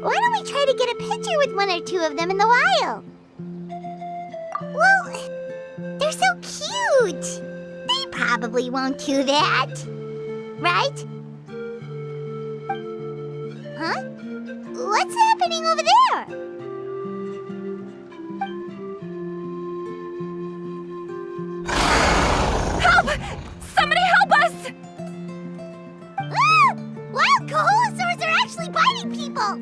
Why don't we try to get a picture with one or two of them in the wild? Well, they're so cute. They probably won't do that. Right? Huh? What's happening over there? Help! Somebody help us! Ah! Wild Kaholosaurs are actually biting people!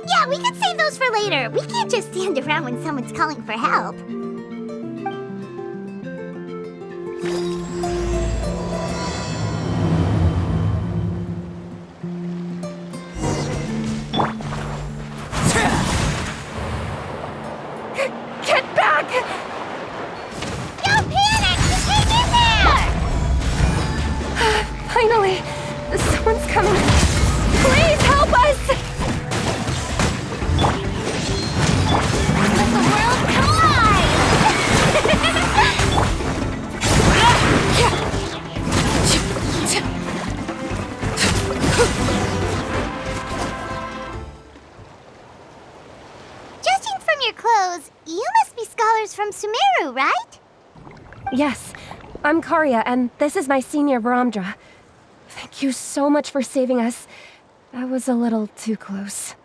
Yeah, we could save those for later. We can't just stand around when someone's calling for help. Get back! Don't panic! Just hang in there! Finally! Someone's coming. Please help us! Let the world collide! Judging from your clothes, you must be scholars from Sumeru, right? Yes, I'm Karya, and this is my senior Varamdra. Thank you so much for saving us. That was a little too close.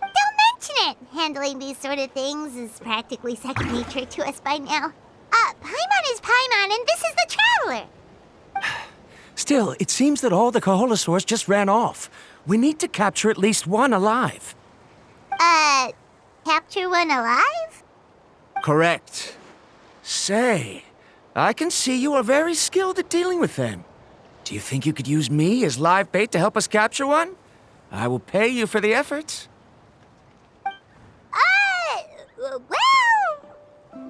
Don't mention it! Handling these sort of things is practically second nature to us by now. Paimon is Paimon, and this is the Traveler! Still, it seems that all the Kaholosaurs just ran off. We need to capture at least one alive. Capture one alive? Correct. Say, I can see you are very skilled at dealing with them. Do you think you could use me as live bait to help us capture one? I will pay you for the effort. Well...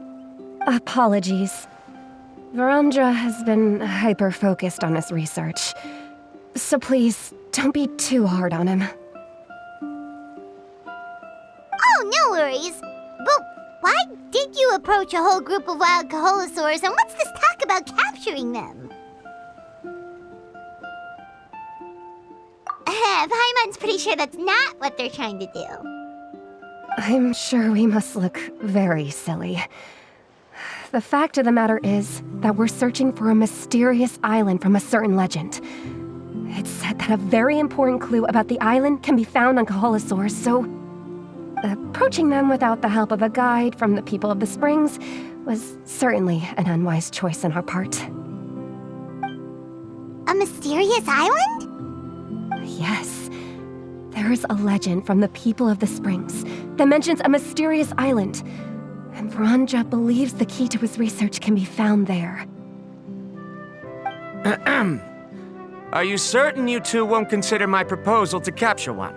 Apologies. Varamdra has been hyper-focused on his research. So please, don't be too hard on him. Oh, no worries. But why did you approach a whole group of wild Kaholosaurs, and what's this talk about capturing them? Paimon's pretty sure that's not what they're trying to do. I'm sure we must look very silly. The fact of the matter is that we're searching for a mysterious island from a certain legend. It's said that a very important clue about the island can be found on Kaholosaurs, so approaching them without the help of a guide from the people of the Springs was certainly an unwise choice on our part. A mysterious island? Yes. There is a legend from the people of the Springs that mentions a mysterious island, and Varamdra believes the key to his research can be found there. Are you certain you two won't consider my proposal to capture one?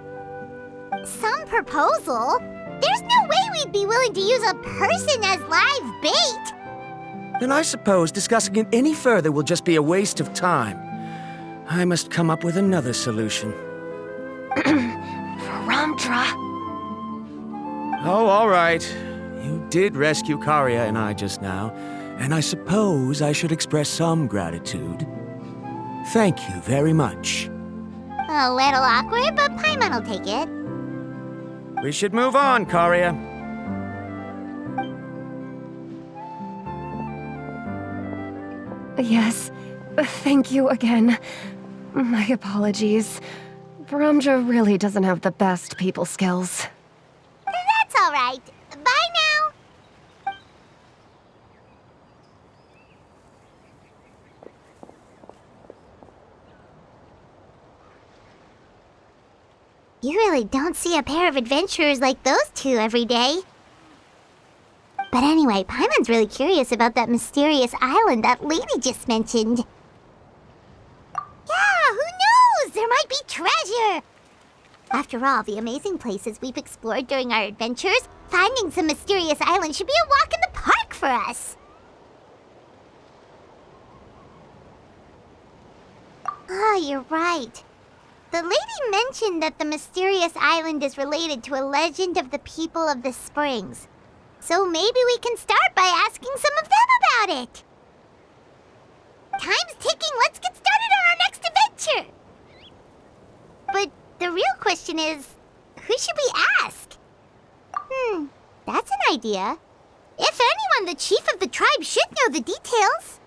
Some proposal? There's no way we'd be willing to use a person as live bait! Then I suppose discussing it any further will just be a waste of time. I must come up with another solution. Varamdra! Oh, all right. You did rescue Karya and I just now, and I suppose I should express some gratitude. Thank you very much. A little awkward, but Paimon will take it. We should move on, Karya. Yes, thank you again. My apologies. Varamdra really doesn't have the best people skills. That's all right. Bye now. You really don't see a pair of adventurers like those two every day. But anyway, Paimon's really curious about that mysterious island that lady just mentioned. Yeah, who knows? There might be treasure! After all the amazing places we've explored during our adventures, finding some mysterious island should be a walk in the park for us. Oh, you're right. The lady mentioned that the mysterious island is related to a legend of the people of the Springs. So maybe we can start by asking some of them about it. Time's ticking. Let's get started on our next question is, who should we ask? That's an idea. If anyone, the chief of the tribe should know the details.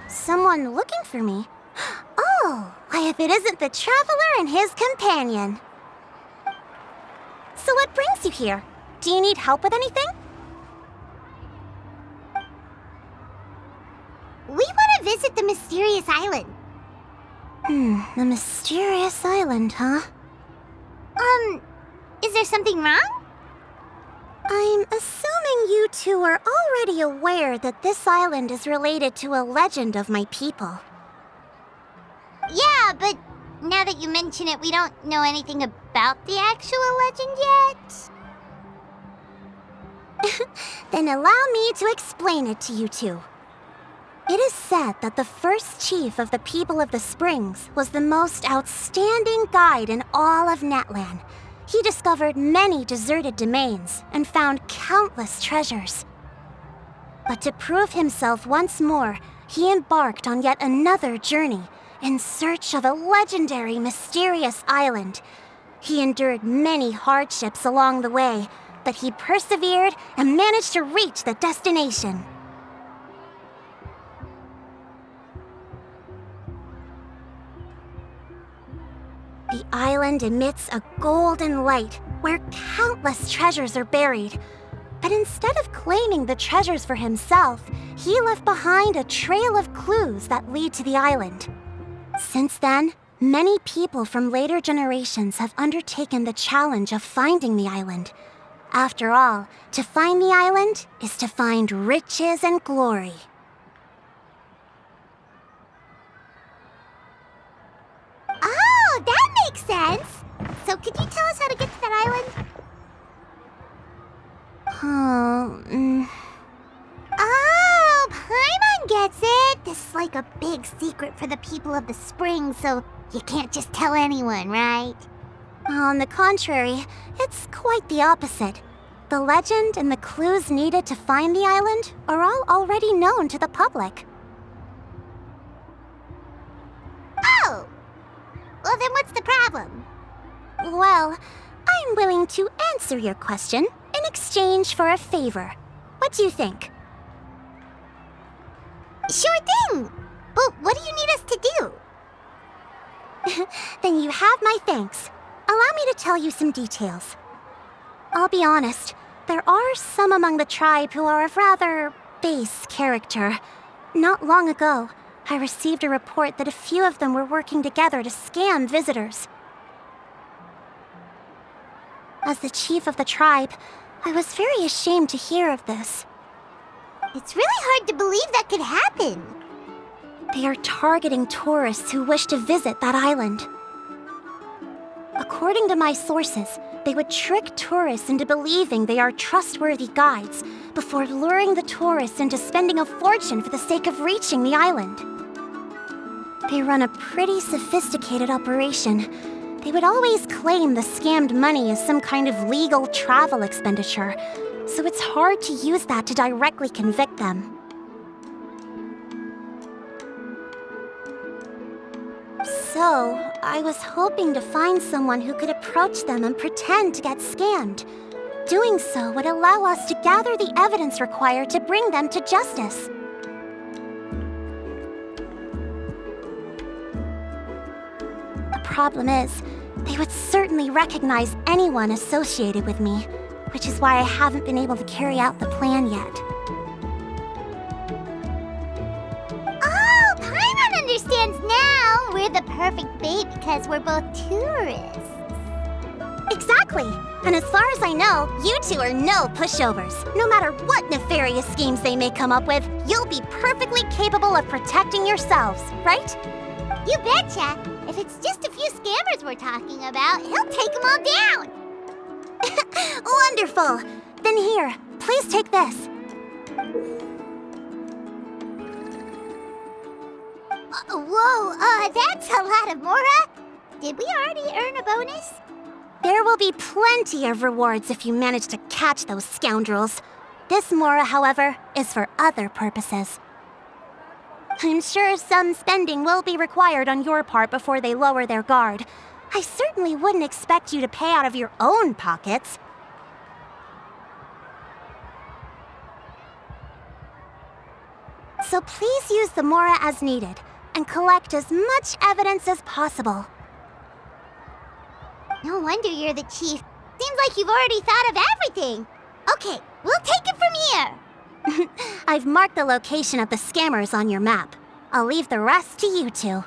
Someone looking for me? Oh, why if it isn't the traveler and his companion. So what brings you here? Do you need help with anything? We want to visit the mysterious island. The mysterious island, huh? Is there something wrong? I'm assuming you two are already aware that this island is related to a legend of my people. Yeah, but now that you mention it, we don't know anything about the actual legend yet. Then allow me to explain it to you two. It is said that the first chief of the people of the Springs was the most outstanding guide in all of Netland. He discovered many deserted domains and found countless treasures. But to prove himself once more, he embarked on yet another journey in search of a legendary, mysterious island. He endured many hardships along the way, but he persevered and managed to reach the destination. The island emits a golden light where countless treasures are buried. But instead of claiming the treasures for himself, he left behind a trail of clues that lead to the island. Since then, many people from later generations have undertaken the challenge of finding the island. After all, to find the island is to find riches and glory. Oh, that makes sense! So could you tell us how to get to that island? Oh, Paimon gets it! This is like a big secret for the people of the spring, so you can't just tell anyone, right? On the contrary, it's quite the opposite. The legend and the clues needed to find the island are all already known to the public. Oh! Well, then what's the problem? Well, I'm willing to answer your question in exchange for a favor. What do you think? Sure thing! But what do you need us to do? Then you have my thanks. Allow me to tell you some details. I'll be honest, there are some among the tribe who are of rather base character. Not long ago, I received a report that a few of them were working together to scam visitors. As the chief of the tribe, I was very ashamed to hear of this. It's really hard to believe that could happen. They are targeting tourists who wish to visit that island. According to my sources, they would trick tourists into believing they are trustworthy guides before luring the tourists into spending a fortune for the sake of reaching the island. They run a pretty sophisticated operation. They would always claim the scammed money as some kind of legal travel expenditure, so it's hard to use that to directly convict them. So, I was hoping to find someone who could approach them and pretend to get scammed. Doing so would allow us to gather the evidence required to bring them to justice. The problem is, they would certainly recognize anyone associated with me, which is why I haven't been able to carry out the plan yet. Oh, Paimon understands now! We're the perfect bait because we're both tourists. Exactly! And as far as I know, you two are no pushovers. No matter what nefarious schemes they may come up with, you'll be perfectly capable of protecting yourselves, right? You betcha! If it's just a few scammers we're talking about, he'll take them all down! Wonderful! Then here, please take this. Whoa, that's a lot of Mora! Did we already earn a bonus? There will be plenty of rewards if you manage to catch those scoundrels. This Mora, however, is for other purposes. I'm sure some spending will be required on your part before they lower their guard. I certainly wouldn't expect you to pay out of your own pockets. So please use the Mora as needed, and collect as much evidence as possible. No wonder you're the chief. Seems like you've already thought of everything. Okay, we'll take it from here. I've marked the location of the scammers on your map. I'll leave the rest to you two.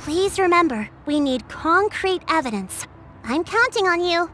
Please remember, we need concrete evidence. I'm counting on you.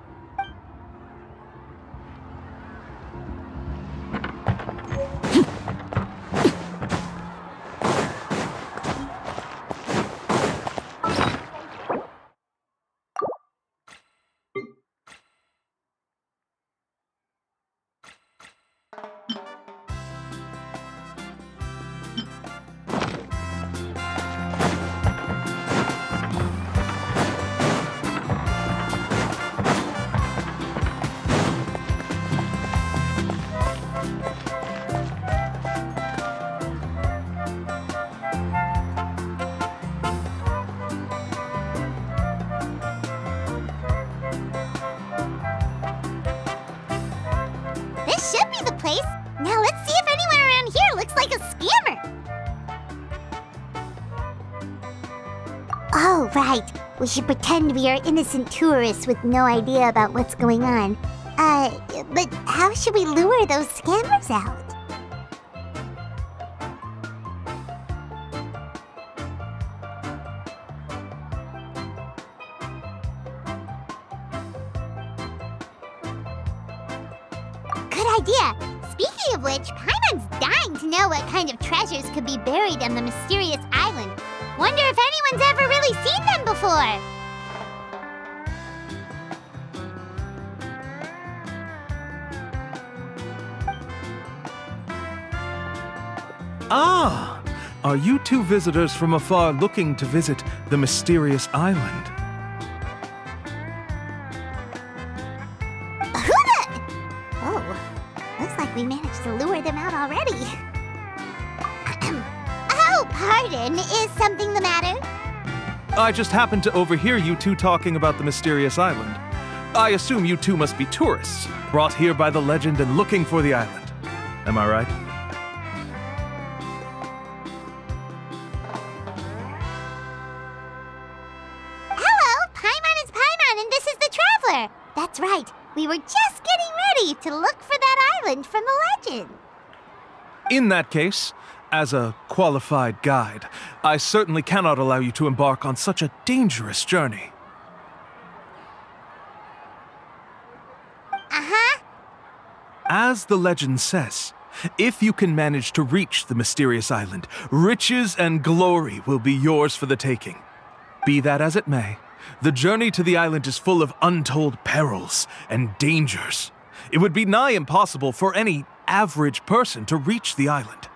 This should be the place. Now let's see if anyone around here looks like a scammer. Oh, right. We should pretend we are innocent tourists with no idea about what's going on. But how should we lure those scammers out? Good idea. Speaking of which, Paimon's dying to know what kind of treasures could be buried on the mysterious island. Wonder if anyone's ever really seen them before. Ah! Are you two visitors from afar looking to visit the mysterious island? Oh, looks like we managed to lure them out already. Oh, pardon. Is something the matter? I just happened to overhear you two talking about the mysterious island. I assume you two must be tourists, brought here by the legend and looking for the island. Am I right? Hello, Paimon is Paimon, and That's right. We were just getting ready to look for that island from the legend. In that case, as a qualified guide, I certainly cannot allow you to embark on such a dangerous journey. Uh-huh. As the legend says, if you can manage to reach the mysterious island, riches and glory will be yours for the taking. Be that as it may, the journey to the island is full of untold perils and dangers. It would be nigh impossible for any average person to reach the island.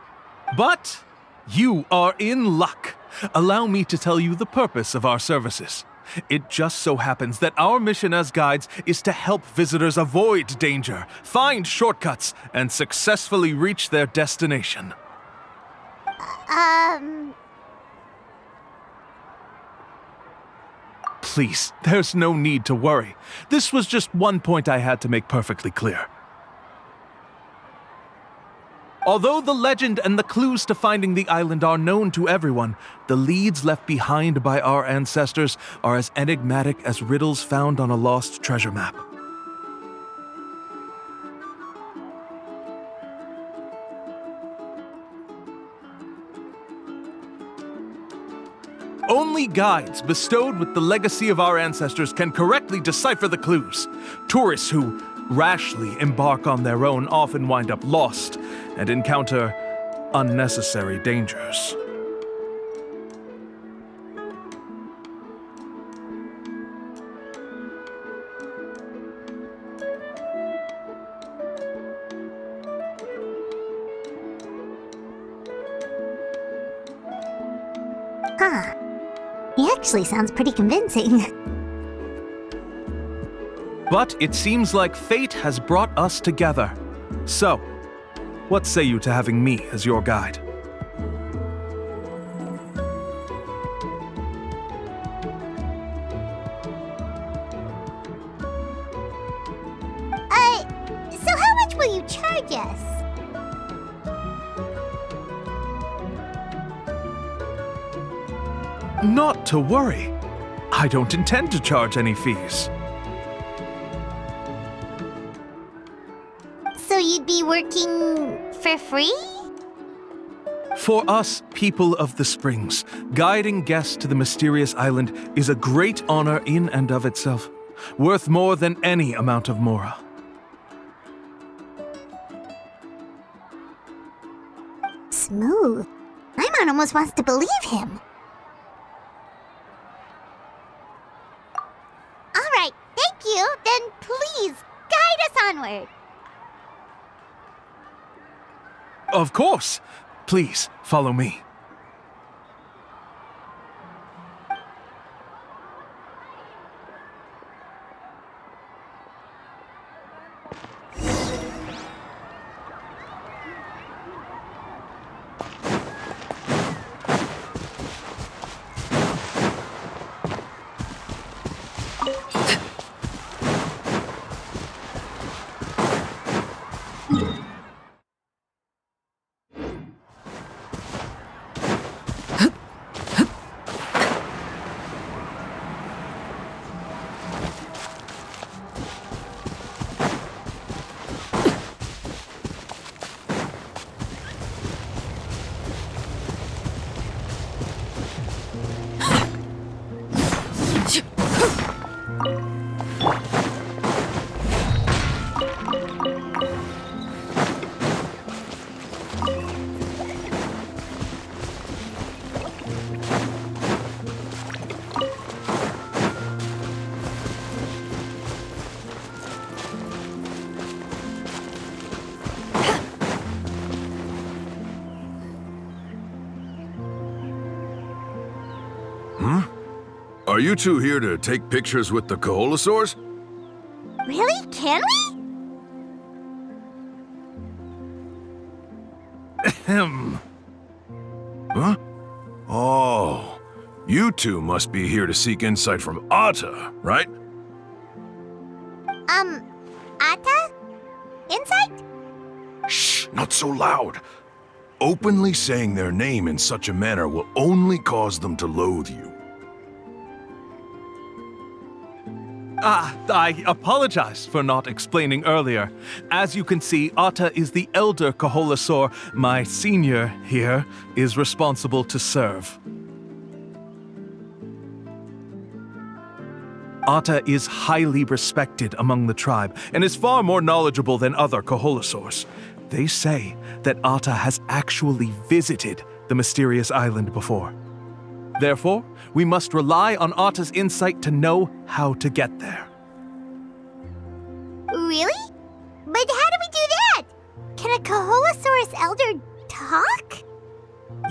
But you are in luck. Allow me to tell you the purpose of our services. It just so happens that our mission as guides is to help visitors avoid danger, find shortcuts, and successfully reach their destination. Please, there's no need to worry. This was just one point I had to make perfectly clear. Although the legend and the clues to finding the island are known to everyone, the leads left behind by our ancestors are as enigmatic as riddles found on a lost treasure map. Only guides bestowed with the legacy of our ancestors can correctly decipher the clues. Tourists who rashly embark on their own often wind up lost and encounter unnecessary dangers. Huh. He actually sounds pretty convincing. But it seems like fate has brought us together. So, what say you to having me as your guide? So how much will you charge us? Not to worry. I don't intend to charge any fees. So you'd be working for free? For us, people of the Springs, guiding guests to the mysterious island is a great honor in and of itself, worth more than any amount of mora. Smooth. My man almost wants to believe him. All right, thank you. Then please, guide us onward. Of course! Please, follow me. Are you two here to take pictures with the Koholosaurs? Really? Can we? Ahem. Huh? Oh, you two must be here to seek insight from Atta, right? Atta? Insight? Shh, not so loud. Openly saying their name in such a manner will only cause them to loathe you. I apologize for not explaining earlier. As you can see, Atta is the elder Kaholasaur. My senior here is responsible to serve. Atta is highly respected among the tribe and is far more knowledgeable than other Kaholasaurs. They say that Atta has actually visited the mysterious island before. Therefore, we must rely on Atta's insight to know how to get there. Really? But how do we do that? Can a Kaholosaurus elder talk?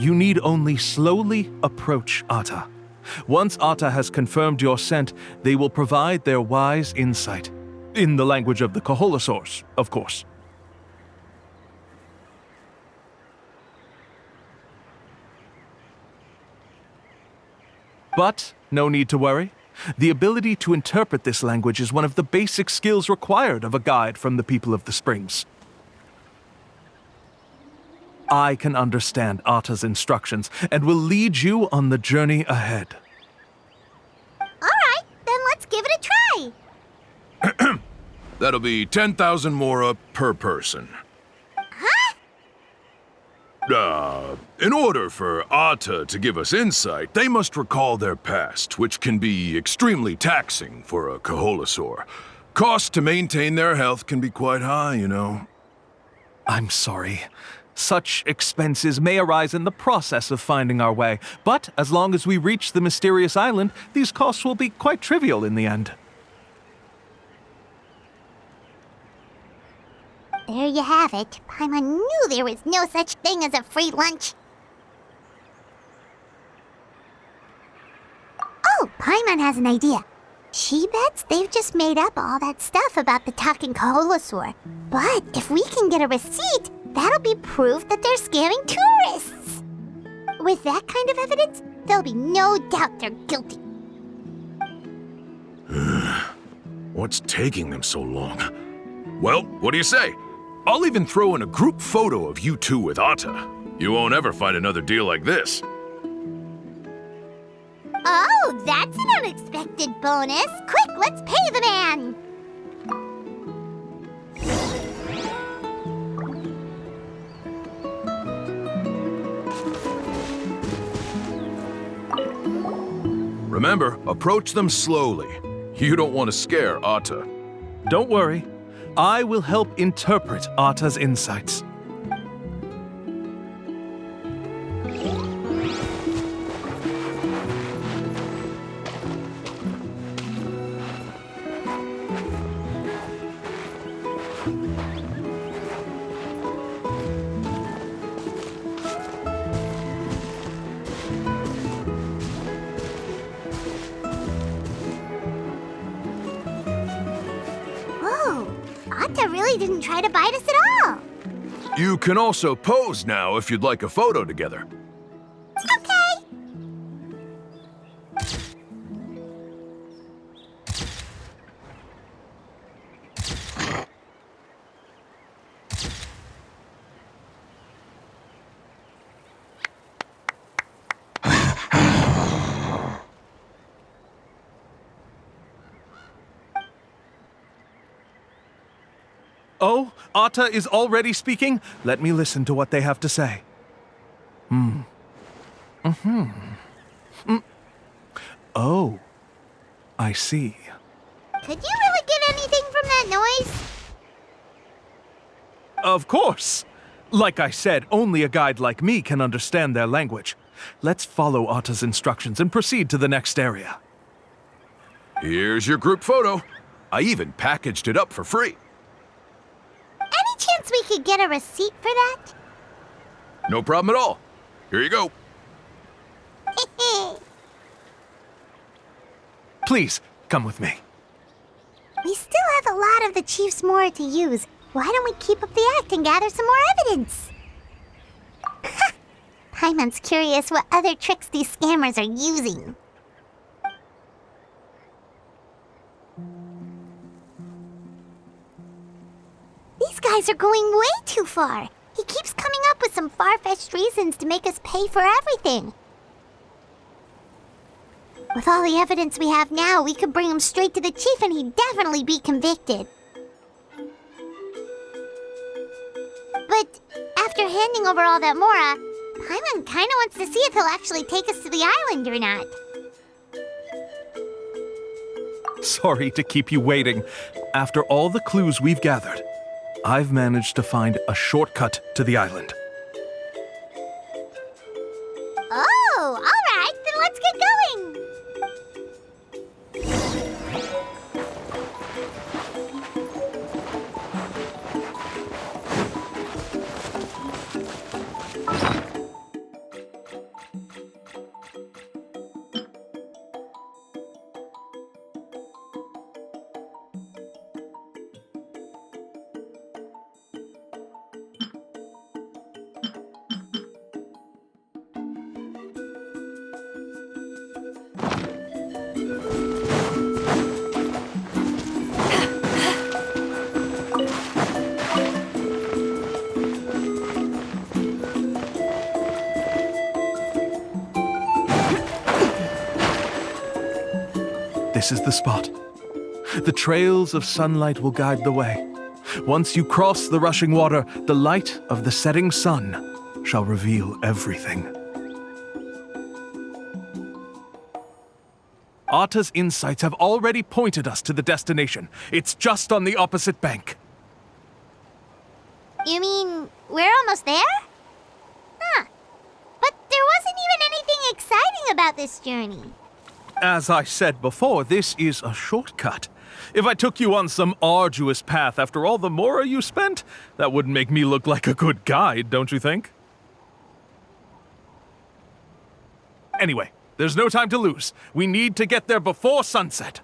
You need only slowly approach Atta. Once Atta has confirmed your scent, they will provide their wise insight. In the language of the Kaholosaurs, of course. But no need to worry. The ability to interpret this language is one of the basic skills required of a guide from the people of the Springs. I can understand Atta's instructions and will lead you on the journey ahead. Alright, then let's give it a try. That'll be 10,000 mora per person. In order for Atta to give us insight, they must recall their past, which can be extremely taxing for a Kaholasaur. Costs to maintain their health can be quite high, you know. I'm sorry. Such expenses may arise in the process of finding our way, but as long as we reach the mysterious island, these costs will be quite trivial in the end. There you have it. Paimon knew there was no such thing as a free lunch. Oh, Paimon has an idea. She bets they've just made up all that stuff about the talking Kaholosaur. But if we can get a receipt, that'll be proof that they're scamming tourists. With that kind of evidence, there'll be no doubt they're guilty. What's taking them so long? Well, what do you say? I'll even throw in a group photo of you two with Atta. You won't ever find another deal like this. Oh, that's an unexpected bonus. Quick, let's pay the man. Remember, approach them slowly. You don't want to scare Atta. Don't worry. I will help interpret Atta's insights. Atta really didn't try to bite us at all. You can also pose now if you'd like a photo together. Okay. Oh, Atta is already speaking? Let me listen to what they have to say. Oh, I see. Could you really get anything from that noise? Of course. Like I said, only a guide like me can understand their language. Let's follow Atta's instructions and proceed to the next area. Here's your group photo. I even packaged it up for free. Any chance we could get a receipt for that? No problem at all. Here you go. Please, come with me. We still have a lot of the Chief's Mora to use. Why don't we keep up the act and gather some more evidence? Paimon's curious what other tricks these scammers are using. These guys are going way too far. He keeps coming up with some far-fetched reasons to make us pay for everything. With all the evidence we have now, we could bring him straight to the chief and he'd definitely be convicted. But after handing over all that Mora, Paimon kinda wants to see if he'll actually take us to the island or not. Sorry to keep you waiting. After all the clues we've gathered, I've managed to find a shortcut to the island. Oh, alright, then let's get going! This is the spot. The trails of sunlight will guide the way. Once you cross the rushing water, the light of the setting sun shall reveal everything. Atta's insights have already pointed us to the destination. It's just on the opposite bank. You mean, we're almost there? Huh. But there wasn't even anything exciting about this journey. As I said before, this is a shortcut. If I took you on some arduous path after all the Mora you spent, that wouldn't make me look like a good guide, don't you think? Anyway, there's no time to lose. We need to get there before sunset.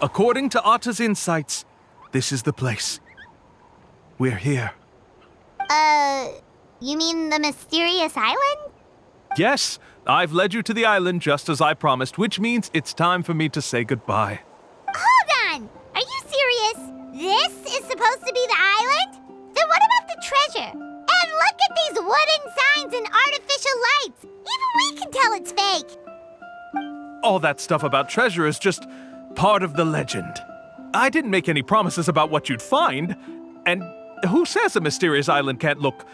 According to Atta's insights, this is the place. We're here. You mean the mysterious island? Yes, I've led you to the island just as I promised, which means it's time for me to say goodbye. Hold on! Are you serious? This is supposed to be the island? Then what about the treasure? And look at these wooden signs and artificial lights! Even we can tell it's fake! All that stuff about treasure is just part of the legend. I didn't make any promises about what you'd find, and who says a mysterious island can't look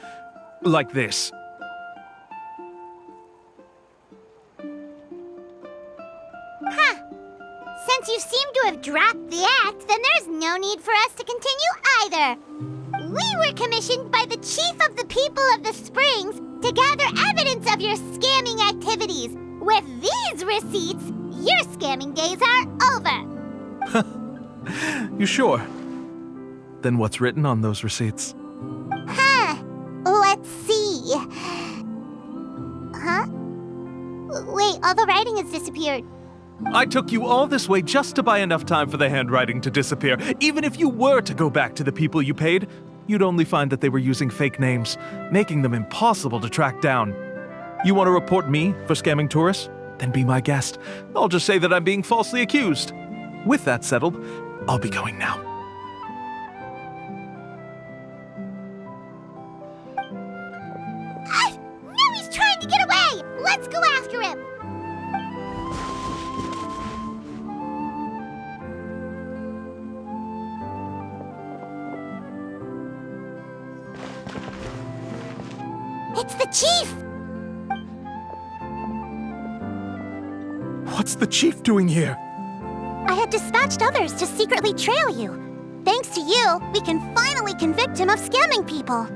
like this? Huh. Since you seem to have dropped the act, then there's no need for us to continue either. We were commissioned by the chief of the people of the Springs to gather evidence of your scamming activities. With these receipts, your scamming days are over. You sure? Then what's written on those receipts? Huh. Let's see. Huh? Wait, all the writing has disappeared. I took you all this way just to buy enough time for the handwriting to disappear. Even if you were to go back to the people you paid, you'd only find that they were using fake names, making them impossible to track down. You want to report me for scamming tourists? Then be my guest. I'll just say that I'm being falsely accused. With that settled, I'll be going now. Ah! Now he's trying to get away! Let's go after him! It's the chief! What's the chief doing here? I had dispatched others to secretly trail you. Thanks to you, we can finally convict him of scamming people.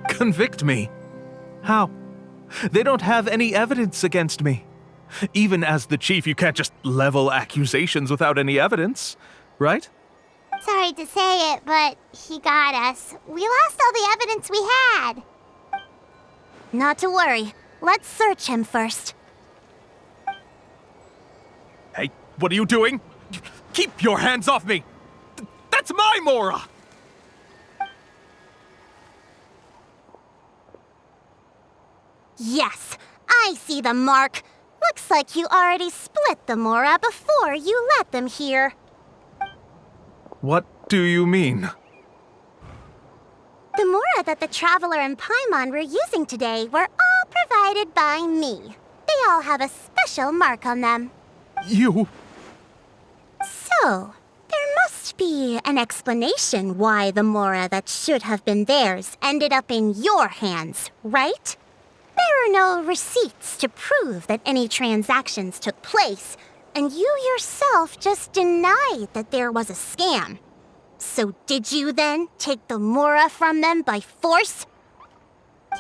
Convict me? How? They don't have any evidence against me. Even as the chief, you can't just level accusations without any evidence, right? Sorry to say it, but he got us. We lost all the evidence we had. Not to worry. Let's search him first. Hey, what are you doing? Keep your hands off me! That's my Mora! Yes, I see the mark. Looks like you already split the Mora before you let them here. What do you mean? The Mora that the Traveler and Paimon were using today were all provided by me. They all have a special mark on them. You... So, there must be an explanation why the Mora that should have been theirs ended up in your hands, right? There are no receipts to prove that any transactions took place, and you yourself just denied that there was a scam. So did you then take the Mora from them by force?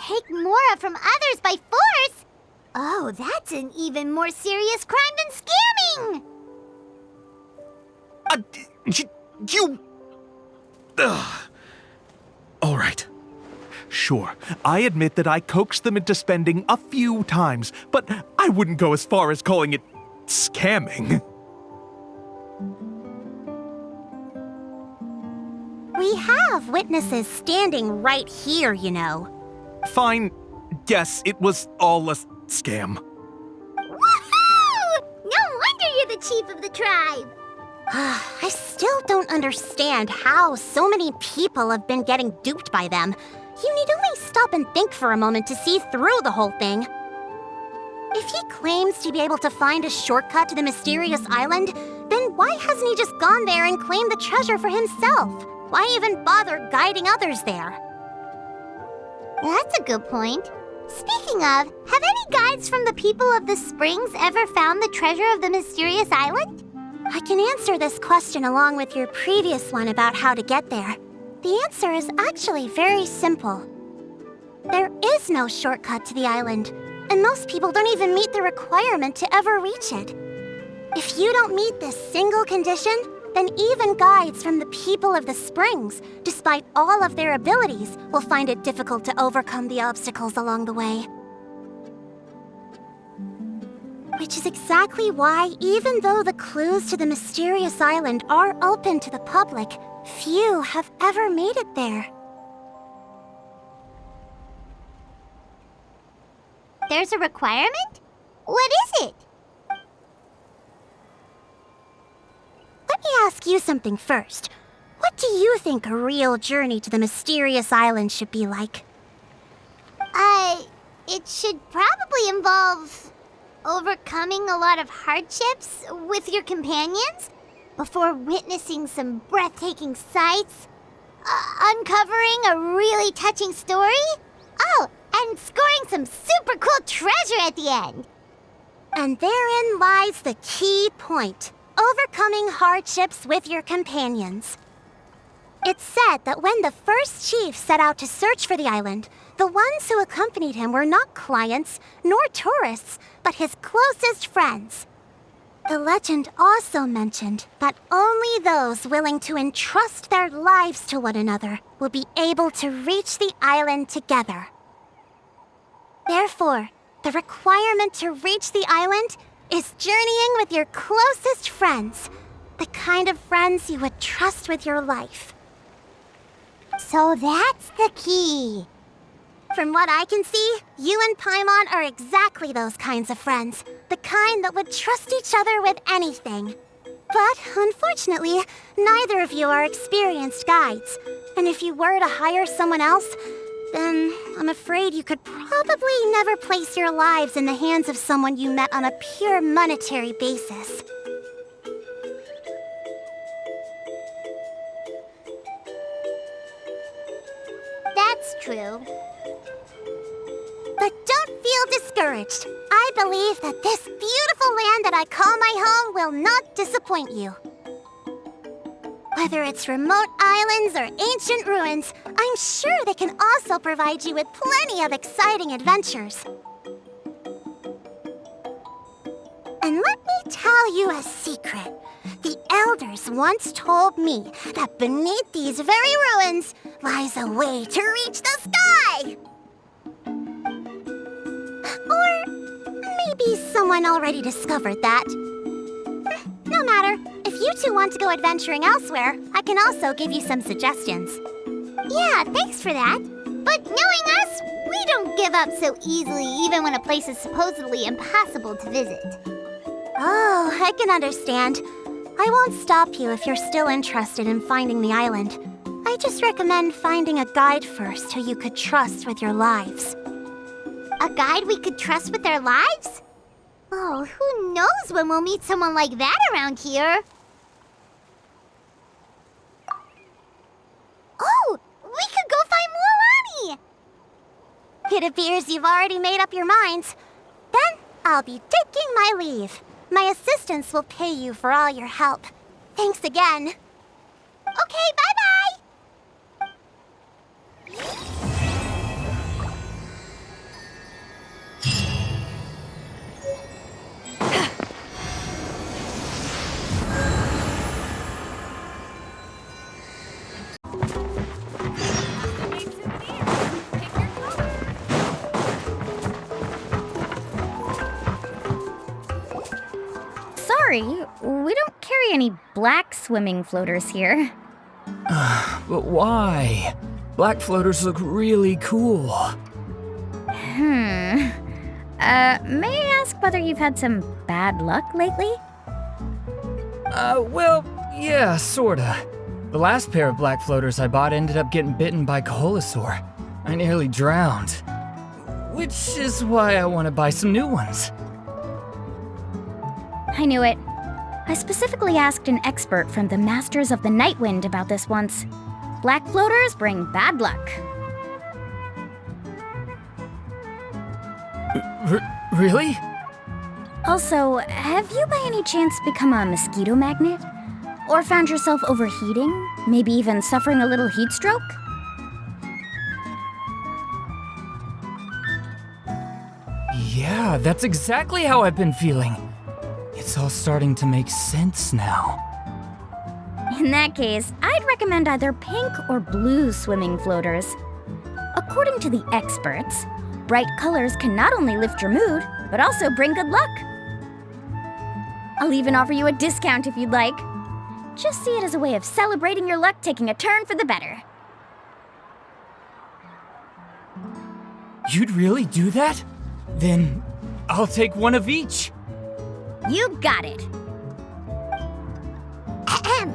Take Mora from others by force? Oh, that's an even more serious crime than scamming! You... Ugh. All right. Sure, I admit that I coaxed them into spending a few times, but I wouldn't go as far as calling it scamming. We have witnesses standing right here, you know. Fine. Yes, it was all a scam. Woohoo! No wonder you're the chief of the tribe! I still don't understand how so many people have been getting duped by them. You need only stop and think for a moment to see through the whole thing. If he claims to be able to find a shortcut to the mysterious island, then why hasn't he just gone there and claimed the treasure for himself? Why even bother guiding others there? That's a good point. Speaking of, have any guides from the people of the Springs ever found the treasure of the mysterious island? I can answer this question along with your previous one about how to get there. The answer is actually very simple. There is no shortcut to the island, and most people don't even meet the requirement to ever reach it. If you don't meet this single condition, then even guides from the people of the Springs, despite all of their abilities, will find it difficult to overcome the obstacles along the way. Which is exactly why, even though the clues to the mysterious island are open to the public, few have ever made it there. There's a requirement? What is it? Let me ask you something first. What do you think a real journey to the mysterious island should be like? It should probably involve overcoming a lot of hardships with your companions before witnessing some breathtaking sights, uncovering a really touching story, oh, and scoring some super cool treasure at the end. And therein lies the key point. Overcoming hardships with your companions. It's said that when the first chief set out to search for the island, the ones who accompanied him were not clients nor tourists, but his closest friends. The legend also mentioned that only those willing to entrust their lives to one another will be able to reach the island together. Therefore, the requirement to reach the island is journeying with your closest friends, the kind of friends you would trust with your life. So that's the key. From what I can see, you and Paimon are exactly those kinds of friends, the kind that would trust each other with anything. But unfortunately, neither of you are experienced guides, and if you were to hire someone else, then I'm afraid you could probably never place your lives in the hands of someone you met on a pure monetary basis. That's true. But don't feel discouraged. I believe that this beautiful land that I call my home will not disappoint you. Whether it's remote islands or ancient ruins, I'm sure they can also provide you with plenty of exciting adventures. And let me tell you a secret. The elders once told me that beneath these very ruins lies a way to reach the sky! Or maybe someone already discovered that. No matter. If you two want to go adventuring elsewhere, I can also give you some suggestions. Yeah, thanks for that. But knowing us, we don't give up so easily even when a place is supposedly impossible to visit. Oh, I can understand. I won't stop you if you're still interested in finding the island. I just recommend finding a guide first who you could trust with your lives. A guide we could trust with our lives? Oh, who knows when we'll meet someone like that around here? Oh, we could go find Mualani! It appears you've already made up your minds. Then I'll be taking my leave. My assistants will pay you for all your help. Thanks again. Okay, bye-bye! Sorry, we don't carry any black swimming floaters here. But why? Black floaters look really cool. May I ask whether you've had some bad luck lately? Well, yeah, sorta. The last pair of black floaters I bought ended up getting bitten by Kaholasaur. I nearly drowned. Which is why I want to buy some new ones. I knew it. I specifically asked an expert from the Masters of the Night Wind about this once. Black floaters bring bad luck. Really? Also, have you by any chance become a mosquito magnet? Or found yourself overheating? Maybe even suffering a little heat stroke? Yeah, that's exactly how I've been feeling. It's all starting to make sense now. In that case, I'd recommend either pink or blue swimming floaters. According to the experts, bright colors can not only lift your mood, but also bring good luck. I'll even offer you a discount if you'd like. Just see it as a way of celebrating your luck taking a turn for the better. You'd really do that? Then I'll take one of each. You got it. Ahem.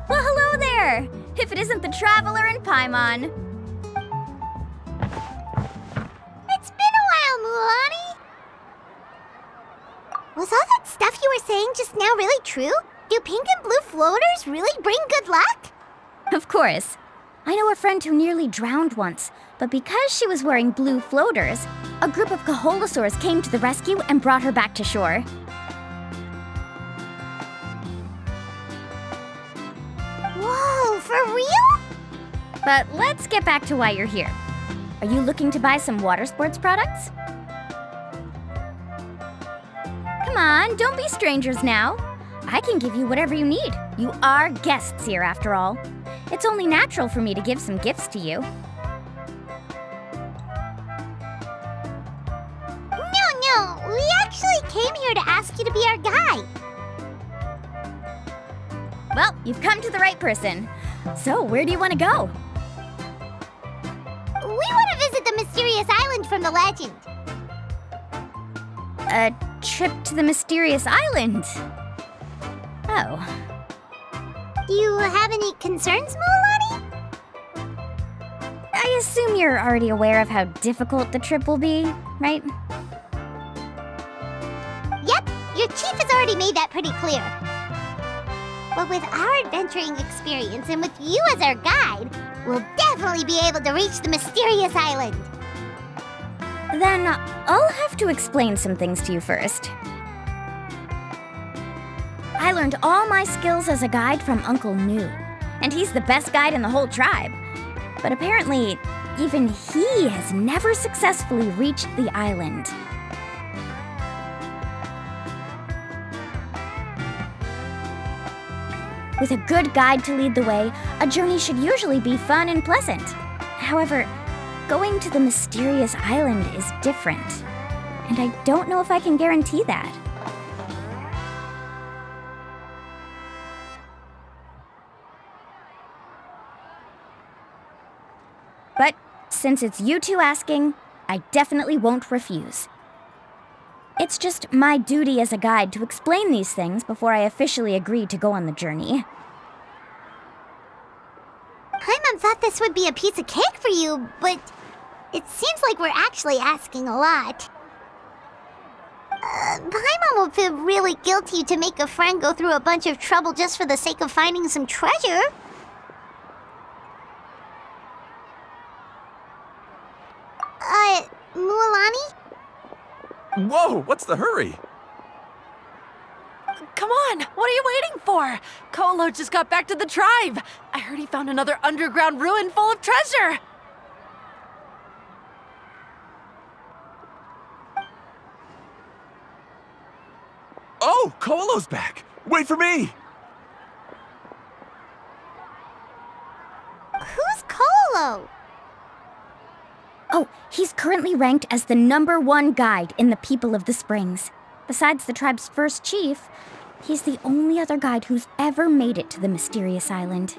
Well, hello there! If it isn't the Traveler in Paimon. It's been a while, Mualani. Was all that stuff you were saying just now really true? Do pink and blue floaters really bring good luck? Of course. I know a friend who nearly drowned once, but because she was wearing blue floaters, a group of Kaholasaurs came to the rescue and brought her back to shore. Whoa, for real? But let's get back to why you're here. Are you looking to buy some water sports products? Come on, don't be strangers now. I can give you whatever you need. You are guests here, after all. It's only natural for me to give some gifts to you. No, we actually came here to ask you to be our guide. Well, you've come to the right person. So, where do you want to go? We want to visit the mysterious island from the legend. A trip to the mysterious island. Oh. Do you have any concerns, Mualani? I assume you're already aware of how difficult the trip will be, right? Yep, your chief has already made that pretty clear. But with our adventuring experience and with you as our guide, we'll definitely be able to reach the mysterious island. Then I'll have to explain some things to you first. I learned all my skills as a guide from Uncle Nu, and he's the best guide in the whole tribe. But apparently, even he has never successfully reached the island. With a good guide to lead the way, a journey should usually be fun and pleasant. However, going to the mysterious island is different, and I don't know if I can guarantee that. But since it's you two asking, I definitely won't refuse. It's just my duty as a guide to explain these things before I officially agree to go on the journey. Paimon thought this would be a piece of cake for you, but it seems like we're actually asking a lot. Paimon will feel really guilty to make a friend go through a bunch of trouble just for the sake of finding some treasure. Mualani? Whoa, what's the hurry? Come on, what are you waiting for? Kolo just got back to the tribe. I heard he found another underground ruin full of treasure. Oh, Kolo's back. Wait for me. Who's Kolo? Oh, he's currently ranked as the #1 guide in the People of the Springs. Besides the tribe's first chief, he's the only other guide who's ever made it to the mysterious island.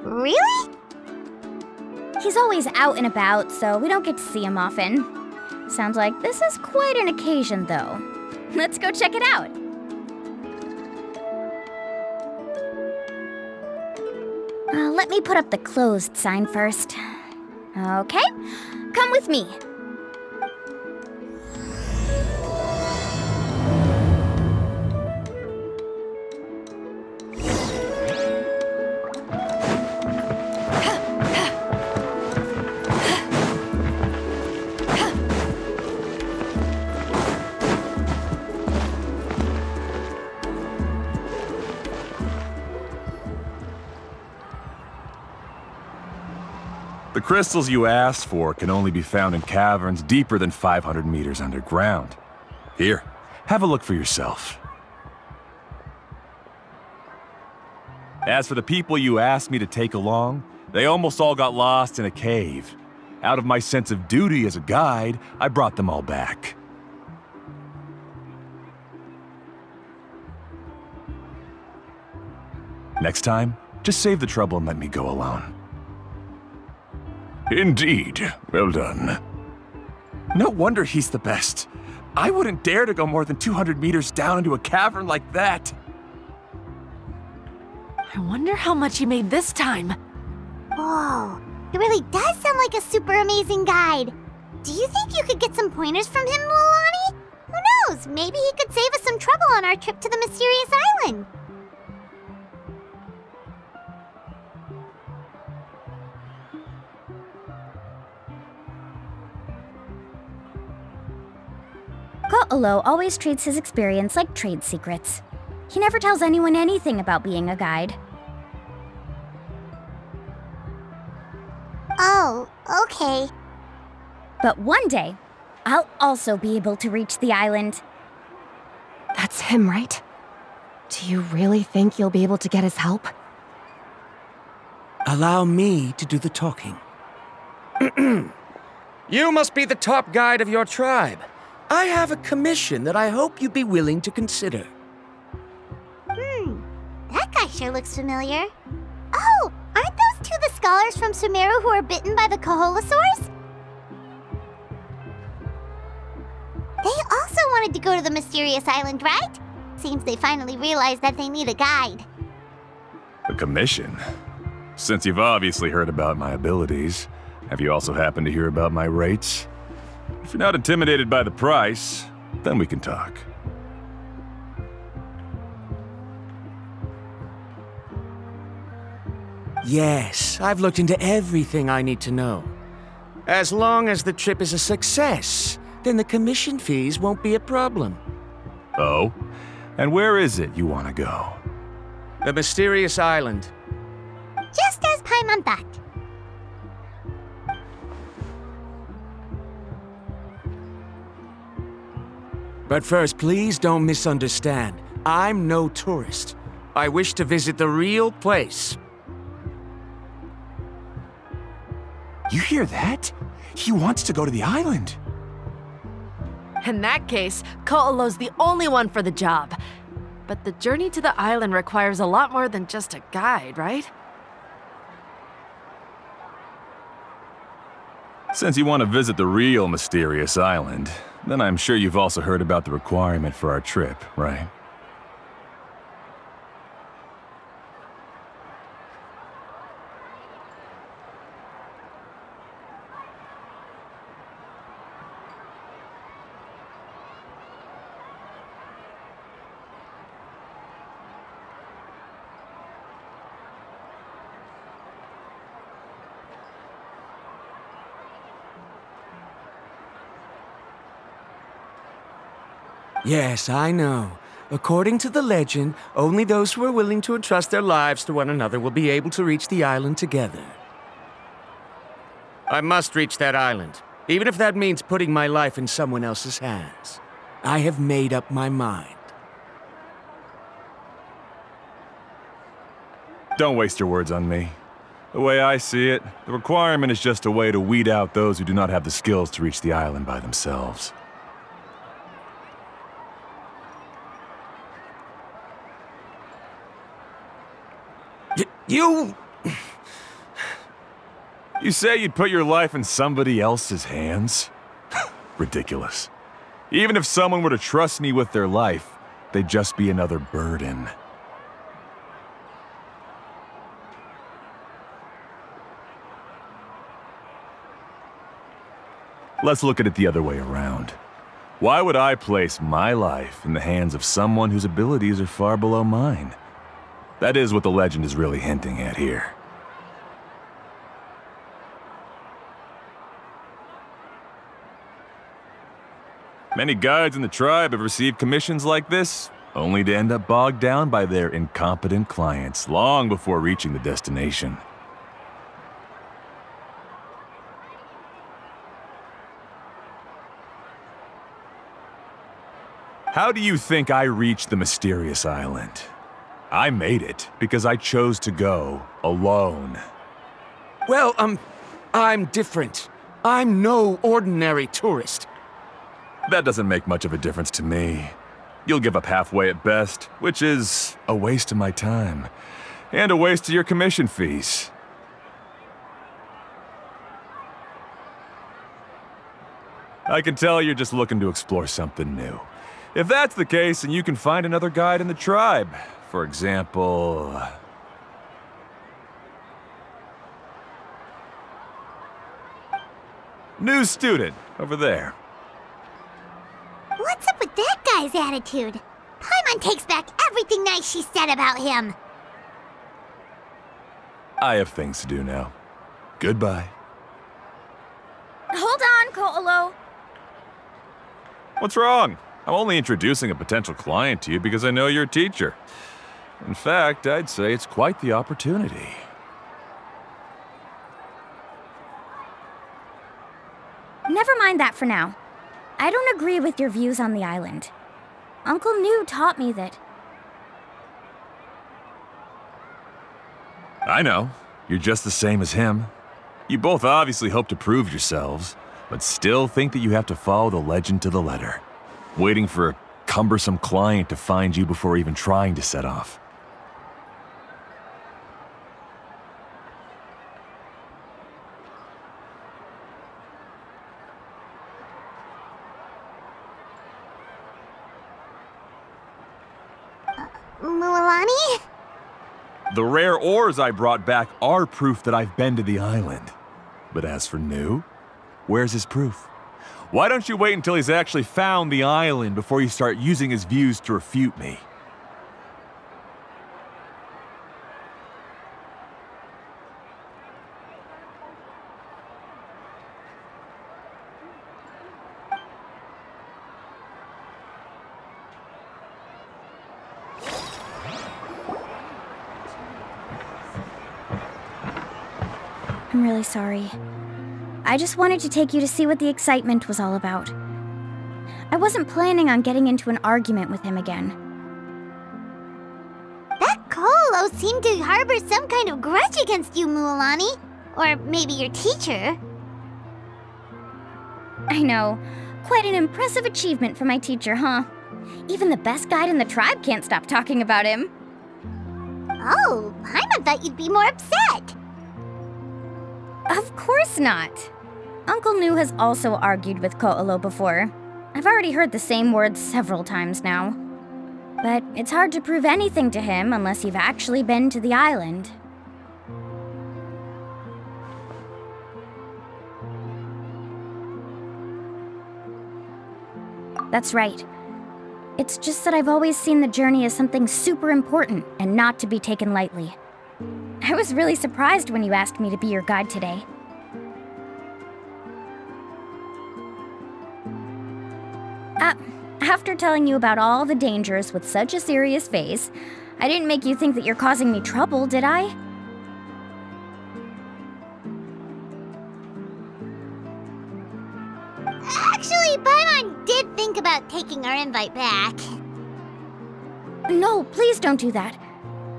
Really? He's always out and about, so we don't get to see him often. Sounds like this is quite an occasion, though. Let's go check it out. Let me put up the closed sign first. Okay, come with me. The crystals you asked for can only be found in caverns deeper than 500 meters underground. Here, have a look for yourself. As for the people you asked me to take along, they almost all got lost in a cave. Out of my sense of duty as a guide, I brought them all back. Next time, just save the trouble and let me go alone. Indeed. Well done. No wonder he's the best. I wouldn't dare to go more than 200 meters down into a cavern like that. I wonder how much he made this time. Whoa, it really does sound like a super amazing guide. Do you think you could get some pointers from him, Mualani? Who knows? Maybe he could save us some trouble on our trip to the mysterious island. Ko'olo always treats his experience like trade secrets. He never tells anyone anything about being a guide. Oh, okay. But one day, I'll also be able to reach the island. That's him, right? Do you really think you'll be able to get his help? Allow me to do the talking. You must be the top guide of your tribe. I have a commission that I hope you'd be willing to consider. That guy sure looks familiar. Oh, aren't those two the scholars from Sumeru who are bitten by the Kaholasaurs? They also wanted to go to the mysterious island, right? Seems they finally realized that they need a guide. A commission? Since you've obviously heard about my abilities, have you also happened to hear about my rates? If you're not intimidated by the price, then we can talk. Yes, I've looked into everything I need to know. As long as the trip is a success, then the commission fees won't be a problem. Oh? And where is it you want to go? The mysterious island. Just as Paimon thought. But first, please don't misunderstand. I'm no tourist. I wish to visit the real place. You hear that? He wants to go to the island. In that case, Ko'olo's the only one for the job. But the journey to the island requires a lot more than just a guide, right? Since you want to visit the real mysterious island, then I'm sure you've also heard about the requirement for our trip, right? Yes, I know. According to the legend, only those who are willing to entrust their lives to one another will be able to reach the island together. I must reach that island, even if that means putting my life in someone else's hands. I have made up my mind. Don't waste your words on me. The way I see it, the requirement is just a way to weed out those who do not have the skills to reach the island by themselves. You... You say you'd put your life in somebody else's hands? Ridiculous. Even if someone were to trust me with their life, they'd just be another burden. Let's look at it the other way around. Why would I place my life in the hands of someone whose abilities are far below mine? That is what the legend is really hinting at here. Many guides in the tribe have received commissions like this, only to end up bogged down by their incompetent clients long before reaching the destination. How do you think I reached the mysterious island? I made it because I chose to go alone. Well, I'm different. I'm no ordinary tourist. That doesn't make much of a difference to me. You'll give up halfway at best, which is a waste of my time. And a waste of your commission fees. I can tell you're just looking to explore something new. If that's the case, then you can find another guide in the tribe. For example... New student, over there. What's up with that guy's attitude? Paimon takes back everything nice she said about him. I have things to do now. Goodbye. Hold on, Ko'olo. What's wrong? I'm only introducing a potential client to you because I know you're a teacher. In fact, I'd say it's quite the opportunity. Never mind that for now. I don't agree with your views on the island. Uncle New taught me that... I know. You're just the same as him. You both obviously hope to prove yourselves, but still think that you have to follow the legend to the letter, waiting for a cumbersome client to find you before even trying to set off. Mualani? The rare ores I brought back are proof that I've been to the island. But as for New, where's his proof? Why don't you wait until he's actually found the island before you start using his views to refute me? I'm really sorry. I just wanted to take you to see what the excitement was all about. I wasn't planning on getting into an argument with him again. That Ko'olo seemed to harbor some kind of grudge against you, Mualani. Or maybe your teacher. I know. Quite an impressive achievement for my teacher, huh? Even the best guide in the tribe can't stop talking about him. Oh, Paimon thought you'd be more upset. Of course not. Uncle Nu has also argued with Ko'olo before. I've already heard the same words several times now. But it's hard to prove anything to him unless you've actually been to the island. That's right. It's just that I've always seen the journey as something super important and not to be taken lightly. I was really surprised when you asked me to be your guide today. After telling you about all the dangers with such a serious face, I didn't make you think that you're causing me trouble, did I? Actually, Paimon did think about taking our invite back. No, please don't do that.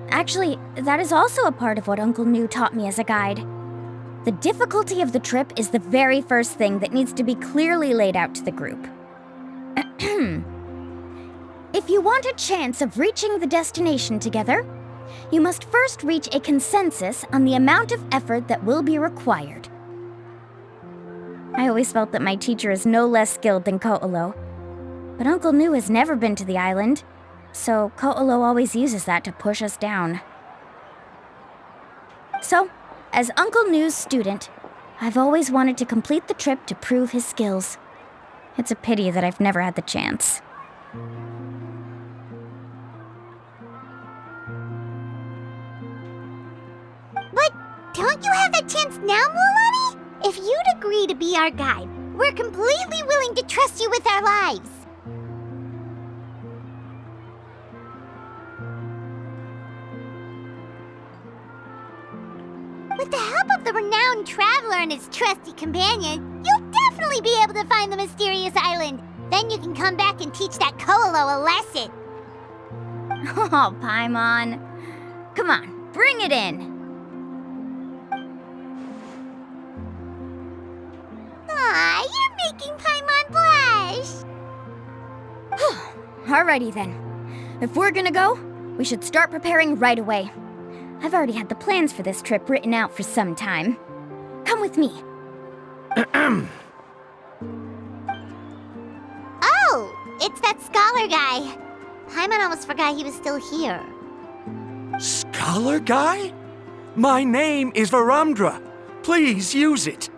Actually, that is also a part of what Uncle Nu taught me as a guide. The difficulty of the trip is the very first thing that needs to be clearly laid out to the group. If you want a chance of reaching the destination together, you must first reach a consensus on the amount of effort that will be required. I always felt that my teacher is no less skilled than Ko'olo, but Uncle Nu has never been to the island, so Ko'olo always uses that to push us down. So, as Uncle Nu's student, I've always wanted to complete the trip to prove his skills. It's a pity that I've never had the chance. But don't you have that chance now, Mualani? If you'd agree to be our guide, we're completely willing to trust you with our lives. With the help of the renowned traveler and his trusty companion, you'll definitely be able to find the mysterious island. Then you can come back and teach that Ko'olo a lesson. Oh, Paimon. Come on, bring it in. Aw, you're making Paimon blush. Alrighty then. If we're gonna go, we should start preparing right away. I've already had the plans for this trip written out for some time. Come with me. Oh, it's that scholar guy. Paimon almost forgot he was still here. Scholar guy? My name is Varamdra. Please use it.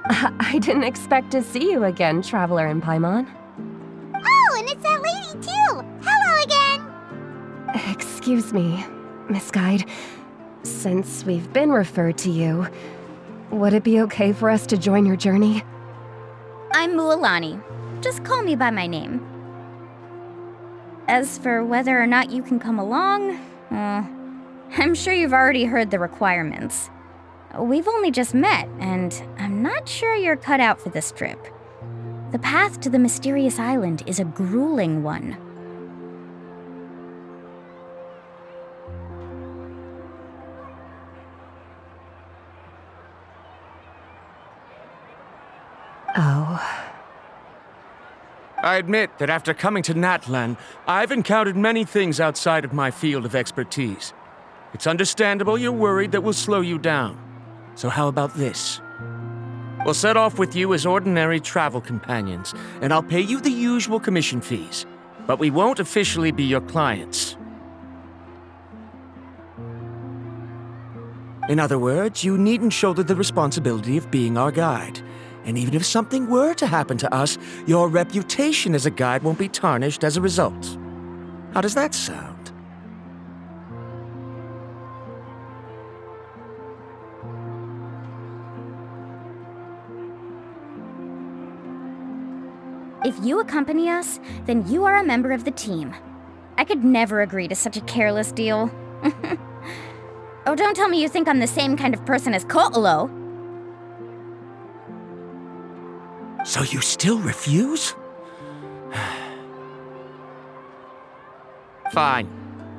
I didn't expect to see you again, Traveler and Paimon. Oh, and it's that lady too. Hello again. Excuse me, Miss Guide. Since we've been referred to you, would it be okay for us to join your journey? I'm Mualani. Just call me by my name. As for whether or not you can come along, I'm sure you've already heard the requirements. We've only just met, and I'm not sure you're cut out for this trip. The path to the mysterious island is a grueling one. Oh. I admit that after coming to Natlan, I've encountered many things outside of my field of expertise. It's understandable you're worried that we'll slow you down. So how about this? We'll set off with you as ordinary travel companions, and I'll pay you the usual commission fees. But we won't officially be your clients. In other words, you needn't shoulder the responsibility of being our guide. And even if something were to happen to us, your reputation as a guide won't be tarnished as a result. How does that sound? If you accompany us, then you are a member of the team. I could never agree to such a careless deal. Oh, don't tell me you think I'm the same kind of person as Ko'olo. So you still refuse? Fine.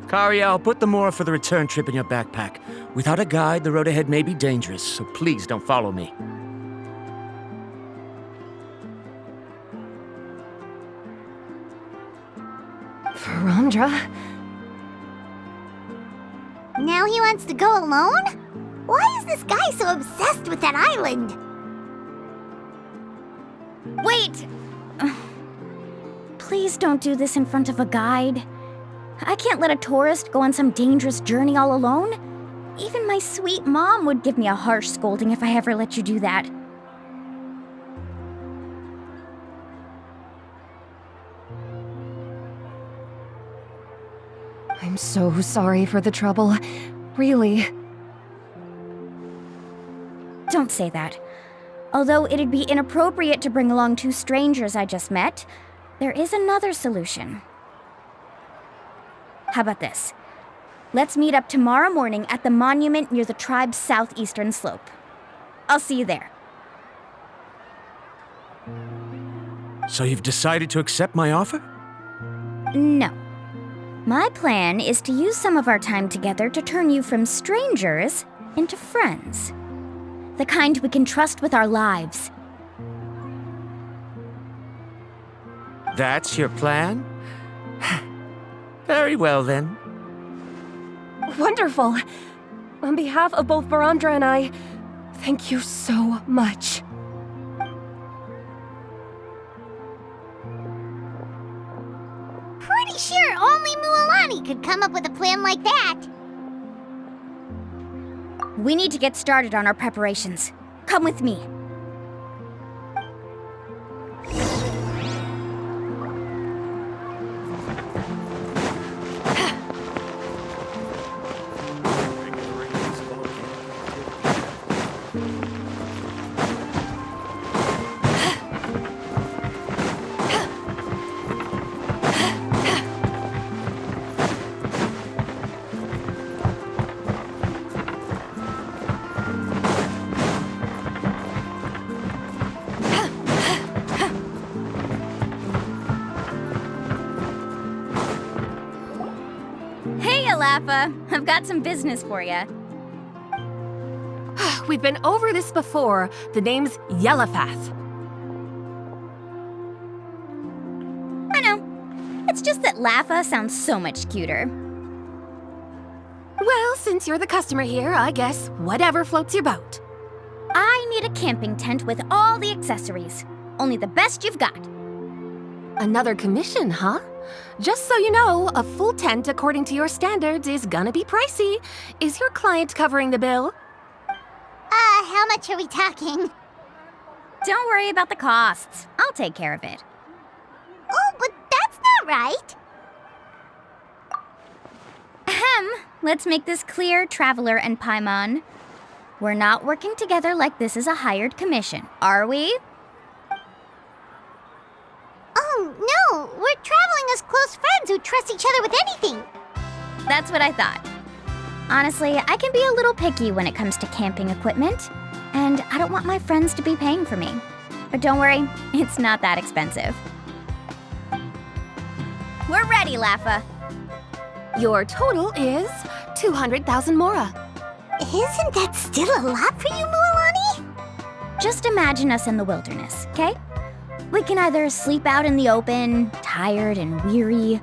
Kariel, put the Mora for the return trip in your backpack. Without a guide, the road ahead may be dangerous, so please don't follow me. Verandra. Now he wants to go alone? Why is this guy so obsessed with that island? Wait! Please don't do this in front of a guide. I can't let a tourist go on some dangerous journey all alone. Even my sweet mom would give me a harsh scolding if I ever let you do that. I'm so sorry for the trouble. Really. Don't say that. Although it'd be inappropriate to bring along two strangers I just met, there is another solution. How about this? Let's meet up tomorrow morning at the monument near the tribe's southeastern slope. I'll see you there. So you've decided to accept my offer? No. My plan is to use some of our time together to turn you from strangers into friends. The kind we can trust with our lives. That's your plan? Very well, then. Wonderful. On behalf of both Verandra and I, thank you so much. Pretty sure only Mualani could come up with a plan like that. We need to get started on our preparations. Come with me. I've got some business for you. We've been over this before. The name's Yellowfath. I know. It's just that Laffa sounds so much cuter. Well, since you're the customer here, I guess whatever floats your boat. I need a camping tent with all the accessories. Only the best you've got. Another commission, huh? Just so you know, a full tent according to your standards is gonna be pricey. Is your client covering the bill? How much are we talking? Don't worry about the costs. I'll take care of it. Oh, but that's not right. Ahem. Let's make this clear, Traveler and Paimon. We're not working together like this is a hired commission, are we? Oh, no! We're traveling as close friends who trust each other with anything. That's what I thought. Honestly, I can be a little picky when it comes to camping equipment, and I don't want my friends to be paying for me. But don't worry, it's not that expensive. We're ready, Laffa. Your total is 200,000 mora. Isn't that still a lot for you, Mualani? Just imagine us in the wilderness, okay? We can either sleep out in the open, tired and weary,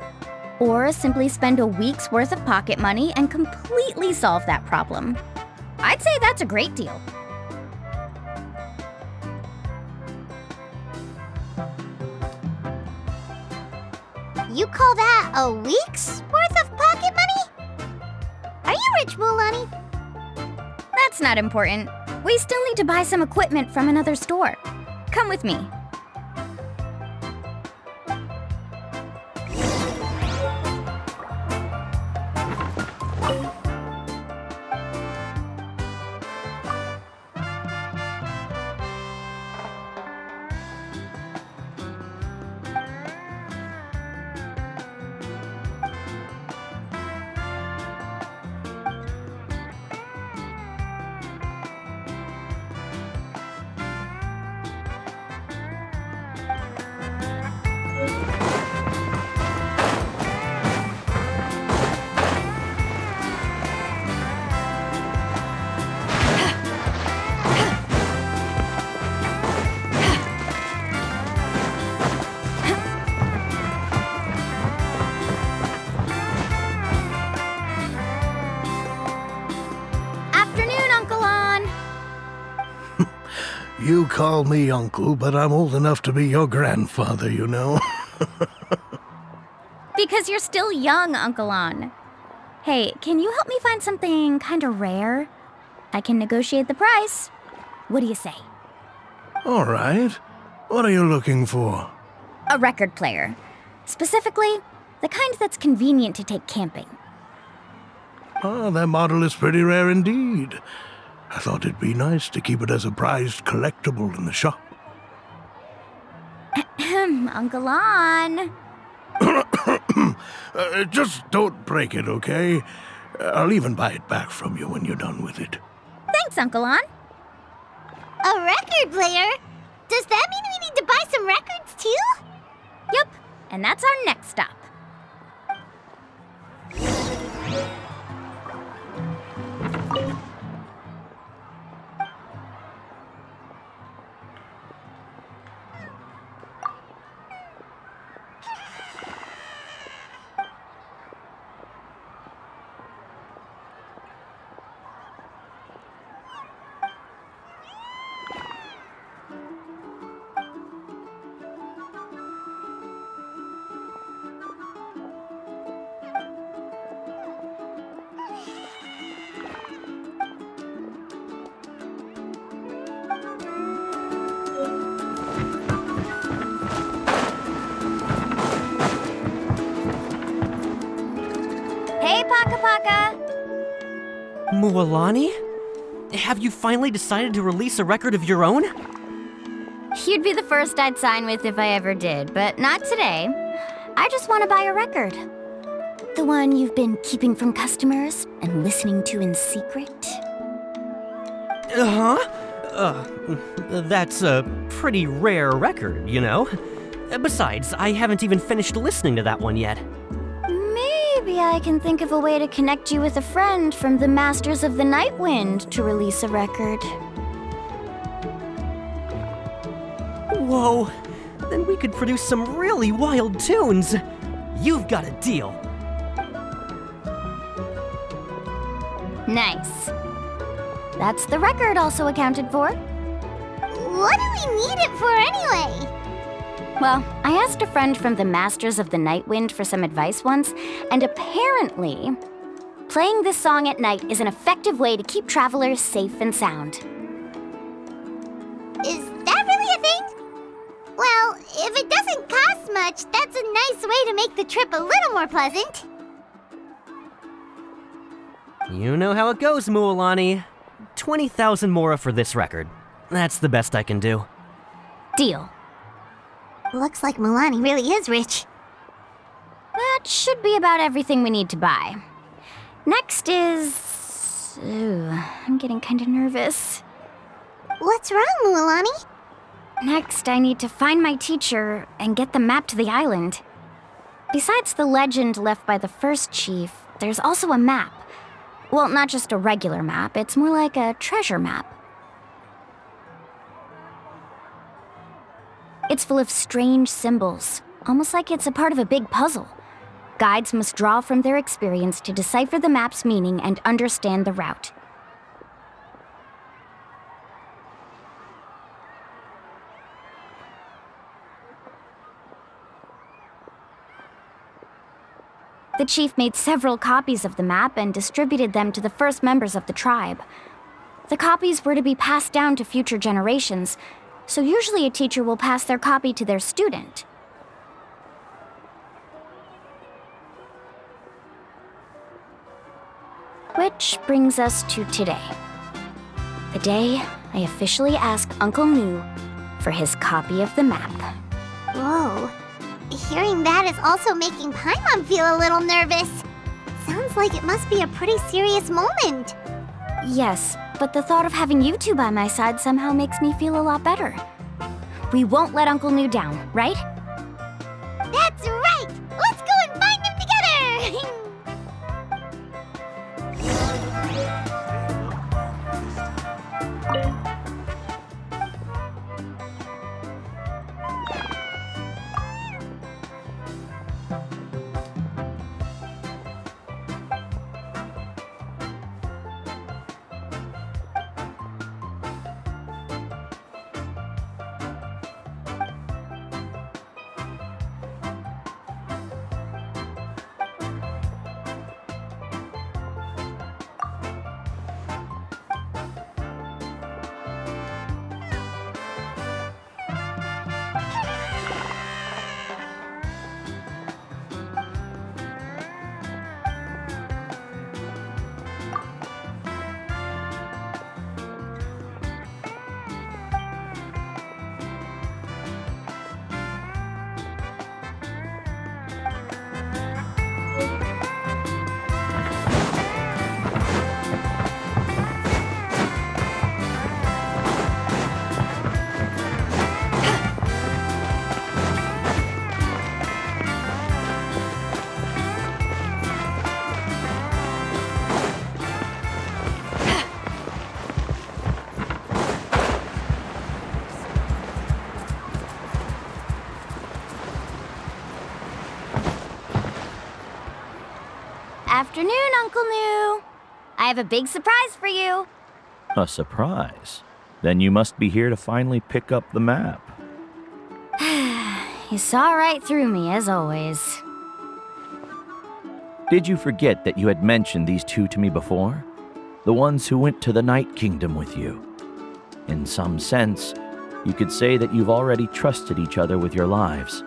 or simply spend a week's worth of pocket money and completely solve that problem. I'd say that's a great deal. You call that a week's worth of pocket money? Are you rich, Mualani? That's not important. We still need to buy some equipment from another store. Come with me. You call me uncle, but I'm old enough to be your grandfather, you know. Because you're still young, Uncle On. Hey, can you help me find something kinda rare? I can negotiate the price. What do you say? All right. What are you looking for? A record player. Specifically, the kind that's convenient to take camping. Ah, that model is pretty rare indeed. I thought it'd be nice to keep it as a prized collectible in the shop. Uncle On. Just don't break it, okay? I'll even buy it back from you when you're done with it. Thanks, Uncle On. A record player? Does that mean we need to buy some records too? Yup, and that's our next stop. Hey, Paka Paka! Mualani? Have you finally decided to release a record of your own? You'd be the first I'd sign with if I ever did, but not today. I just want to buy a record. The one you've been keeping from customers and listening to in secret. That's a pretty rare record, you know? Besides, I haven't even finished listening to that one yet. Maybe I can think of a way to connect you with a friend from the Masters of the Night Wind to release a record. Whoa, then we could produce some really wild tunes. You've got a deal. Nice. That's the record also accounted for. What do we need it for anyway? Well, I asked a friend from the Masters of the Night Wind for some advice once, and apparently, playing this song at night is an effective way to keep travelers safe and sound. Is that really a thing? Well, if it doesn't cost much, that's a nice way to make the trip a little more pleasant. You know how it goes, Mualani. 20,000 mora for this record. That's the best I can do. Deal. Looks like Mualani really is rich. That should be about everything we need to buy. Next is... Ooh, I'm getting kinda nervous. What's wrong, Mualani? Next, I need to find my teacher and get the map to the island. Besides the legend left by the first chief, there's also a map. Well, not just a regular map, it's more like a treasure map. It's full of strange symbols, almost like it's a part of a big puzzle. Guides must draw from their experience to decipher the map's meaning and understand the route. The chief made several copies of the map and distributed them to the first members of the tribe. The copies were to be passed down to future generations, so usually a teacher will pass their copy to their student. Which brings us to today. The day I officially ask Uncle Nu for his copy of the map. Whoa. Hearing that is also making Paimon feel a little nervous. Sounds like it must be a pretty serious moment. Yes, but the thought of having you two by my side somehow makes me feel a lot better. We won't let Uncle Nu down, right? That's right! Let's go and find them together! Afternoon, Uncle New. I have a big surprise for you. A surprise? Then you must be here to finally pick up the map. You saw right through me, as always. Did you forget that you had mentioned these two to me before? The ones who went to the Night Kingdom with you. In some sense, you could say that you've already trusted each other with your lives.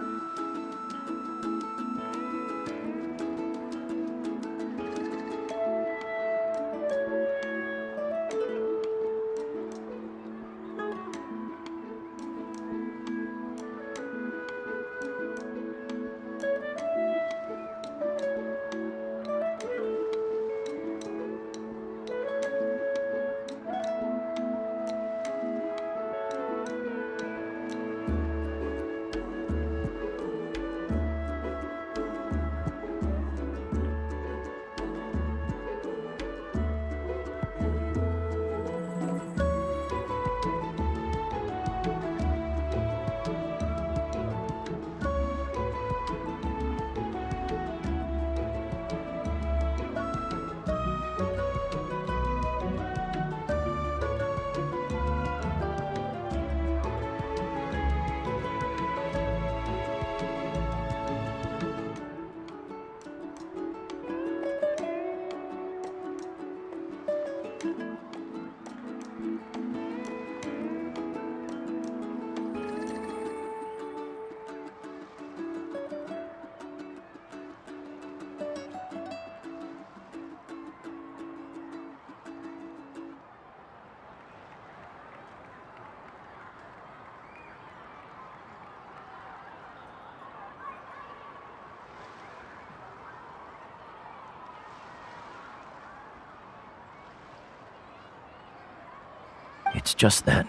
It's just that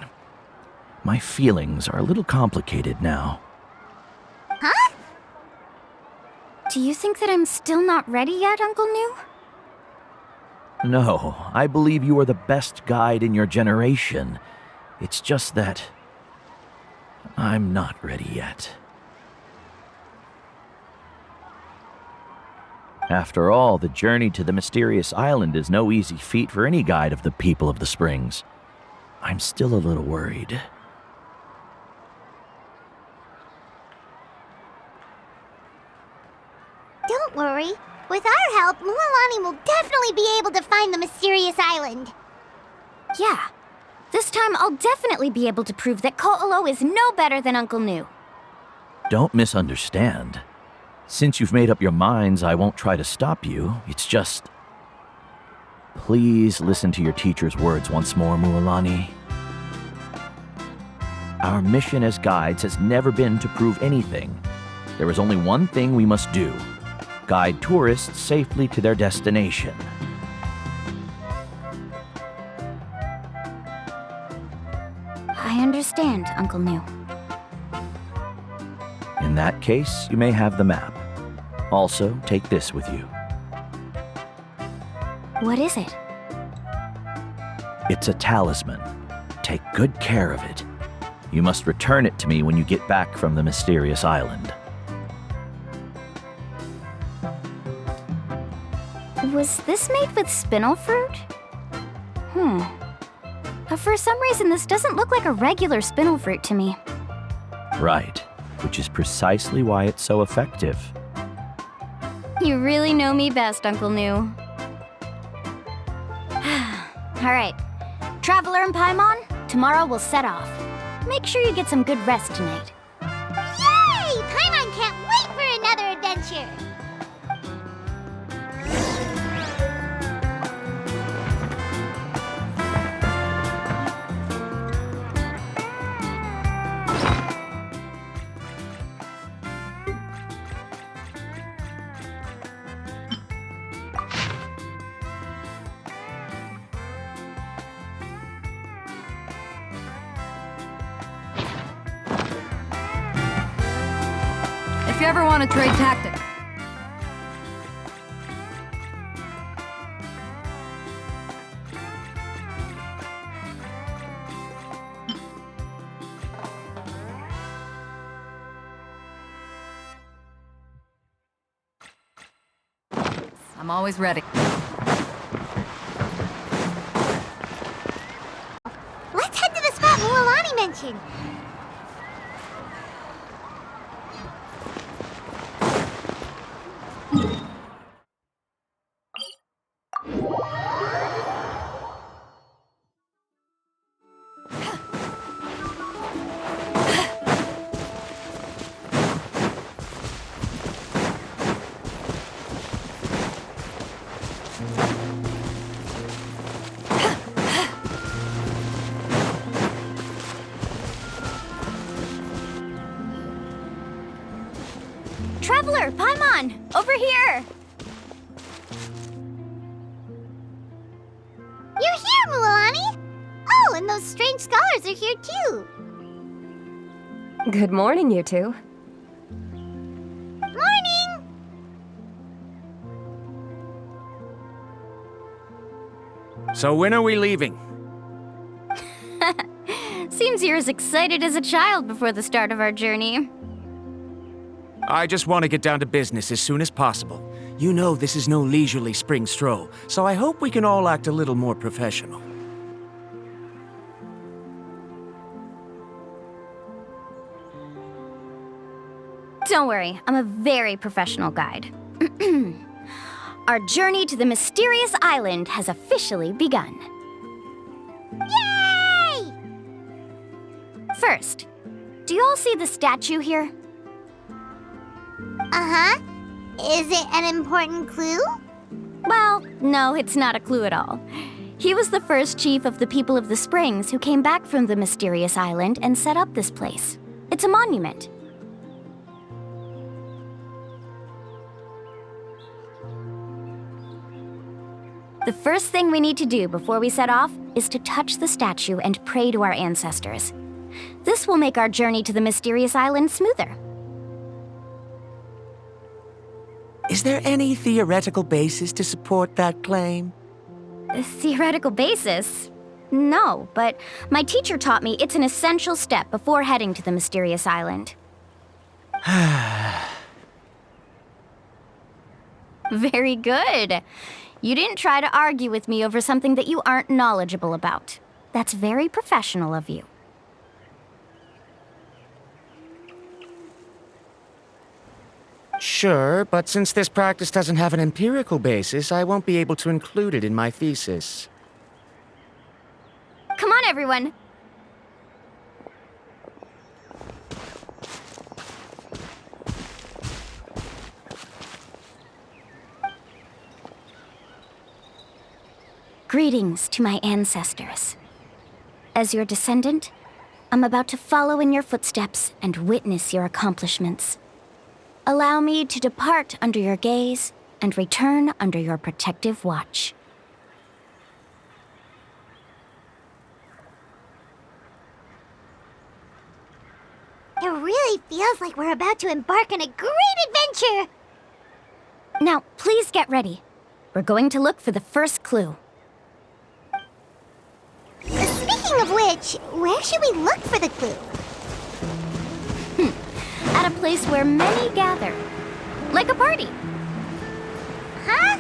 my feelings are a little complicated now. Huh? Do you think that I'm still not ready yet, Uncle New? No, I believe you are the best guide in your generation. It's just that I'm not ready yet. After all, the journey to the mysterious island is no easy feat for any guide of the people of the Springs. I'm still a little worried. Don't worry. With our help, Mualani will definitely be able to find the mysterious island. Yeah. This time I'll definitely be able to prove that Ko'olo is no better than Uncle New. Don't misunderstand. Since you've made up your minds, I won't try to stop you. It's just... Please listen to your teacher's words once more, Mualani. Our mission as guides has never been to prove anything. There is only one thing we must do: guide tourists safely to their destination. I understand, Uncle New. In that case, you may have the map. Also, take this with you. What is it? It's a talisman. Take good care of it. You must return it to me when you get back from the mysterious island. Was this made with spinel fruit? For some reason, this doesn't look like a regular spinel fruit to me. Right, which is precisely why it's so effective. You really know me best, Uncle New. All right, Traveler and Paimon, tomorrow we'll set off. Make sure you get some good rest tonight. Yay! Paimon can't wait for another adventure! If you ever want to trade tactics. I'm always ready. Let's head to the spot Mualani mentioned. Traveler, Paimon! Over here! You're here, Mualani! Oh, and those strange scholars are here too. Good morning, you two. Morning! So when are we leaving? Seems you're as excited as a child before the start of our journey. I just want to get down to business as soon as possible. You know this is no leisurely spring stroll, so I hope we can all act a little more professional. Don't worry, I'm a very professional guide. Our journey to the mysterious island has officially begun. Yay! First, do you all see the statue here? Uh-huh. Is it an important clue? Well, no, it's not a clue at all. He was the first chief of the people of the Springs who came back from the mysterious island and set up this place. It's a monument. The first thing we need to do before we set off is to touch the statue and pray to our ancestors. This will make our journey to the mysterious island smoother. Is there any theoretical basis to support that claim? A theoretical basis? No, but my teacher taught me it's an essential step before heading to the mysterious island. Very good. You didn't try to argue with me over something that you aren't knowledgeable about. That's very professional of you. Sure, but since this practice doesn't have an empirical basis, I won't be able to include it in my thesis. Come on, everyone. Greetings to my ancestors. As your descendant, I'm about to follow in your footsteps and witness your accomplishments. Allow me to depart under your gaze and return under your protective watch. It really feels like we're about to embark on a great adventure! Now, please get ready. We're going to look for the first clue. Speaking of which, where should we look for the clue? At a place where many gather. Like a party. Huh?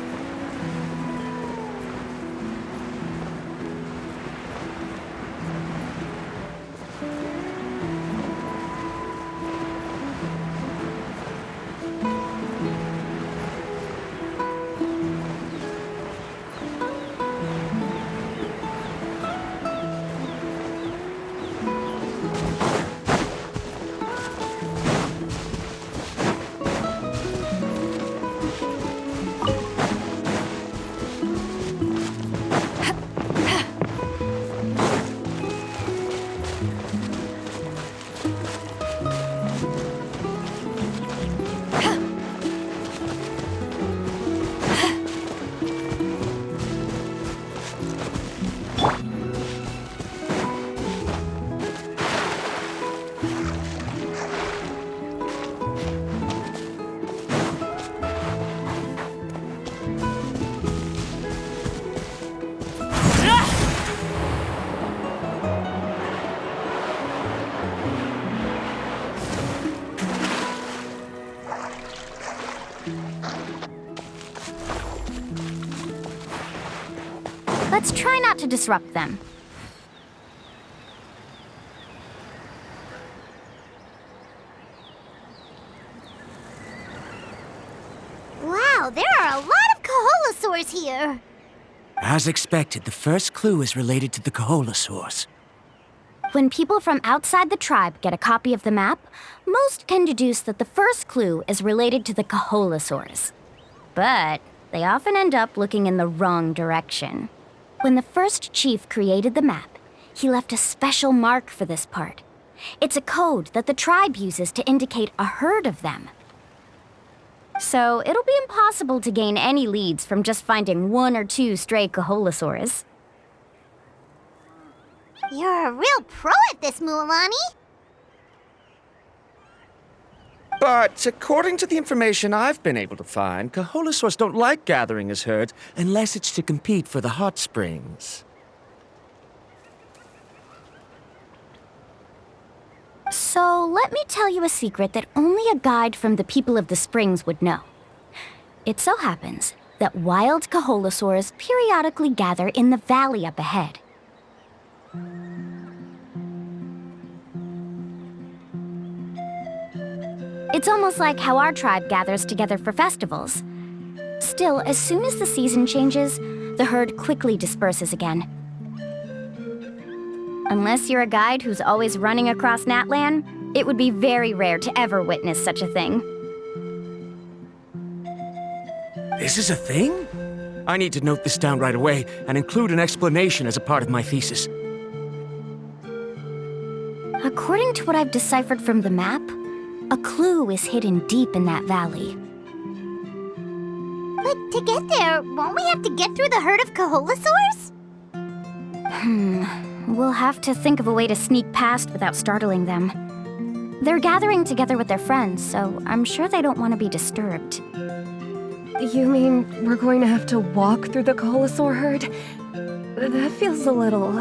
Let's try not to disrupt them. Wow, there are a lot of Kaholasaurs here. As expected, the first clue is related to the Kaholasaurs. When people from outside the tribe get a copy of the map, most can deduce that the first clue is related to the Kaholasaurs. But they often end up looking in the wrong direction. When the first chief created the map, he left a special mark for this part. It's a code that the tribe uses to indicate a herd of them. So it'll be impossible to gain any leads from just finding 1 or 2 stray Kaholasaurs. You're a real pro at this, Mualani. But according to the information I've been able to find, Kaholasaurs don't like gathering as herds unless it's to compete for the hot springs. So let me tell you a secret that only a guide from the people of the springs would know. It so happens that wild Kaholasaurs periodically gather in the valley up ahead. It's almost like how our tribe gathers together for festivals. Still, as soon as the season changes, the herd quickly disperses again. Unless you're a guide who's always running across Natlan, it would be very rare to ever witness such a thing. This is a thing? I need to note this down right away and include an explanation as a part of my thesis. According to what I've deciphered from the map, a clue is hidden deep in that valley. But to get there, won't we have to get through the herd of Kaholasaurs? We'll have to think of a way to sneak past without startling them. They're gathering together with their friends, so I'm sure they don't want to be disturbed. You mean we're going to have to walk through the Kaholasaur herd? That feels a little...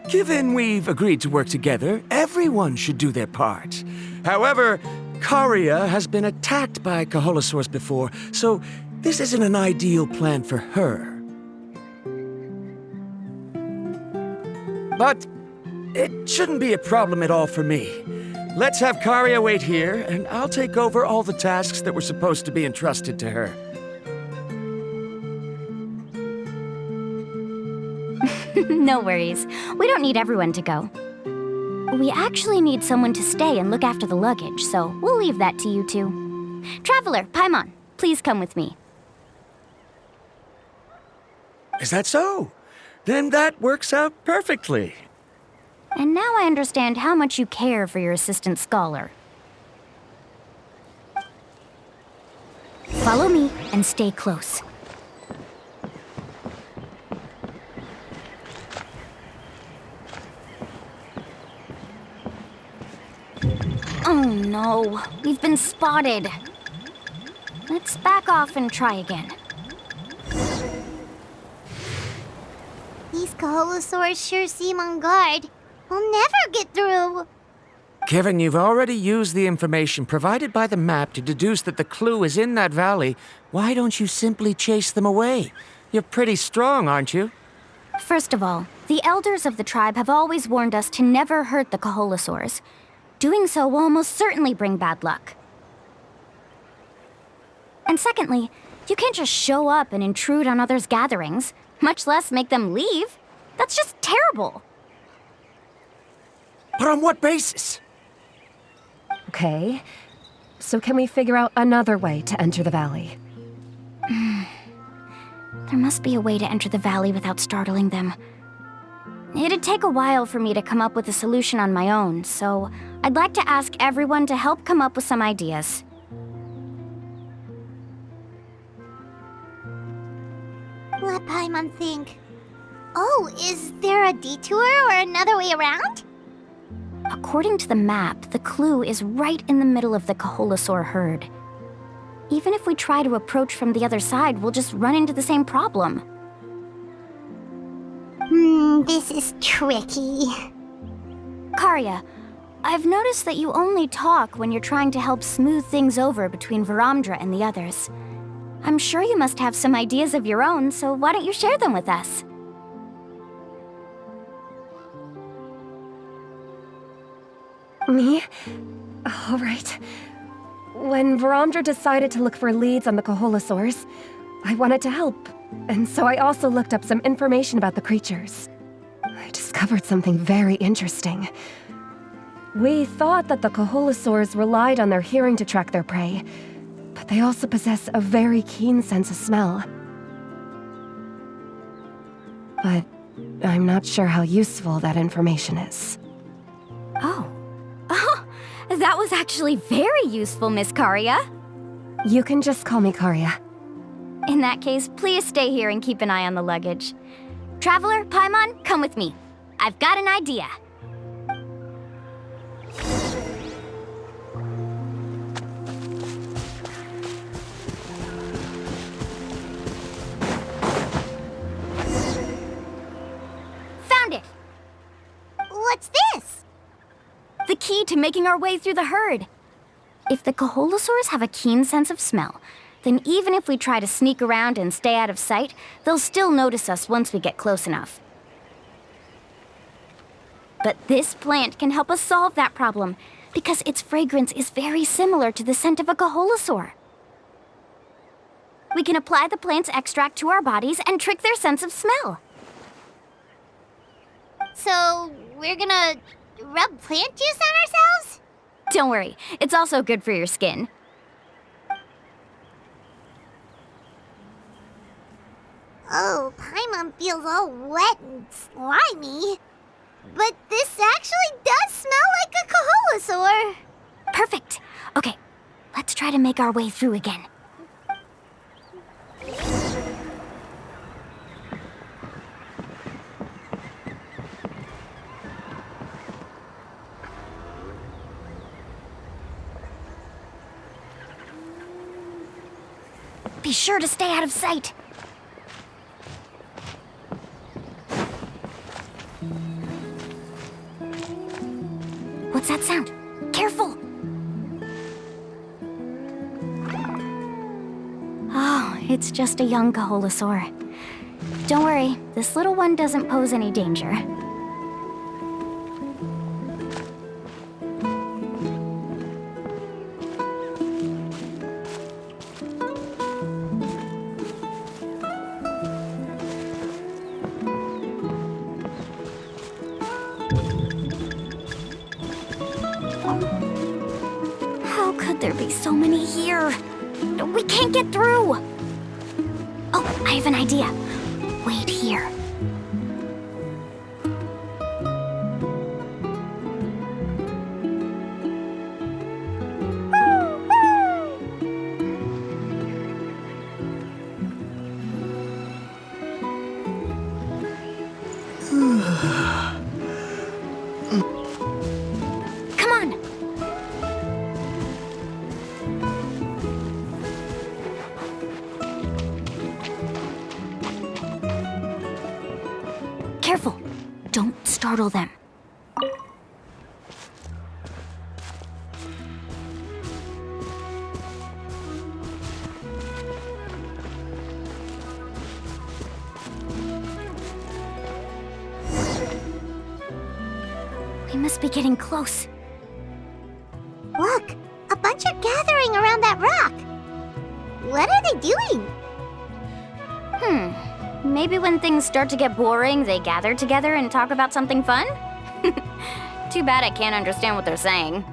Given we've agreed to work together, everyone should do their part. However, Karia has been attacked by Kaholasaurs before, so this isn't an ideal plan for her. But it shouldn't be a problem at all for me. Let's have Karia wait here, and I'll take over all the tasks that were supposed to be entrusted to her. No worries. We don't need everyone to go. We actually need someone to stay and look after the luggage, so we'll leave that to you two. Traveler, Paimon, please come with me. Is that so? Then that works out perfectly. And now I understand how much you care for your assistant scholar. Follow me and stay close. Oh no, we've been spotted. Let's back off and try again. These Kaholasaurs sure seem on guard. We'll never get through. Given you've already used the information provided by the map to deduce that the clue is in that valley, why don't you simply chase them away? You're pretty strong, aren't you? First of all, the elders of the tribe have always warned us to never hurt the Kaholasaurs. Doing so will almost certainly bring bad luck. And secondly, you can't just show up and intrude on others' gatherings, much less make them leave. That's just terrible. But on what basis? Okay, so can we figure out another way to enter the valley? There must be a way to enter the valley without startling them. It'd take a while for me to come up with a solution on my own, so I'd like to ask everyone to help come up with some ideas. Let Paimon think. Oh, is there a detour or another way around? According to the map, the clue is right in the middle of the Kaholasaur herd. Even if we try to approach from the other side, we'll just run into the same problem. This is tricky. Karia, I've noticed that you only talk when you're trying to help smooth things over between Varamdra and the others. I'm sure you must have some ideas of your own, so why don't you share them with us? Me? All right. When Verandra decided to look for leads on the Kaholasaurs, I wanted to help, and so I also looked up some information about the creatures. I discovered something very interesting. We thought that the Kaholasaurs relied on their hearing to track their prey, but they also possess a very keen sense of smell. But I'm not sure how useful that information is. Oh. Oh, that was actually very useful, Miss Karia. You can just call me Karia. In that case, please stay here and keep an eye on the luggage. Traveler, Paimon, come with me. I've got an idea. Found it! What's this? The key to making our way through the herd. If the Kaholasaurs have a keen sense of smell, then even if we try to sneak around and stay out of sight, they'll still notice us once we get close enough. But this plant can help us solve that problem, because its fragrance is very similar to the scent of a Kaholasaur. We can apply the plant's extract to our bodies and trick their sense of smell. So, we're gonna rub plant juice on ourselves? Don't worry, it's also good for your skin. Oh, Paimon feels all wet and slimy. But this actually does smell like a Kaholasaur. Perfect. Okay, let's try to make our way through again. Be sure to stay out of sight. What's that sound? Careful! Oh, it's just a young Kaholasaur. Don't worry, this little one doesn't pose any danger. How could there be so many here? We can't get through! Oh, I have an idea. Wait here. Come on! Careful! Don't startle them. We must be getting close. Look, a bunch are gathering around that rock. What are they doing? Maybe when things start to get boring, they gather together and talk about something fun? Too bad I can't understand what they're saying.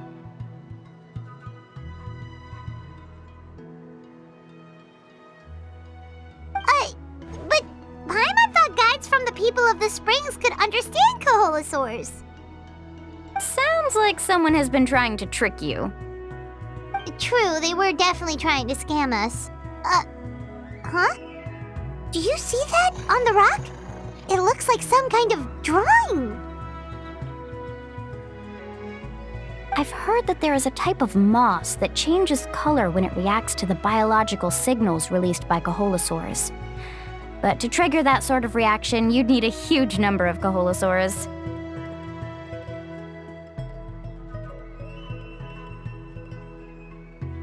But Paimon thought guides from the people of the springs could understand Kaholasaurs. Sounds like someone has been trying to trick you. True, they were definitely trying to scam us. Huh? Do you see that on the rock? It looks like some kind of drawing. I've heard that there is a type of moss that changes color when it reacts to the biological signals released by Kaholasaurs. But to trigger that sort of reaction, you'd need a huge number of Kaholasaurs.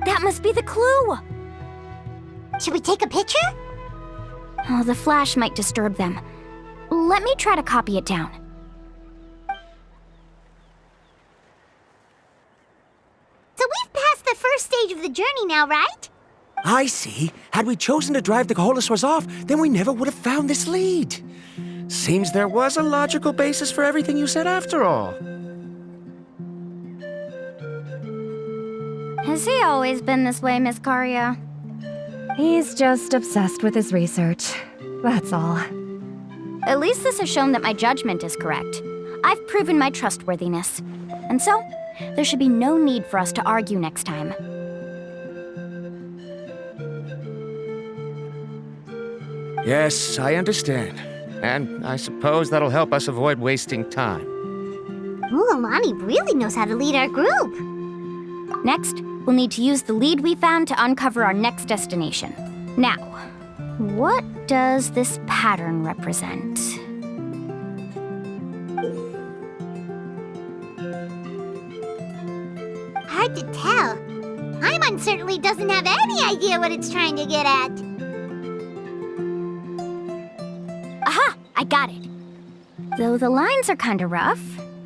That must be the clue! Should we take a picture? Oh, the flash might disturb them. Let me try to copy it down. So we've passed the first stage of the journey now, right? I see. Had we chosen to drive the Koholosaurs off, then we never would have found this lead. Seems there was a logical basis for everything you said after all. Has he always been this way, Miss Karya? He's just obsessed with his research. That's all. At least this has shown that my judgment is correct. I've proven my trustworthiness. And so, there should be no need for us to argue next time. Yes, I understand. And I suppose that'll help us avoid wasting time. Mualani really knows how to lead our group. Next, we'll need to use the lead we found to uncover our next destination. Now, what does this pattern represent? Hard to tell. Paimon certainly doesn't have any idea what it's trying to get at. Aha! I got it. Though the lines are kinda rough,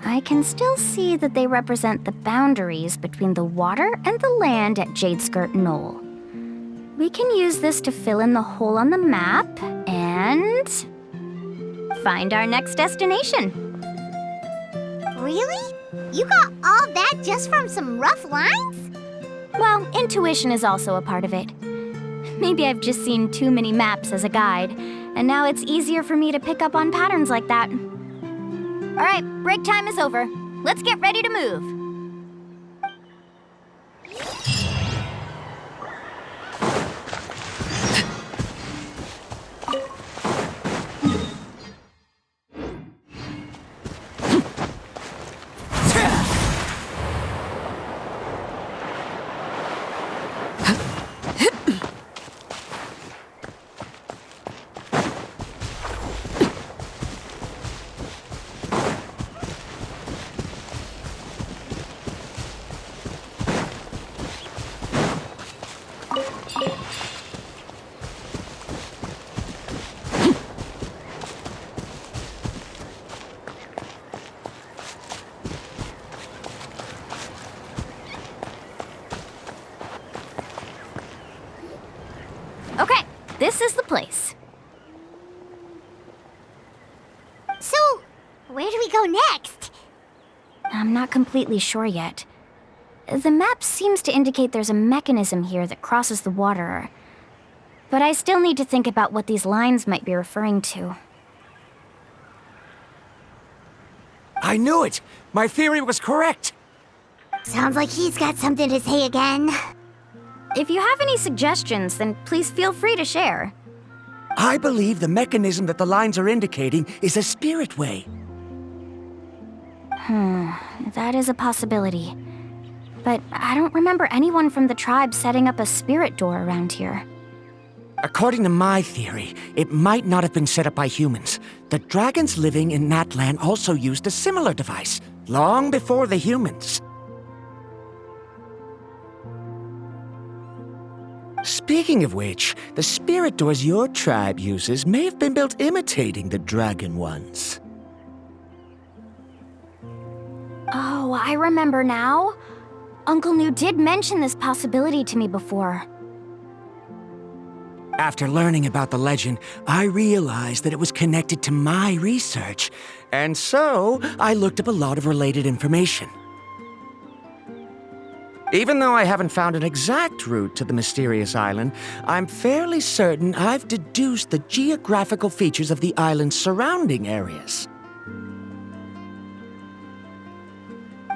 I can still see that they represent the boundaries between the water and the land at Jadeskirt Knoll. We can use this to fill in the hole on the map and find our next destination. Really? You got all that just from some rough lines? Well, intuition is also a part of it. Maybe I've just seen too many maps as a guide, and now it's easier for me to pick up on patterns like that. All right, break time is over. Let's get ready to move. Okay, this is the place. So, where do we go next? I'm not completely sure yet. The map seems to indicate there's a mechanism here that crosses the water. But I still need to think about what these lines might be referring to. I knew it! My theory was correct! Sounds like he's got something to say again. If you have any suggestions, then please feel free to share. I believe the mechanism that the lines are indicating is a spirit way. That is a possibility. But I don't remember anyone from the tribe setting up a spirit door around here. According to my theory, it might not have been set up by humans. The dragons living in that land also used a similar device, long before the humans. Speaking of which, the spirit doors your tribe uses may have been built imitating the dragon ones. Oh, I remember now. Uncle New did mention this possibility to me before. After learning about the legend, I realized that it was connected to my research, and so I looked up a lot of related information. Even though I haven't found an exact route to the mysterious island, I'm fairly certain I've deduced the geographical features of the island's surrounding areas.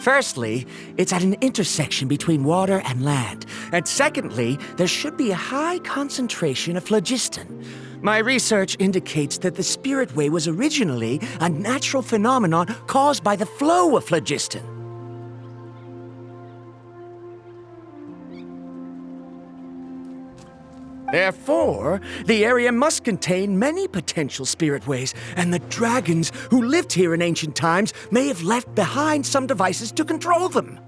Firstly, it's at an intersection between water and land. And secondly, there should be a high concentration of phlogiston. My research indicates that the Spirit Way was originally a natural phenomenon caused by the flow of phlogiston. Therefore, the area must contain many potential spirit ways, and the dragons who lived here in ancient times may have left behind some devices to control them.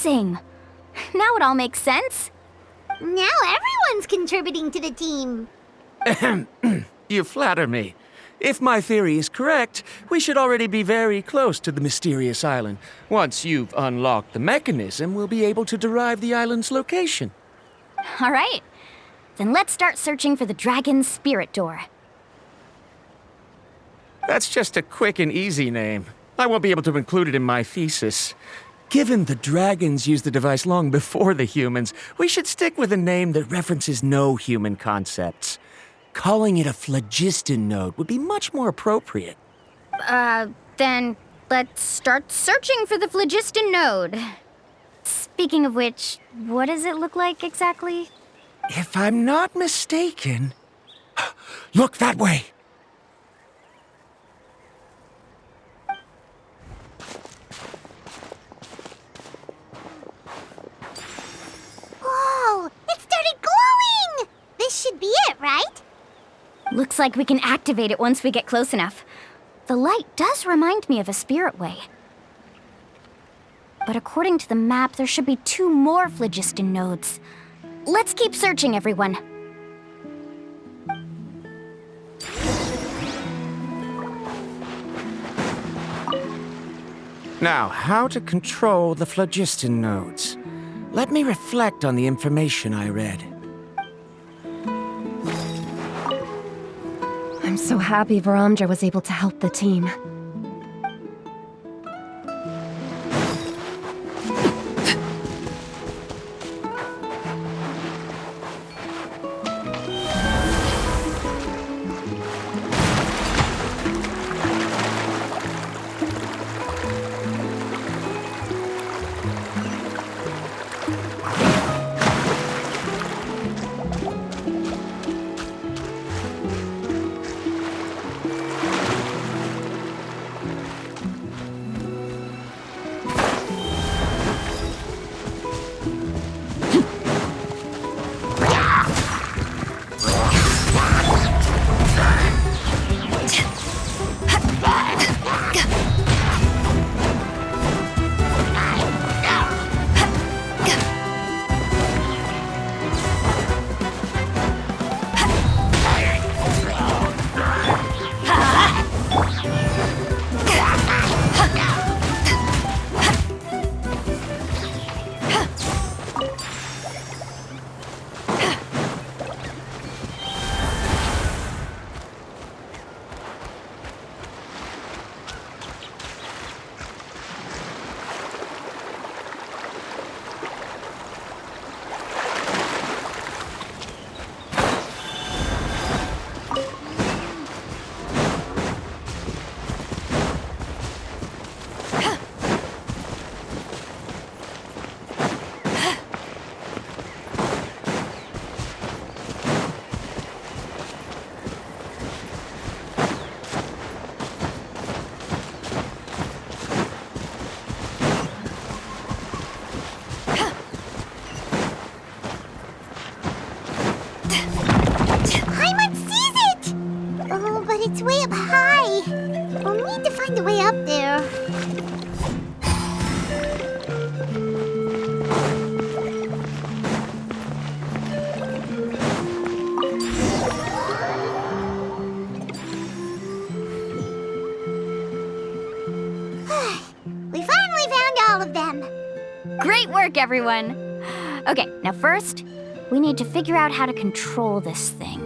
Amazing! Now it all makes sense. Now everyone's contributing to the team. You flatter me. If my theory is correct, we should already be very close to the mysterious island. Once you've unlocked the mechanism, we'll be able to derive the island's location. All right. Then let's start searching for the dragon's spirit door. That's just a quick and easy name. I won't be able to include it in my thesis. Given the dragons used the device long before the humans, we should stick with a name that references no human concepts. Calling it a phlogiston node would be much more appropriate. Then let's start searching for the phlogiston node. Speaking of which, what does it look like exactly? If I'm not mistaken... Look that way! Whoa! It started glowing! This should be it, right? Looks like we can activate it once we get close enough. The light does remind me of a spirit way. But according to the map, there should be 2 more phlogiston nodes. Let's keep searching, everyone. Now, how to control the phlogiston nodes. Let me reflect on the information I read. I'm so happy Varamdra was able to help the team. It's way up high. We'll need to find a way up there. We finally found all of them. Great work, everyone. Okay, now first, we need to figure out how to control this thing.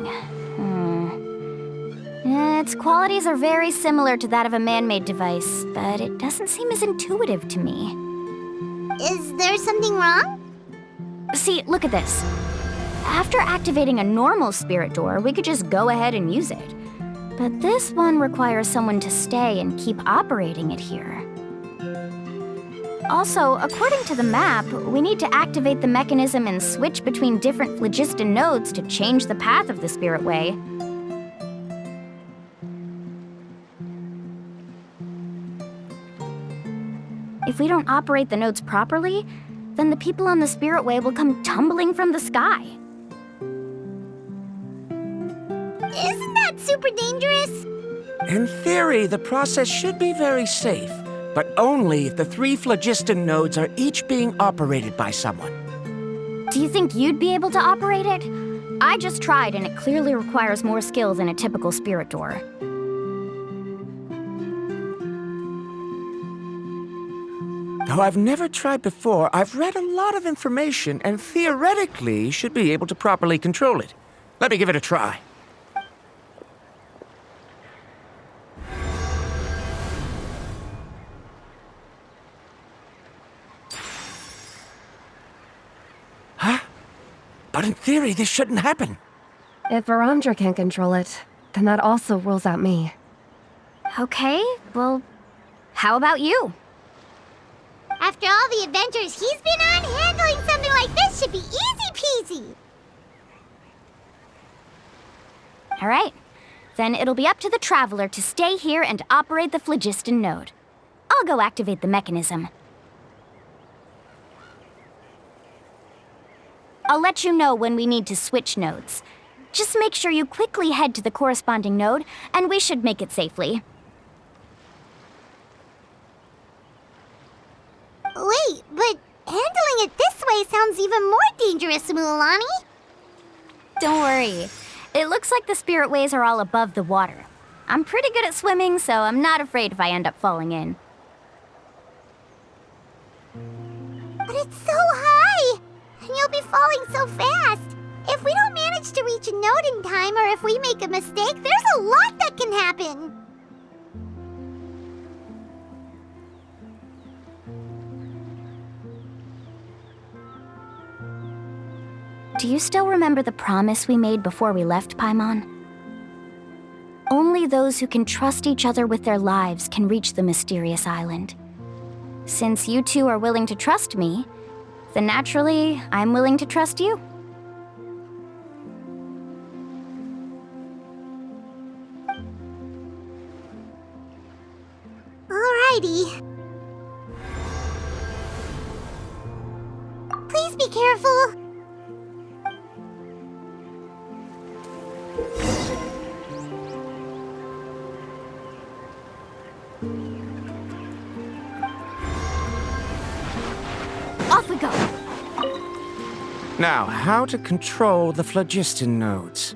Its qualities are very similar to that of a man-made device, but it doesn't seem as intuitive to me. Is there something wrong? See, look at this. After activating a normal spirit door, we could just go ahead and use it. But this one requires someone to stay and keep operating it here. Also, according to the map, we need to activate the mechanism and switch between different phlogiston nodes to change the path of the spirit way. If we don't operate the nodes properly, then the people on the spirit way will come tumbling from the sky. Isn't that super dangerous? In theory, the process should be very safe. but only if the 3 phlogiston nodes are each being operated by someone. Do you think you'd be able to operate it? I just tried, and it clearly requires more skill than a typical spirit door. Though I've never tried before, I've read a lot of information and theoretically should be able to properly control it. Let me give it a try. Huh? But in theory, this shouldn't happen. If Varamdra can't control it, then that also rules out me. Okay, well, how about you? After all the adventures he's been on, handling something like this should be easy peasy. All right. Then it'll be up to the Traveler to stay here and operate the phlogiston node. I'll go activate the mechanism. I'll let you know when we need to switch nodes. Just make sure you quickly head to the corresponding node, and we should make it safely. Wait, but handling it this way sounds even more dangerous, Mualani. Don't worry. It looks like the spirit ways are all above the water. I'm pretty good at swimming, so I'm not afraid if I end up falling in. But it's so high! And you'll be falling so fast! If we don't manage to reach a node in time, or if we make a mistake, there's a lot that can happen! Do you still remember the promise we made before we left Paimon? Only those who can trust each other with their lives can reach the mysterious island. Since you two are willing to trust me, then naturally, I'm willing to trust you. Alrighty. Please be careful. Off we go! Now, how to control the phlogiston nodes.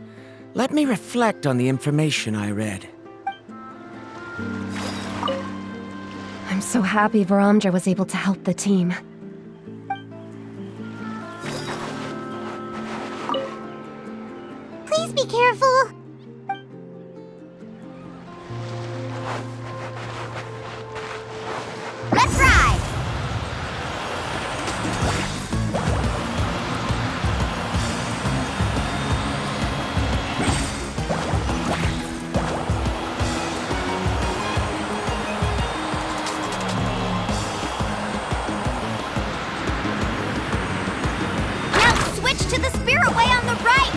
Let me reflect on the information I read. I'm so happy Varamdra was able to help the team. Please be careful. Let's ride! Now switch to the spirit way on the right!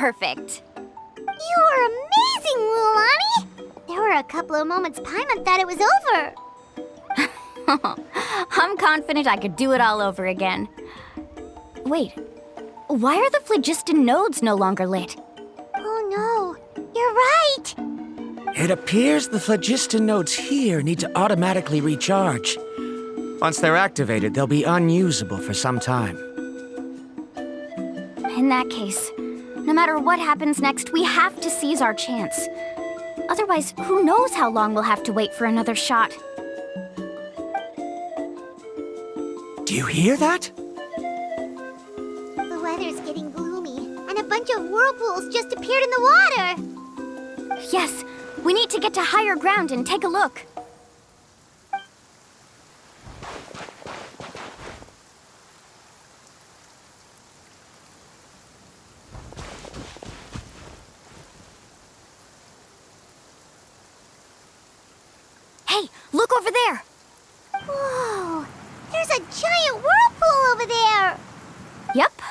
perfect. You are amazing, Mualani! There were a couple of moments Paimon thought it was over. I'm confident I could do it all over again. Wait, why are the phlogiston nodes no longer lit? Oh no, you're right! It appears the phlogiston nodes here need to automatically recharge. Once they're activated, they'll be unusable for some time. In that case, no matter what happens next, we have to seize our chance. Otherwise, who knows how long we'll have to wait for another shot. Do you hear that? The weather's getting gloomy, and a bunch of whirlpools just appeared in the water! Yes, we need to get to higher ground and take a look. Hey, look over there! Whoa! There's a giant whirlpool over there! Yep,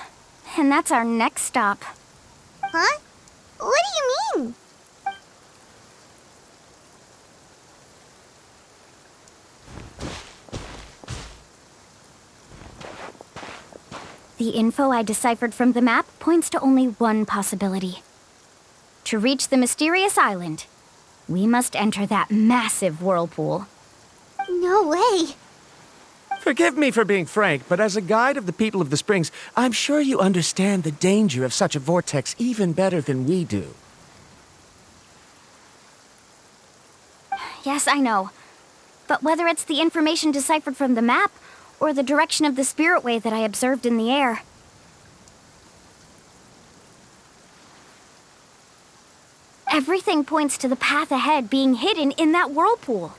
and that's our next stop. Huh? What do you mean? The info I deciphered from the map points to only one possibility. To reach the mysterious island, we must enter that massive whirlpool. No way! Forgive me for being frank, but as a guide of the people of the Springs, I'm sure you understand the danger of such a vortex even better than we do. Yes, I know. But whether it's the information deciphered from the map, or the direction of the spirit wave that I observed in the air, everything points to the path ahead being hidden in that whirlpool.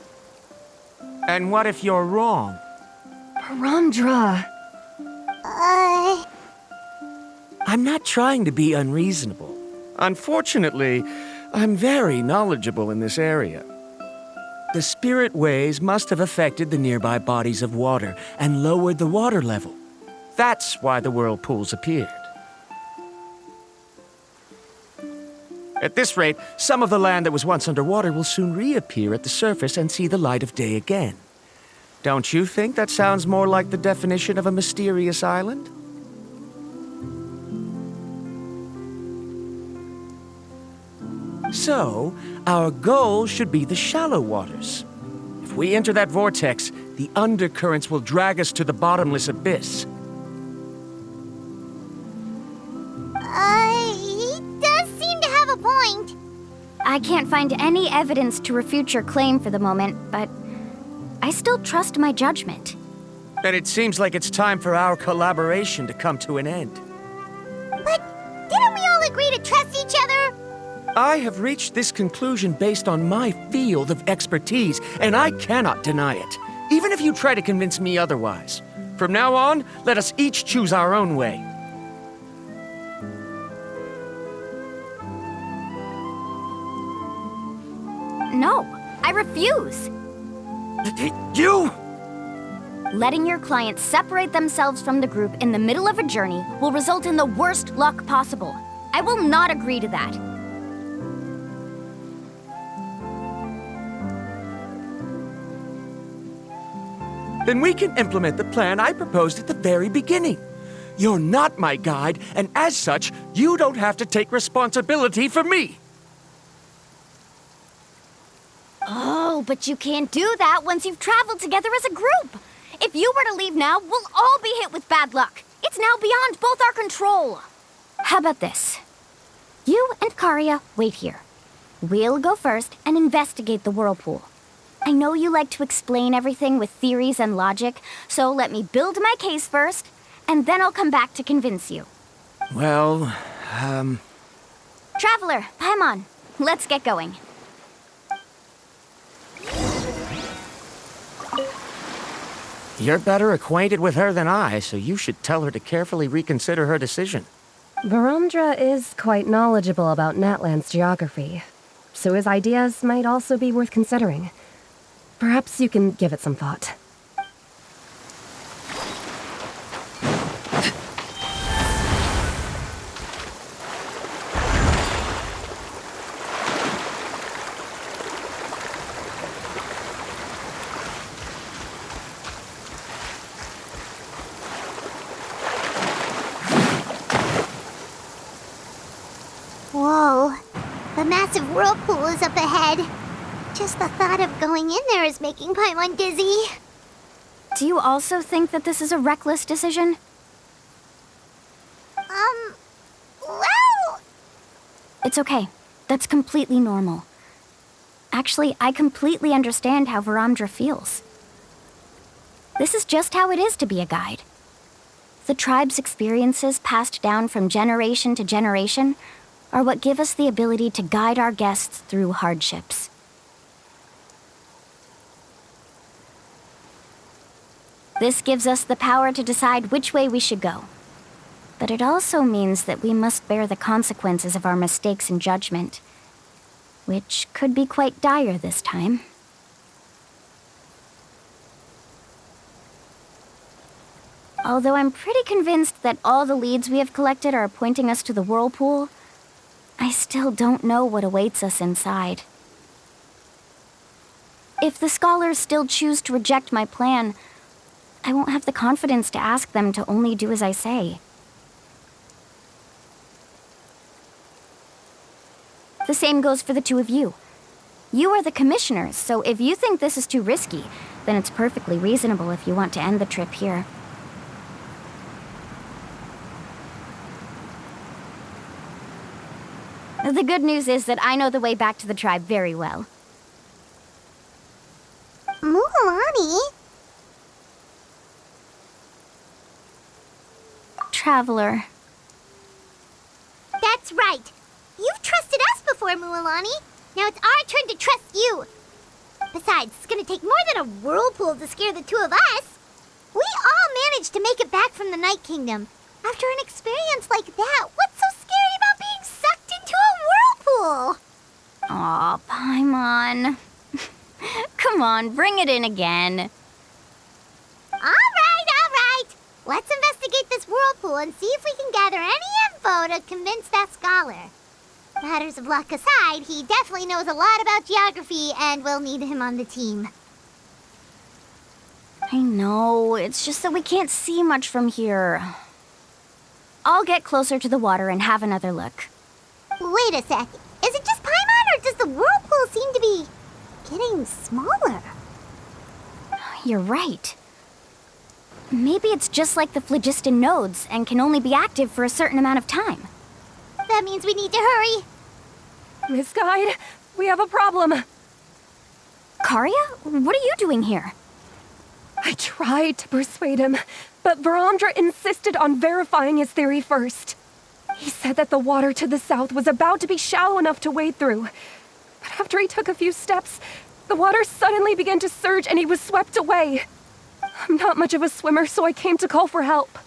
And what if you're wrong? Paramdra. I'm not trying to be unreasonable. Unfortunately, I'm very knowledgeable in this area. The spirit waves must have affected the nearby bodies of water and lowered the water level. That's why the whirlpools appeared. At this rate, some of the land that was once underwater will soon reappear at the surface and see the light of day again. Don't you think that sounds more like the definition of a mysterious island? So, our goal should be the shallow waters. If we enter that vortex, the undercurrents will drag us to the bottomless abyss. He does seem to have a point. I can't find any evidence to refute your claim for the moment, but I still trust my judgment. And it seems like it's time for our collaboration to come to an end. But didn't we all agree to trust each other? I have reached this conclusion based on my field of expertise, and I cannot deny it, even if you try to convince me otherwise. From now on, let us each choose our own way. No, I refuse. You? Letting your clients separate themselves from the group in the middle of a journey will result in the worst luck possible. I will not agree to that. Then we can implement the plan I proposed at the very beginning. You're not my guide, and as such, you don't have to take responsibility for me. Oh, but you can't do that once you've traveled together as a group. If you were to leave now, we'll all be hit with bad luck. It's now beyond both our control. How about this? You and Karia wait here. We'll go first and investigate the whirlpool. I know you like to explain everything with theories and logic, so let me build my case first, and then I'll come back to convince you. Well, Traveler, Paimon, let's get going. You're better acquainted with her than I, so you should tell her to carefully reconsider her decision. Paramdra is quite knowledgeable about Natland's geography, so his ideas might also be worth considering. Perhaps you can give it some thought. massive whirlpool is up ahead. Just the thought of going in there is making Paimon dizzy. Do you also think that this is a reckless decision? Well... It's okay. That's completely normal. Actually, I completely understand how Varamdra feels. This is just how it is to be a guide. The tribe's experiences passed down from generation to generation are what give us the ability to guide our guests through hardships. This gives us the power to decide which way we should go. But it also means that we must bear the consequences of our mistakes in judgment, which could be quite dire this time. Although I'm pretty convinced that all the leads we have collected are pointing us to the whirlpool, I still don't know what awaits us inside. If the scholars still choose to reject my plan, I won't have the confidence to ask them to only do as I say. The same goes for the two of you. You are the commissioners, so if you think this is too risky, then it's perfectly reasonable if you want to end the trip here. The good news is that I know the way back to the tribe very well. Mualani? Traveler. That's right. You've trusted us before, Mualani. Now it's our turn to trust you. Besides, it's gonna take more than a whirlpool to scare the two of us. We all managed to make it back from the Night Kingdom. After an experience like that, what's so scary about being sucked into a whirlpool? Aw, Paimon. Come on, bring it in again. All right. Let's investigate this whirlpool and see if we can gather any info to convince that scholar. Matters of luck aside, he definitely knows a lot about geography, and we'll need him on the team. I know, it's just that we can't see much from here. I'll get closer to the water and have another look. Wait a sec. Is it just Paimon, or does the whirlpool seem to be getting smaller? You're right. Maybe it's just like the phlogiston nodes and can only be active for a certain amount of time. That means we need to hurry. Miss Guide, we have a problem. Karia? What are you doing here? I tried to persuade him, but Varamdra insisted on verifying his theory first. He said that the water to the south was about to be shallow enough to wade through. But after he took a few steps, the water suddenly began to surge and he was swept away. I'm not much of a swimmer, so I came to call for help.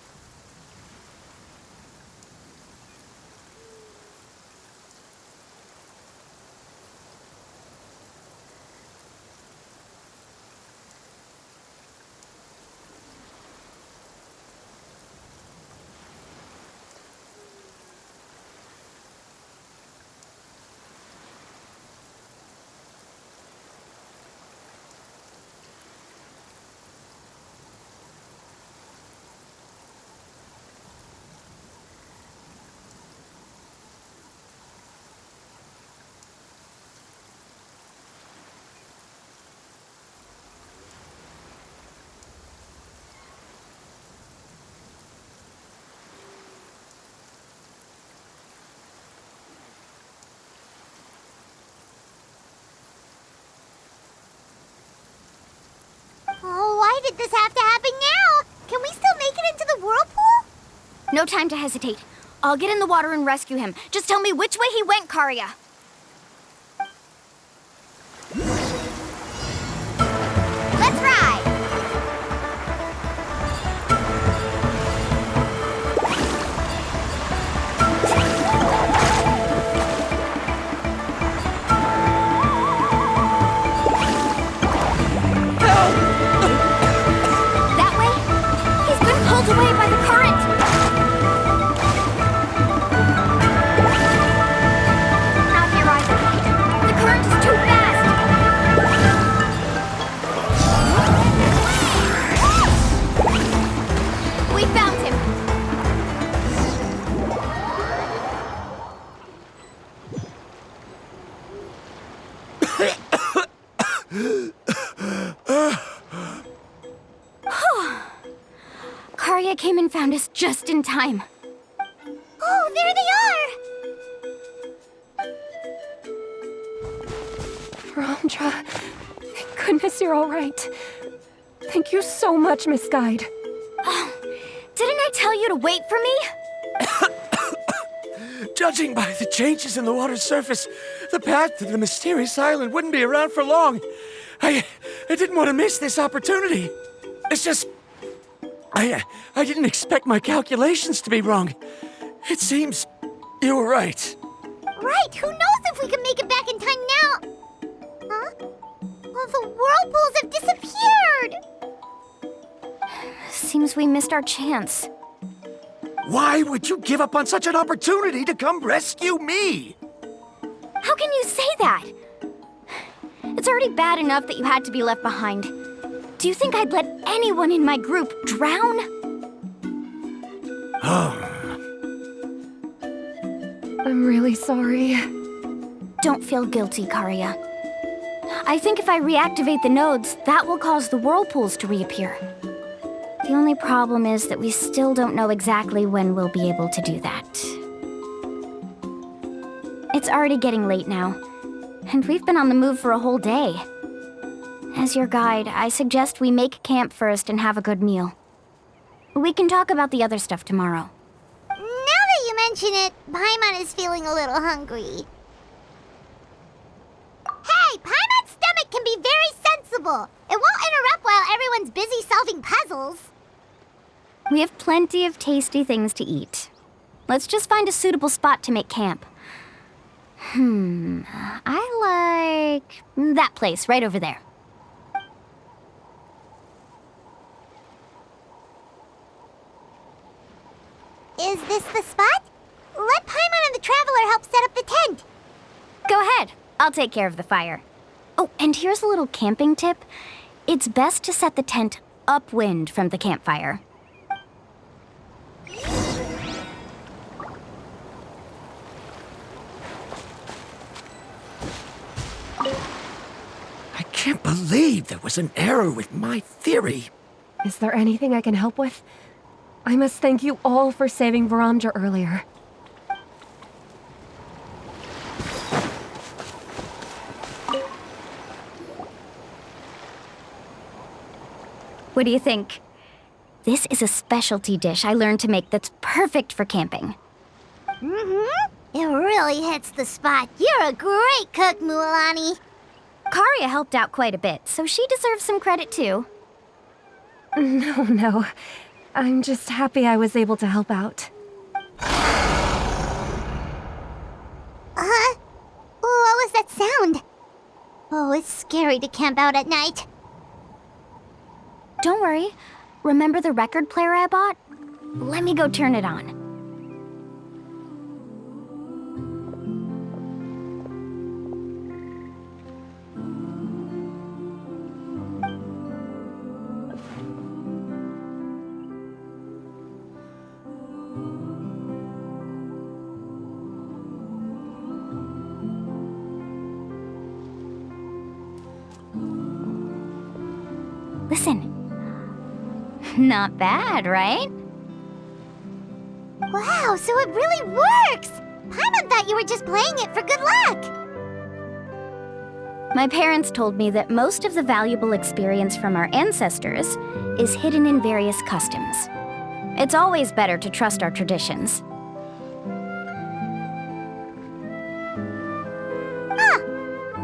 Oh, why did this have to happen now? Can we still make it into the whirlpool? No time to hesitate. I'll get in the water and rescue him. Just tell me which way he went, Karia. Let's ride! That way? He's been pulled away by the current! Now Karya came and found us just in time. Oh, there they are! Veramdra, thank goodness you're all right. Thank you so much, Miss Guide. Oh, didn't I tell you to wait for me? Judging by the changes in the water's surface, the path to the mysterious island wouldn't be around for long. I didn't want to miss this opportunity. It's just... I didn't expect my calculations to be wrong. It seems you were right. Right, who knows if we can make it back in time now? Huh? Well, the whirlpools have disappeared! Seems we missed our chance. Why would you give up on such an opportunity to come rescue me? How can you say that? It's already bad enough that you had to be left behind. Do you think I'd let anyone in my group drown? I'm really sorry. Don't feel guilty, Karya. I think if I reactivate the nodes, that will cause the whirlpools to reappear. The only problem is that we still don't know exactly when we'll be able to do that. It's already getting late now, and we've been on the move for a whole day. As your guide, I suggest we make camp first and have a good meal. We can talk about the other stuff tomorrow. Now that you mention it, Paimon is feeling a little hungry. Hey, Paimon's stomach can be very sensible. It won't interrupt while everyone's busy solving puzzles. We have plenty of tasty things to eat. Let's just find a suitable spot to make camp. I like that place right over there. Is this the spot? Let Paimon and the Traveler help set up the tent. Go ahead. I'll take care of the fire. Oh, and here's a little camping tip. It's best to set the tent upwind from the campfire. I can't believe there was an error with my theory. Is there anything I can help with? I must thank you all for saving Veramdra earlier. What do you think? This is a specialty dish I learned to make that's perfect for camping. It really hits the spot. You're a great cook, Mualani. Karya helped out quite a bit, so she deserves some credit too. No. I'm just happy I was able to help out. What was that sound? Oh, it's scary to camp out at night. Don't worry. Remember the record player I bought? Let me go turn it on. Listen. Not bad, right? Wow, so it really works! Paimon thought you were just playing it for good luck! My parents told me that most of the valuable experience from our ancestors is hidden in various customs. It's always better to trust our traditions.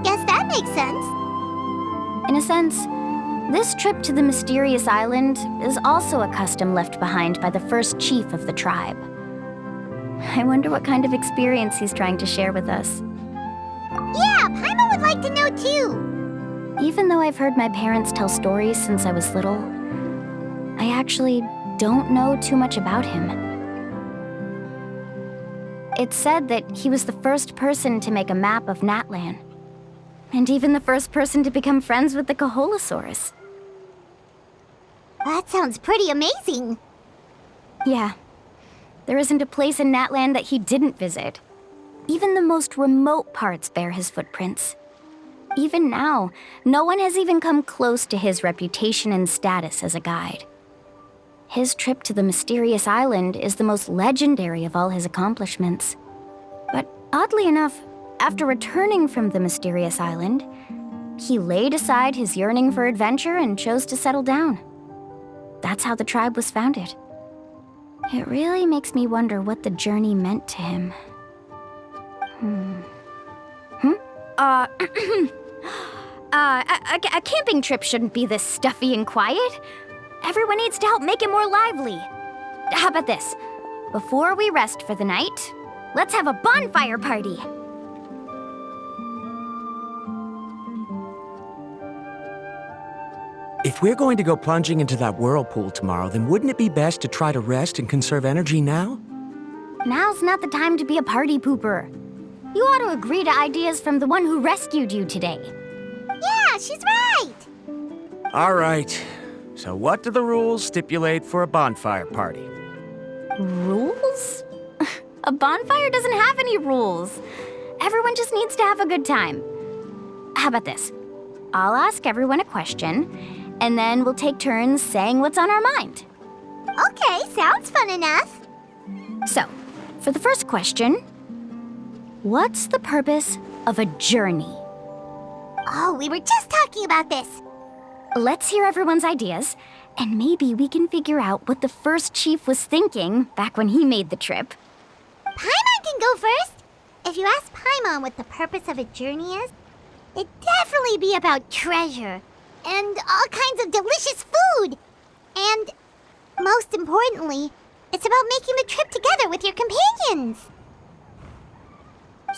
Guess that makes sense. In a sense, this trip to the mysterious island is also a custom left behind by the first chief of the tribe. I wonder what kind of experience he's trying to share with us. Yeah, Paimon would like to know too. Even though I've heard my parents tell stories since I was little, I actually don't know too much about him. It's said that he was the first person to make a map of Natlan, and even the first person to become friends with the Kaholosaurus. That sounds pretty amazing. Yeah. There isn't a place in Natlan that he didn't visit. Even the most remote parts bear his footprints. Even now, no one has even come close to his reputation and status as a guide. His trip to the mysterious island is the most legendary of all his accomplishments. But oddly enough, after returning from the mysterious island, he laid aside his yearning for adventure and chose to settle down. That's how the tribe was founded. It really makes me wonder what the journey meant to him. A camping trip shouldn't be this stuffy and quiet. Everyone needs to help make it more lively. How about this? Before we rest for the night, let's have a bonfire party. If we're going to go plunging into that whirlpool tomorrow, then wouldn't it be best to try to rest and conserve energy now? Now's not the time to be a party pooper. You ought to agree to ideas from the one who rescued you today. Yeah, she's right! All right. So what do the rules stipulate for a bonfire party? Rules? A bonfire doesn't have any rules. Everyone just needs to have a good time. How about this? I'll ask everyone a question, and then we'll take turns saying what's on our mind. Okay, sounds fun enough. So, for the first question, what's the purpose of a journey? Oh, we were just talking about this. Let's hear everyone's ideas, and maybe we can figure out what the first chief was thinking back when he made the trip. Paimon can go first. If you ask Paimon what the purpose of a journey is, it'd definitely be about treasure and all kinds of delicious food. And most importantly, it's about making the trip together with your companions.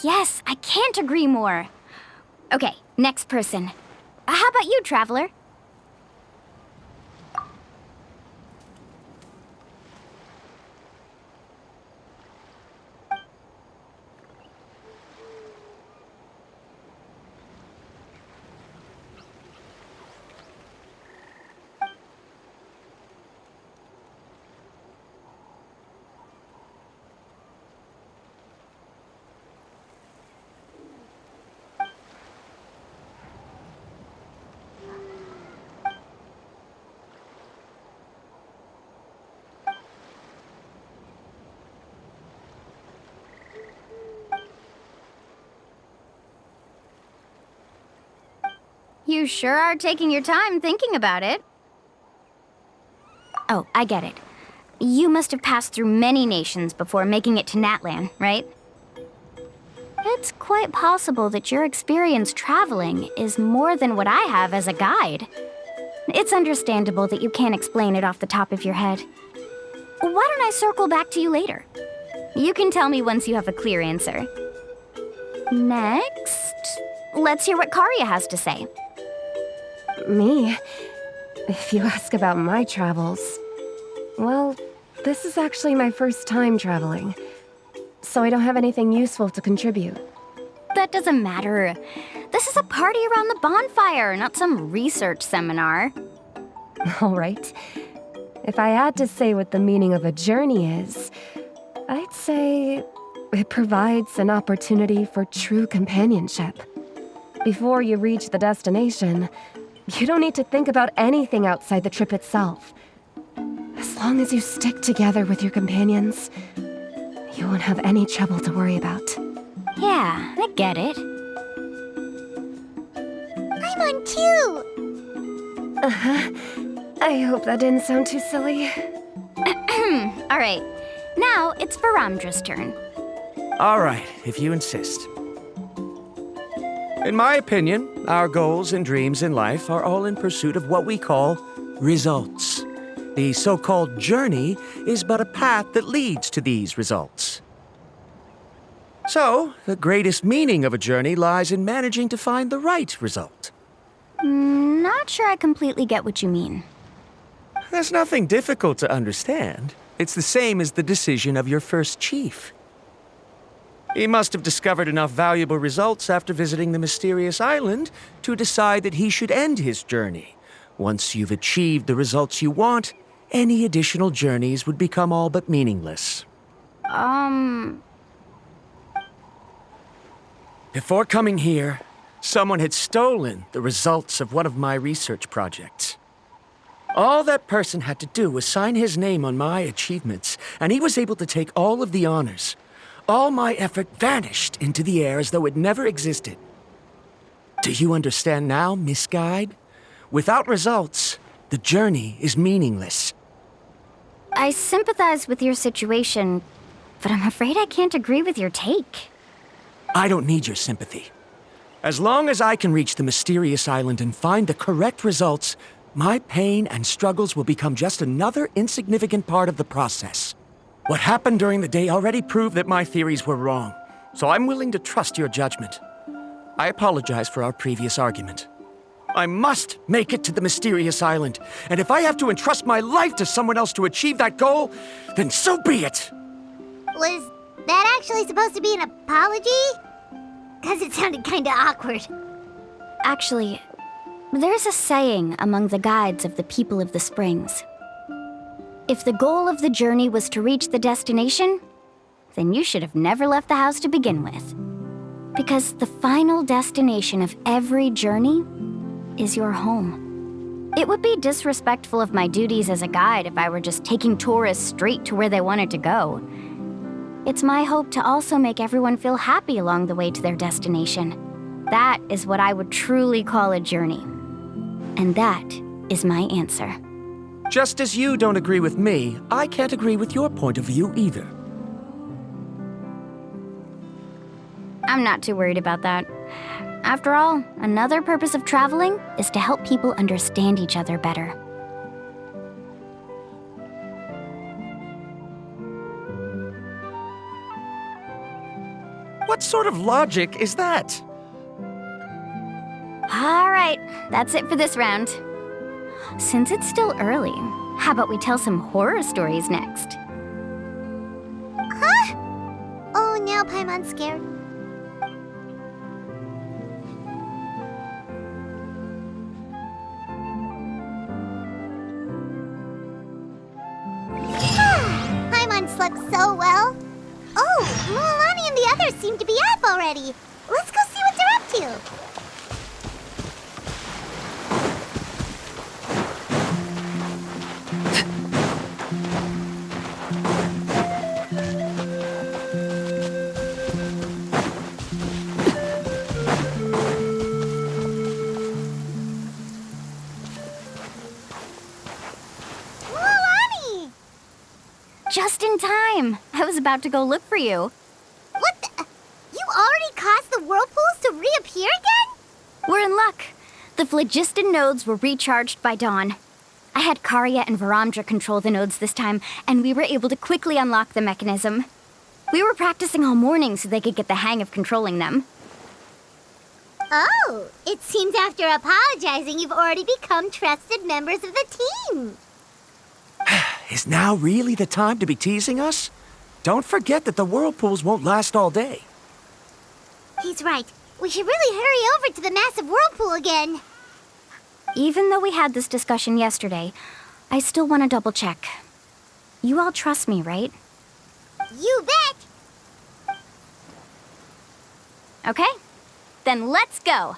Yes, I can't agree more. Okay, next person. How about you, Traveler? You sure are taking your time thinking about it. Oh, I get it. You must have passed through many nations before making it to Natlan, right? It's quite possible that your experience traveling is more than what I have as a guide. It's understandable that you can't explain it off the top of your head. Why don't I circle back to you later? You can tell me once you have a clear answer. Next, let's hear what Karya has to say. Me? If you ask about my travels, well, this is actually my first time traveling, so I don't have anything useful to contribute. That doesn't matter. This is a party around the bonfire, not some research seminar. All right. If I had to say what the meaning of a journey is, I'd say it provides an opportunity for true companionship. Before you reach the destination, you don't need to think about anything outside the trip itself. As long as you stick together with your companions, you won't have any trouble to worry about. Yeah, I get it. I'm on too! Uh-huh. I hope that didn't sound too silly. All right, now it's Varamdra's turn. All right, if you insist. In my opinion, our goals and dreams in life are all in pursuit of what we call results. The so-called journey is but a path that leads to these results. So, the greatest meaning of a journey lies in managing to find the right result. Not sure I completely get what you mean. There's nothing difficult to understand. It's the same as the decision of your first chief. He must have discovered enough valuable results after visiting the mysterious island to decide that he should end his journey. Once you've achieved the results you want, any additional journeys would become all but meaningless. Before coming here, Someone had stolen the results of one of my research projects. All that person had to do was sign his name on my achievements, and he was able to take all of the honors. All my effort vanished into the air as though it never existed. Do you understand now, Miss Guide? Without results, the journey is meaningless. I sympathize with your situation, but I'm afraid I can't agree with your take. I don't need your sympathy. As long as I can reach the mysterious island and find the correct results, my pain and struggles will become just another insignificant part of the process. What happened during the day already proved that my theories were wrong, so I'm willing to trust your judgment. I apologize for our previous argument. I must make it to the mysterious island, and if I have to entrust my life to someone else to achieve that goal, then so be it! Was that actually supposed to be an apology? Because it sounded kinda awkward. Actually, there's a saying among the guides of the people of the springs. If the goal of the journey was to reach the destination, then you should have never left the house to begin with. Because the final destination of every journey is your home. It would be disrespectful of my duties as a guide if I were just taking tourists straight to where they wanted to go. It's my hope to also make everyone feel happy along the way to their destination. That is what I would truly call a journey. And that is my answer. Just as you don't agree with me, I can't agree with your point of view either. I'm not too worried about that. After all, another purpose of traveling is to help people understand each other better. What sort of logic is that? All right, that's it for this round. Since it's still early, how about we tell some horror stories next? Huh? Oh, now Paimon's scared. Paimon slept so well. Oh, Mualani and the others seem to be up already. Let's go see what they're up to. Just in time. I was about to go look for you. What the? You already caused the whirlpools to reappear again? We're in luck. The phlogiston nodes were recharged by dawn. I had Karya and Varamdra control the nodes this time, and we were able to quickly unlock the mechanism. We were practicing all morning so they could get the hang of controlling them. Oh, it seems after apologizing, you've already become trusted members of the team. Is now really the time to be teasing us? Don't forget that the whirlpools won't last all day. He's right. We should really hurry over to the massive whirlpool again. Even though we had this discussion yesterday, I still want to double check. You all trust me, right? You bet! Okay, then let's go.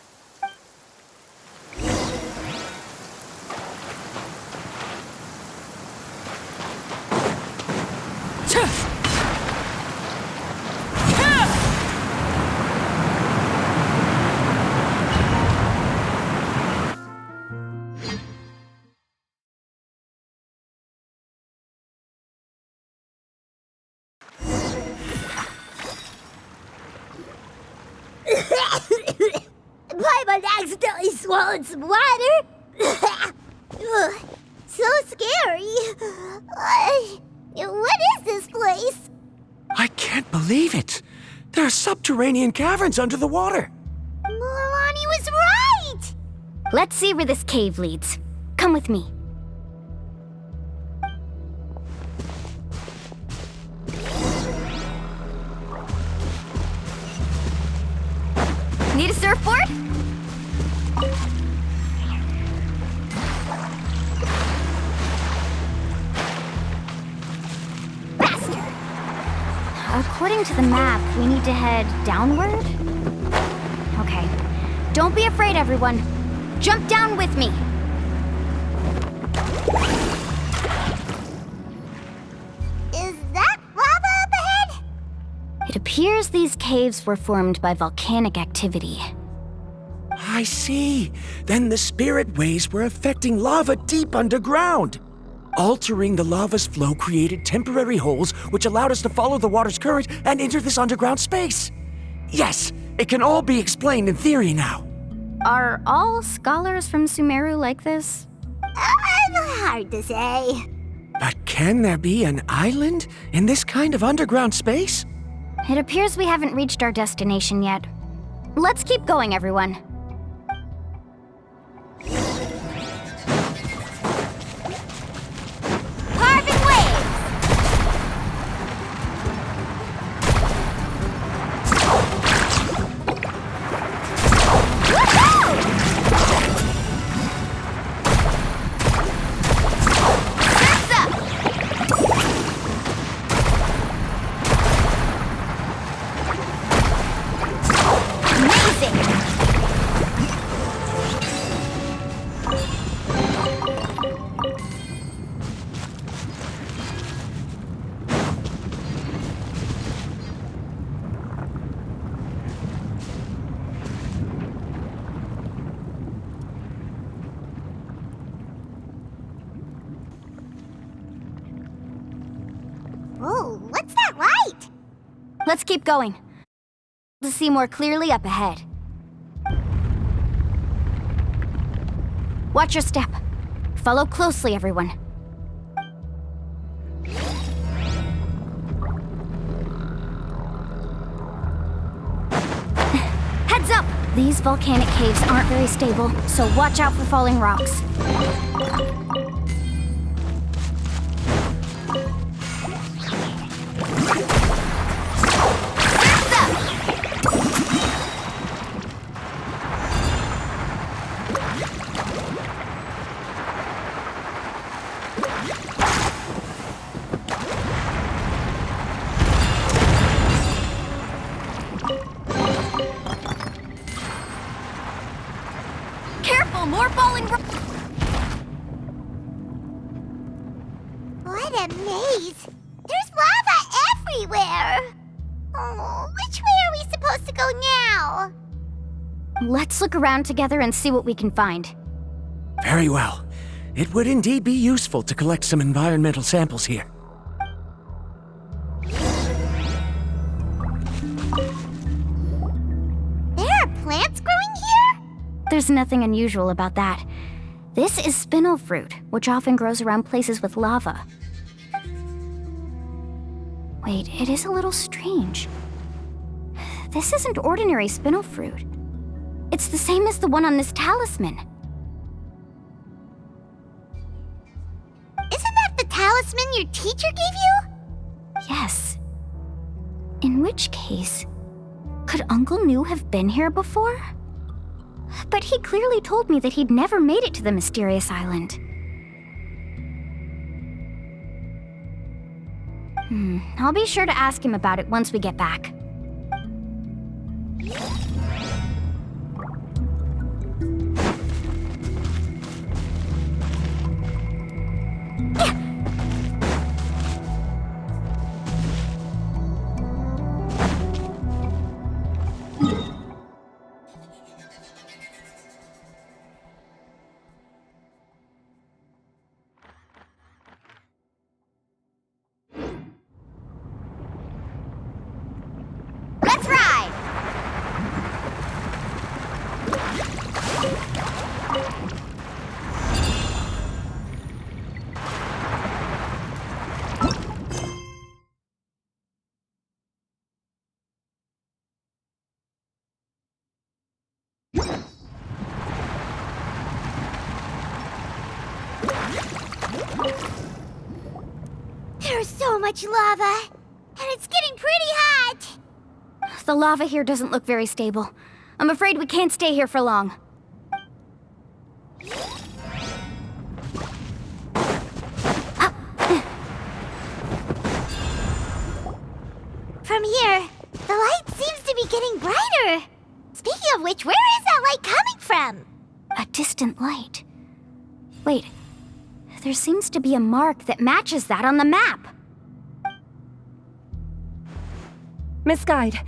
Paimon accidentally swallowed some water. Ugh, so scary. What is this place? I can't believe it. There are subterranean caverns under the water. Mualani was right! Let's see where this cave leads. Come with me. Need a surfboard? Faster! According to the map, we need to head downward? Okay. Don't be afraid, everyone. Jump down with me. Is that lava up ahead? It appears these caves were formed by volcanic activity. I see. Then the spirit waves were affecting lava deep underground. Altering the lava's flow created temporary holes which allowed us to follow the water's current and enter this underground space. Yes, it can all be explained in theory now. Are all scholars from Sumeru like this? Hard to say. But can there be an island in this kind of underground space? It appears we haven't reached our destination yet. Let's keep going, everyone. Carving waves! Whoa, what's that light? Let's keep going. To see more clearly up ahead. Watch your step. Follow closely, everyone. Heads up! These volcanic caves aren't very stable, so watch out for falling rocks. Careful, more falling rocks! What a maze! There's lava everywhere! Oh, which way are we supposed to go now? Let's look around together and see what we can find. Very well. It would indeed be useful to collect some environmental samples here. There are plants growing here? There's nothing unusual about that. This is spinel fruit, which often grows around places with lava. Wait, it is a little strange. This isn't ordinary spinel fruit. It's the same as the one on this talisman. Isn't that the talisman your teacher gave you? Yes. In which case, could Uncle New have been here before? But he clearly told me that he'd never made it to the mysterious island. I'll be sure to ask him about it once we get back. Let's ride! There's so much lava, and it's getting pretty hot. The lava here doesn't look very stable. I'm afraid we can't stay here for long. From here, the light seems to be getting brighter. Speaking of which, where is that light coming from? A distant light. Wait, there seems to be a mark that matches that on the map. Miss Guide,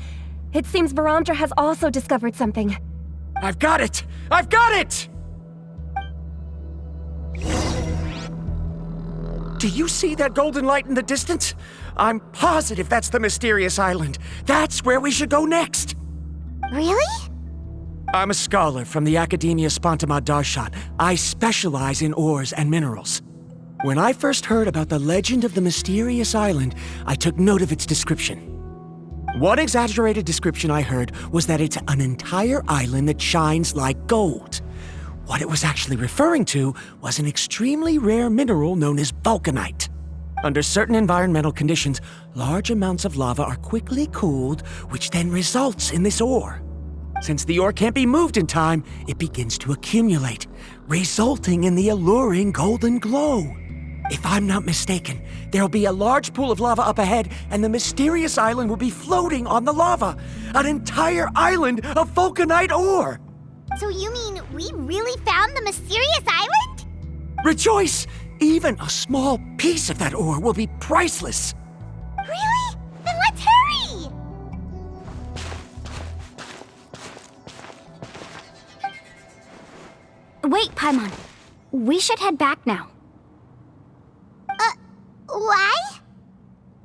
it seems Varamdra has also discovered something. I've got it! I've got it! Do you see that golden light in the distance? I'm positive that's the mysterious island. That's where we should go next. Really? I'm a scholar from the Academia Spontima Darshan. I specialize in ores and minerals. When I first heard about the legend of the mysterious island, I took note of its description. One exaggerated description I heard was that it's an entire island that shines like gold. What it was actually referring to was an extremely rare mineral known as vulcanite. Under certain environmental conditions, large amounts of lava are quickly cooled, which then results in this ore. Since the ore can't be moved in time, it begins to accumulate, resulting in the alluring golden glow. If I'm not mistaken, there'll be a large pool of lava up ahead, and the mysterious island will be floating on the lava. An entire island of vulcanite ore! So you mean we really found the mysterious island? Rejoice! Even a small piece of that ore will be priceless. Really? Then let's hurry! Wait, Paimon. We should head back now. Why?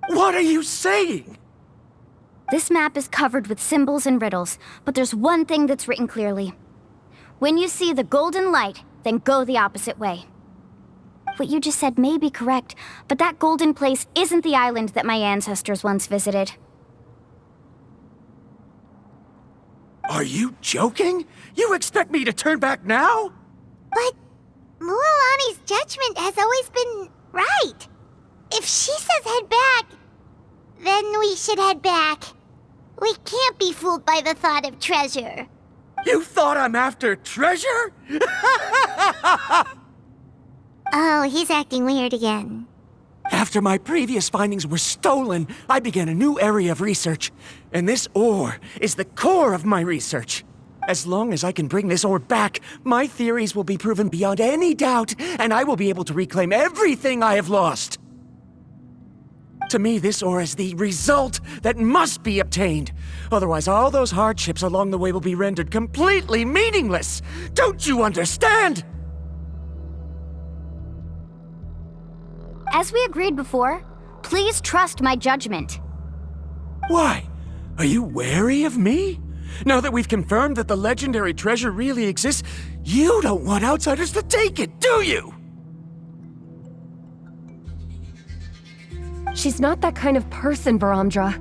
What are you saying? This map is covered with symbols and riddles, but there's one thing that's written clearly. When you see the golden light, then go the opposite way. What you just said may be correct, but that golden place isn't the island that my ancestors once visited. Are you joking? You expect me to turn back now? But Mualani's judgment has always been right. If she says head back, then we should head back. We can't be fooled by the thought of treasure. You thought I'm after treasure? Oh, he's acting weird again. After my previous findings were stolen, I began a new area of research. And this ore is the core of my research. As long as I can bring this ore back, my theories will be proven beyond any doubt, and I will be able to reclaim everything I have lost. To me, this ore is the result that must be obtained. Otherwise, all those hardships along the way will be rendered completely meaningless. Don't you understand? As we agreed before, please trust my judgment. Why? Are you wary of me? Now that we've confirmed that the legendary treasure really exists, you don't want outsiders to take it, do you? She's not that kind of person, Varamdra.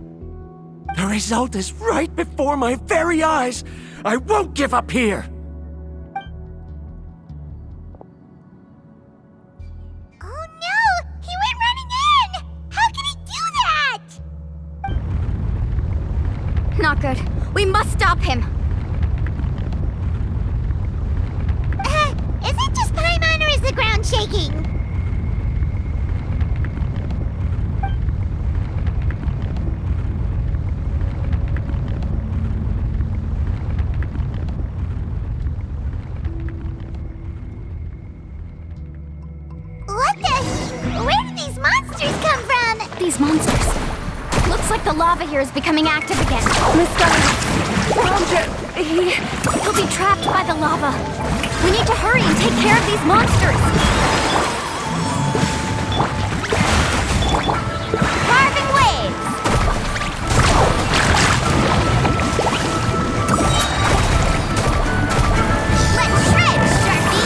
The result is right before my very eyes. I won't give up here. Oh no! He went running in! How can he do that? Not good. We must stop him. Is it just Paimon or is the ground shaking? What the? Where did these monsters come from? These monsters. Looks like the lava here is becoming active again. Miss Guide, Varamdra, He'll be trapped by the lava. We need to hurry and take care of these monsters. Carving waves. Let's shred, Sharpie!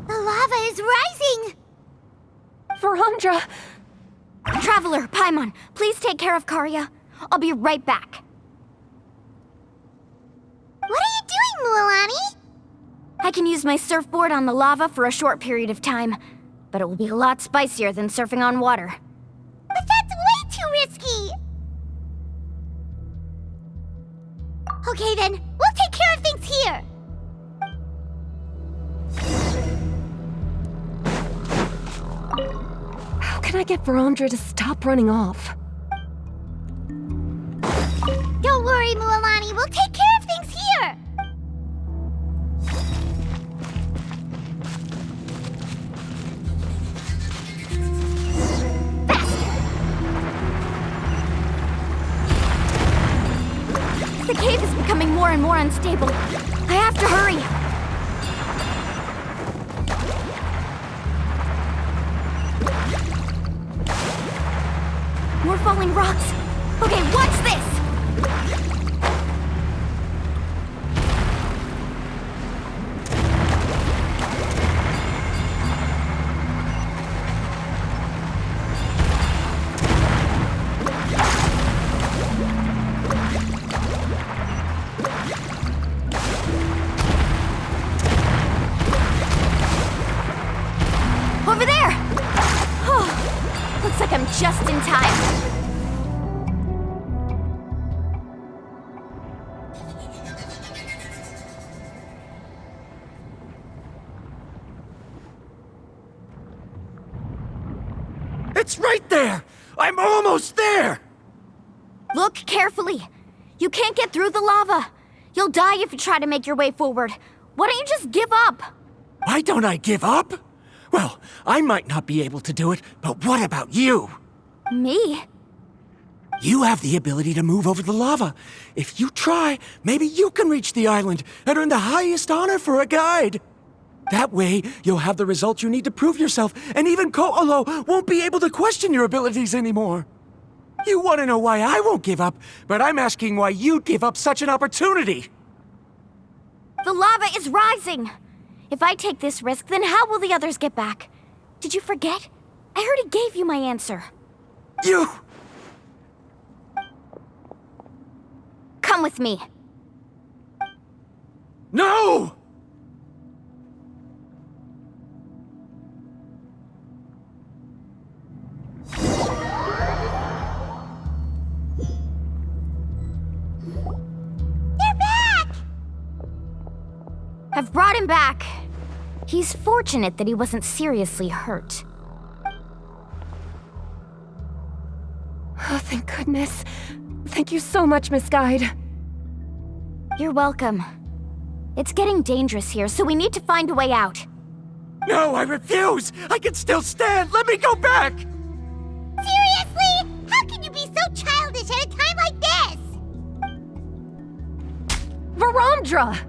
The lava is rising! Varamdra! Traveler, Paimon, please take care of Karya. I'll be right back. What are you doing, Mualani? I can use my surfboard on the lava for a short period of time, but it will be a lot spicier than surfing on water. But that's way too risky! Okay then, we'll take care of things here! can I get Verandra to stop running off? Don't worry, Mualani. We'll take care of things here. The cave is becoming more and more unstable. I have to hurry. More falling rocks. Okay, watch this! Over there! Oh, looks like I'm just in time. It's right there! I'm almost there! Look carefully. You can't get through the lava. You'll die if you try to make your way forward. Why don't you just give up? Why don't I give up? Well, I might not be able to do it, but what about you? Me? You have the ability to move over the lava. If you try, maybe you can reach the island and earn the highest honor for a guide. That way, you'll have the results you need to prove yourself, and even Ko'olo won't be able to question your abilities anymore. You want to know why I won't give up, but I'm asking why you'd give up such an opportunity. The lava is rising. If I take this risk, then how will the others get back? Did you forget? I already gave you my answer. You... Come with me. No! I've brought him back. He's fortunate that he wasn't seriously hurt. Oh, thank goodness. Thank you so much, Miss Guide. You're welcome. It's getting dangerous here, so we need to find a way out. No, I refuse! I can still stand! Let me go back! Seriously? How can you be so childish at a time like this? Verandra!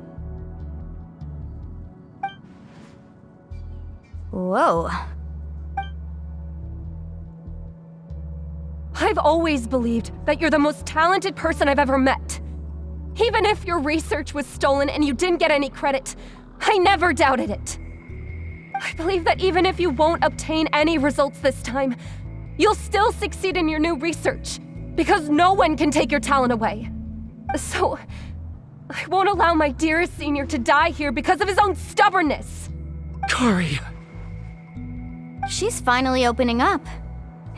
Whoa. I've always believed that you're the most talented person I've ever met. Even if your research was stolen and you didn't get any credit, I never doubted it. I believe that even if you won't obtain any results this time, you'll still succeed in your new research, because no one can take your talent away. So, I won't allow my dearest senior to die here because of his own stubbornness. Kari... She's finally opening up.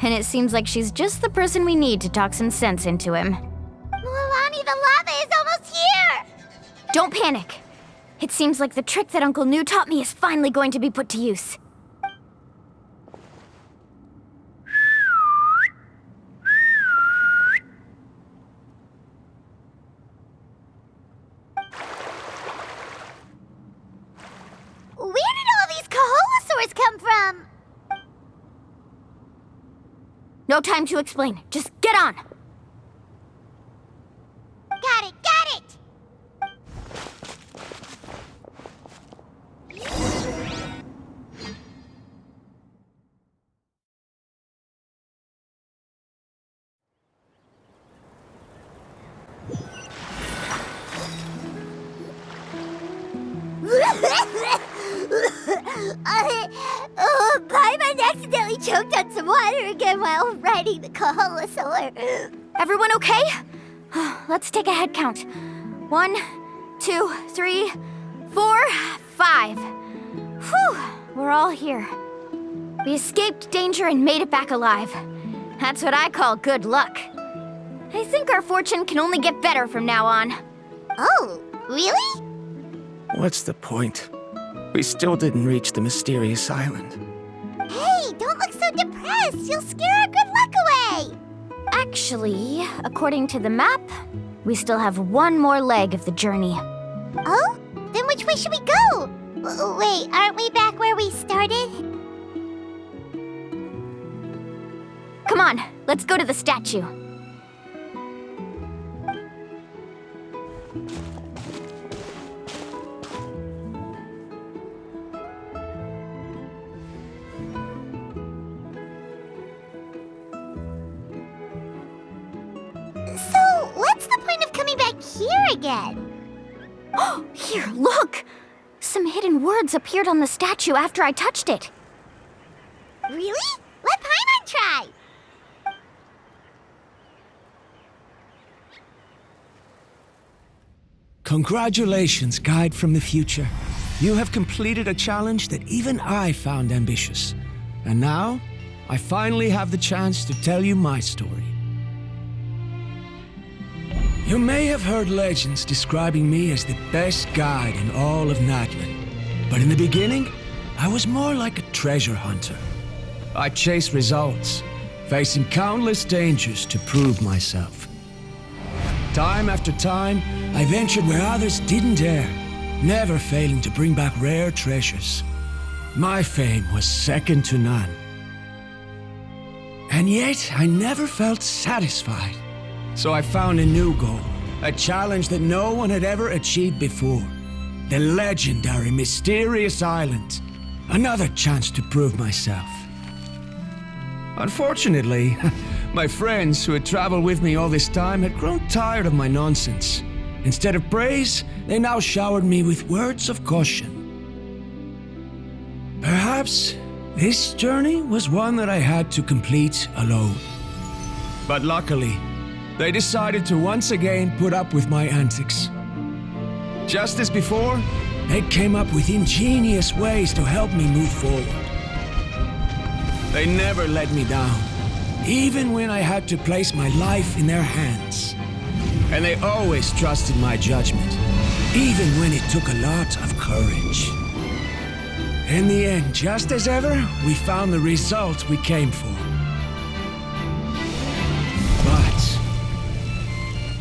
And it seems like she's just the person we need to talk some sense into him. Mualani, the lava is almost here! Don't panic. It seems like the trick that Uncle New taught me is finally going to be put to use. Where did all these Kaholosaurs come from? No time to explain. Just get on. Got it, got it! Paimon accidentally choked on some water again while riding the Kaholosaur. Everyone okay? Let's take a head count. 1, 2, 3, 4, 5. Whew, we're all here. We escaped danger and made it back alive. That's what I call good luck. I think our fortune can only get better from now on. Oh, really? What's the point? We still didn't reach the mysterious island. Hey, don't look so depressed. You'll scare our good luck away. Actually, according to the map, we still have one more leg of the journey. Oh? Then which way should we go? Wait, aren't we back where we started? Come on, let's go to the statue. So, what's the point of coming back here again? Here, look! Some hidden words appeared on the statue after I touched it. Really? Let Paimon try. Congratulations, guide from the future. You have completed a challenge that even I found ambitious. And now, I finally have the chance to tell you my story. You may have heard legends describing me as the best guide in all of Natlan. But in the beginning, I was more like a treasure hunter. I chased results, facing countless dangers to prove myself. Time after time, I ventured where others didn't dare, never failing to bring back rare treasures. My fame was second to none. And yet, I never felt satisfied. So I found a new goal, a challenge that no one had ever achieved before. The legendary Mysterious Island. Another chance to prove myself. Unfortunately, my friends who had traveled with me all this time had grown tired of my nonsense. Instead of praise, they now showered me with words of caution. Perhaps this journey was one that I had to complete alone. But luckily, they decided to once again put up with my antics. Just as before, they came up with ingenious ways to help me move forward. They never let me down, even when I had to place my life in their hands. And they always trusted my judgment, even when it took a lot of courage. In the end, just as ever, we found the result we came for. But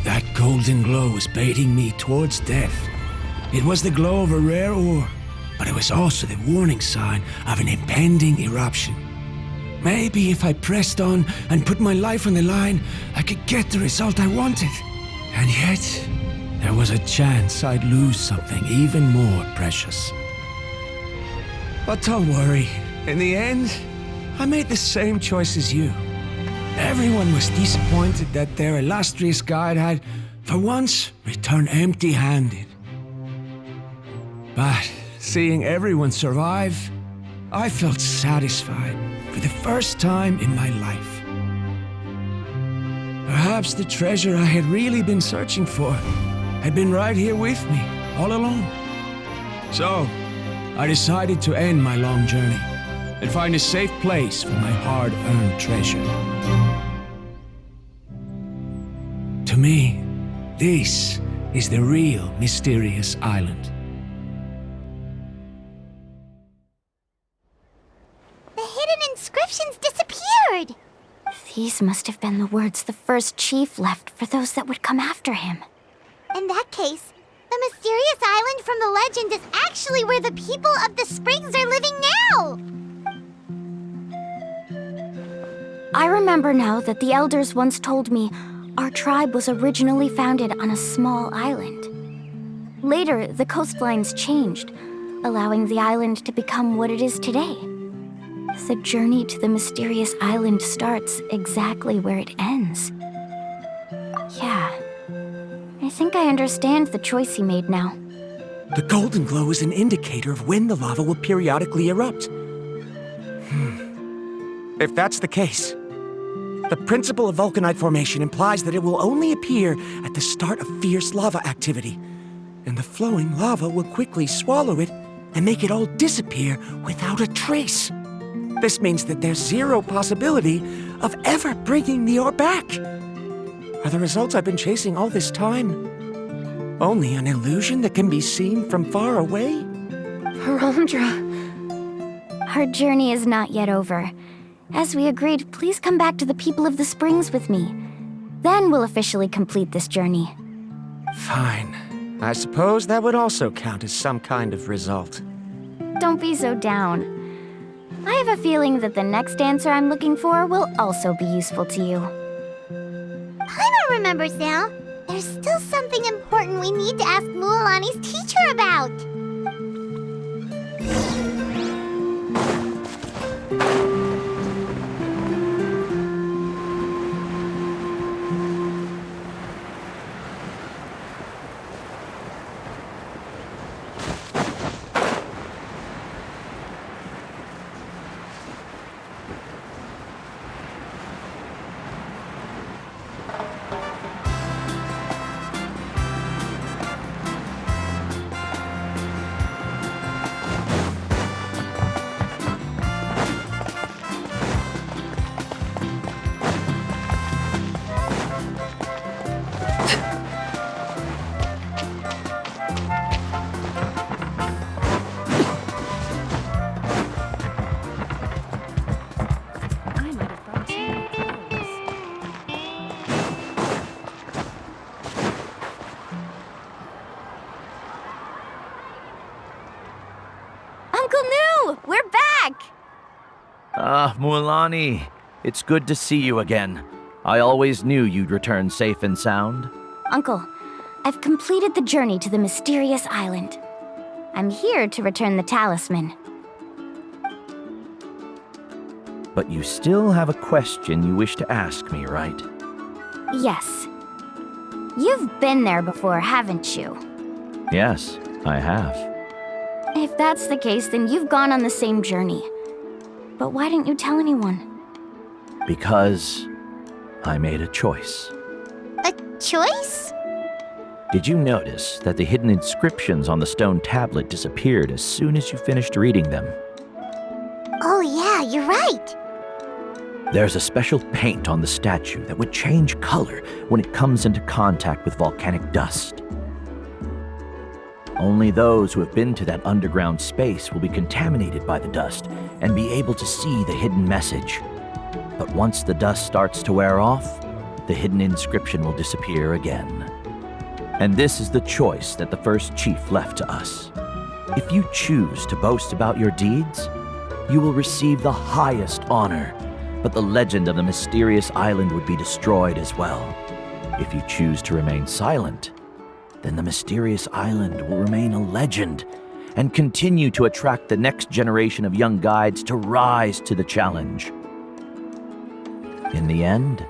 that golden glow was baiting me towards death. It was the glow of a rare ore, but it was also the warning sign of an impending eruption. Maybe if I pressed on and put my life on the line, I could get the result I wanted. And yet, there was a chance I'd lose something even more precious. But don't worry, in the end, I made the same choice as you. Everyone was disappointed that their illustrious guide had, for once, returned empty-handed. But seeing everyone survive, I felt satisfied for the first time in my life. Perhaps the treasure I had really been searching for had been right here with me, all along. So, I decided to end my long journey and find a safe place for my hard-earned treasure. To me, this is the real Mysterious Island. The hidden inscriptions disappeared! These must have been the words the first chief left for those that would come after him. In that case, the Mysterious Island from the legend is actually where the people of the springs are living now! I remember now that the elders once told me our tribe was originally founded on a small island. Later, the coastlines changed, allowing the island to become what it is today. The journey to the Mysterious Island starts exactly where it ends. Yeah, I think I understand the choice he made now. The golden glow is an indicator of when the lava will periodically erupt. If that's the case, the principle of vulcanite formation implies that it will only appear at the start of fierce lava activity, and the flowing lava will quickly swallow it and make it all disappear without a trace. This means that there's zero possibility of ever bringing the ore back. Are the results I've been chasing all this time only an illusion that can be seen from far away? Harondra. Our journey is not yet over, As we agreed, please come back to the people of the springs with me. Then we'll officially complete this journey. Fine. I suppose that would also count as some kind of result. Don't be so down. I have a feeling that the next answer I'm looking for will also be useful to you. Paimon remembers now. There's still something important we need to ask Mualani's teacher about. Uncle Nu! We're back! Ah, Mualani. It's good to see you again. I always knew you'd return safe and sound. Uncle, I've completed the journey to the mysterious island. I'm here to return the talisman. But you still have a question you wish to ask me, right? Yes. You've been there before, haven't you? Yes, I have. If that's the case, then you've gone on the same journey. But why didn't you tell anyone? Because I made a choice. A choice? Did you notice that the hidden inscriptions on the stone tablet disappeared as soon as you finished reading them? Oh yeah, you're right. There's a special paint on the statue that would change color when it comes into contact with volcanic dust. Only those who have been to that underground space will be contaminated by the dust and be able to see the hidden message. But once the dust starts to wear off, the hidden inscription will disappear again. And this is the choice that the first chief left to us. If you choose to boast about your deeds, you will receive the highest honor, but the legend of the mysterious island would be destroyed as well. If you choose to remain silent, then the mysterious island will remain a legend and continue to attract the next generation of young guides to rise to the challenge. In the end,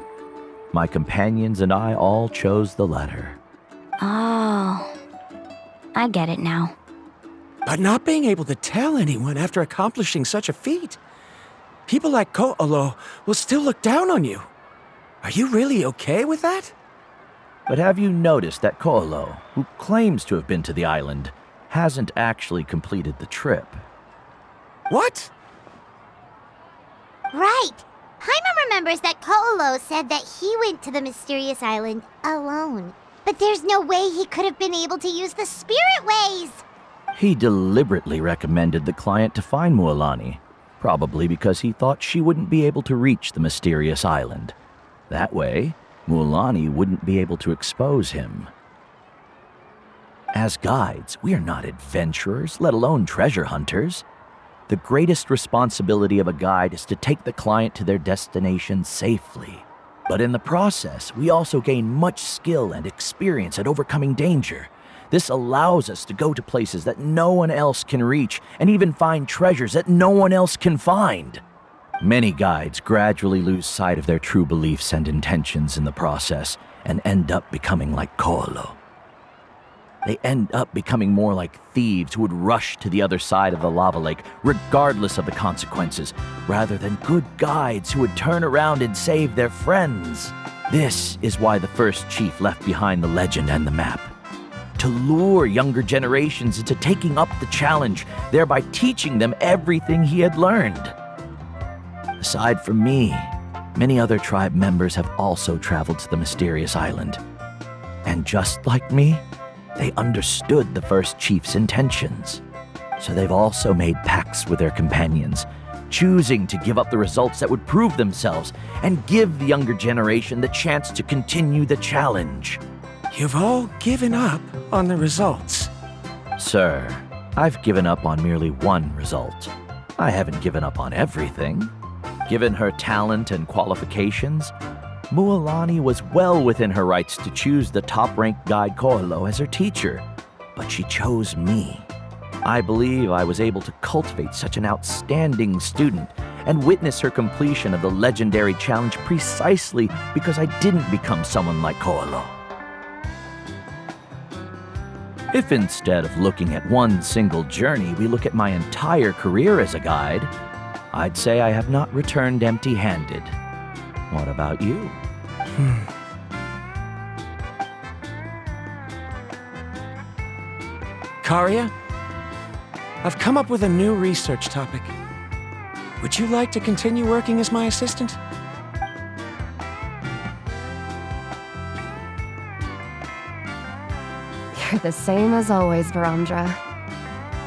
my companions and I all chose the latter. Oh, I get it now. But not being able to tell anyone after accomplishing such a feat. People like Ko'olo will still look down on you. Are you really okay with that? But have you noticed that Ko'olo, who claims to have been to the island, hasn't actually completed the trip? What? Right. Paimon remembers that Ko'olo said that he went to the mysterious island alone. But there's no way he could have been able to use the spirit ways. He deliberately recommended the client to find Mualani, probably because he thought she wouldn't be able to reach the mysterious island. That way, Mualani wouldn't be able to expose him. As guides, we are not adventurers, let alone treasure hunters. The greatest responsibility of a guide is to take the client to their destination safely. But in the process, we also gain much skill and experience at overcoming danger. This allows us to go to places that no one else can reach and even find treasures that no one else can find. Many guides gradually lose sight of their true beliefs and intentions in the process and end up becoming like Ko'olo. They end up becoming more like thieves who would rush to the other side of the lava lake regardless of the consequences, rather than good guides who would turn around and save their friends. This is why the first chief left behind the legend and the map. To lure younger generations into taking up the challenge, thereby teaching them everything he had learned. Aside from me, many other tribe members have also traveled to the mysterious island. And just like me, they understood the first chief's intentions. So they've also made pacts with their companions, choosing to give up the results that would prove themselves and give the younger generation the chance to continue the challenge. You've all given up on the results. Sir, I've given up on merely one result. I haven't given up on everything. Given her talent and qualifications, Mualani was well within her rights to choose the top-ranked guide Ko'olo as her teacher, but she chose me. I believe I was able to cultivate such an outstanding student and witness her completion of the legendary challenge precisely because I didn't become someone like Ko'olo. If instead of looking at one single journey, we look at my entire career as a guide, I'd say I have not returned empty-handed. What about you? Karia, I've come up with a new research topic. Would you like to continue working as my assistant? You're the same as always, Varandra.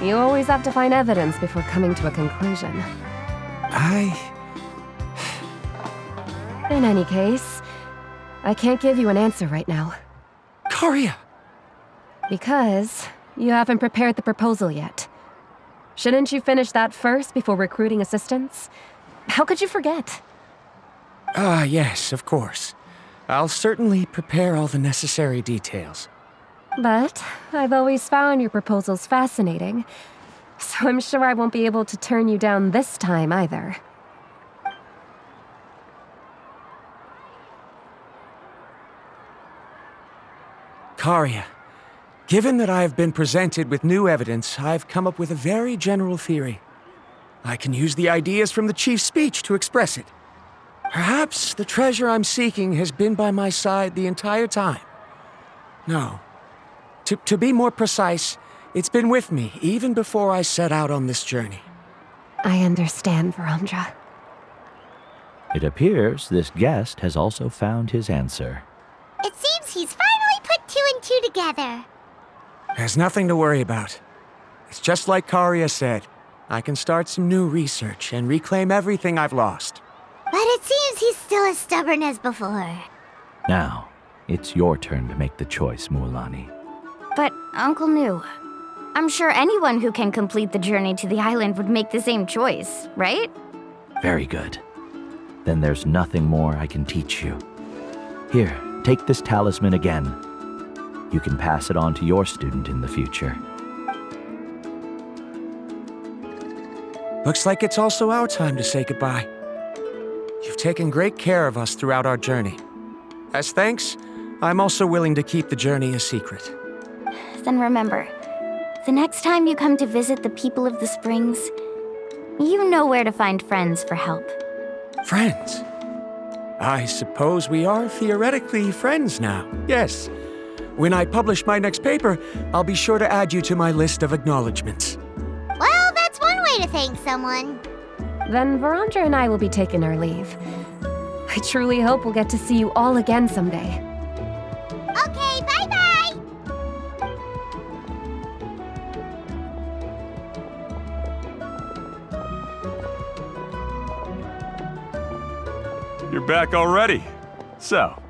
You always have to find evidence before coming to a conclusion. In any case, I can't give you an answer right now. Karia! Because you haven't prepared the proposal yet. Shouldn't you finish that first before recruiting assistants? How could you forget? Yes, of course. I'll certainly prepare all the necessary details. But I've always found your proposals fascinating, so I'm sure I won't be able to turn you down this time either. Karia, given that I have been presented with new evidence, I've come up with a very general theory. I can use the ideas from the chief's speech to express it. Perhaps the treasure I'm seeking has been by my side the entire time. No. To be more precise, it's been with me even before I set out on this journey. I understand, Varandra. It appears this guest has also found his answer. It seems he's finally put two and two together. There's nothing to worry about. It's just like Karia said. I can start some new research and reclaim everything I've lost. But it seems he's still as stubborn as before. Now, it's your turn to make the choice, Mualani. But, Uncle Nu, I'm sure anyone who can complete the journey to the island would make the same choice, right? Very good. Then there's nothing more I can teach you. Here, take this talisman again. You can pass it on to your student in the future. Looks like it's also our time to say goodbye. You've taken great care of us throughout our journey. As thanks, I'm also willing to keep the journey a secret. Then remember, the next time you come to visit the people of the Springs, you know where to find friends for help. Friends? I suppose we are theoretically friends now, yes. When I publish my next paper, I'll be sure to add you to my list of acknowledgements. Well, that's one way to thank someone. Then Varandra and I will be taking our leave. I truly hope we'll get to see you all again someday. Okay, bye-bye! You're back already. So,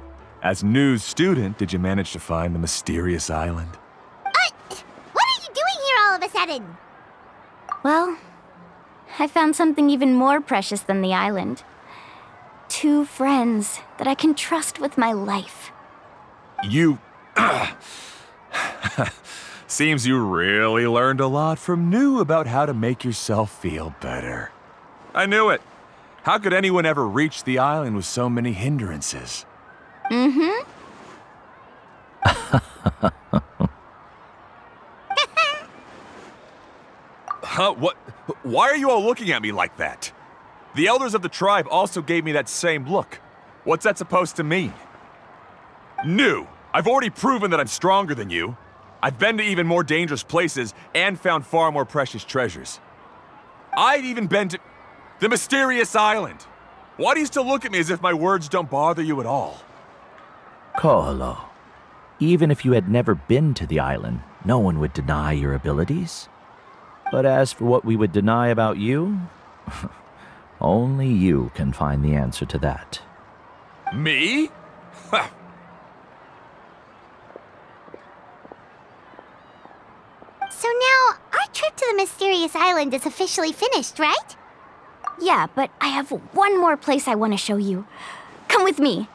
as Nu's student, did you manage to find the mysterious island? What are you doing here all of a sudden? Well, I found something even more precious than the island. 2 friends that I can trust with my life. You... Seems you really learned a lot from Nu about how to make yourself feel better. I knew it. How could anyone ever reach the island with so many hindrances? Mm-hmm. Huh? What? Why are you all looking at me like that? The elders of the tribe also gave me that same look. What's that supposed to mean? Nu, I've already proven that I'm stronger than you. I've been to even more dangerous places and found far more precious treasures. I'd even been to the mysterious island. Why do you still look at me as if my words don't bother you at all? Ko'olo, even if you had never been to the island, no one would deny your abilities. But as for what we would deny about you, Only you can find the answer to that. Me? Ha! So now, our trip to the mysterious island is officially finished, right? Yeah, but I have one more place I want to show you. Come with me.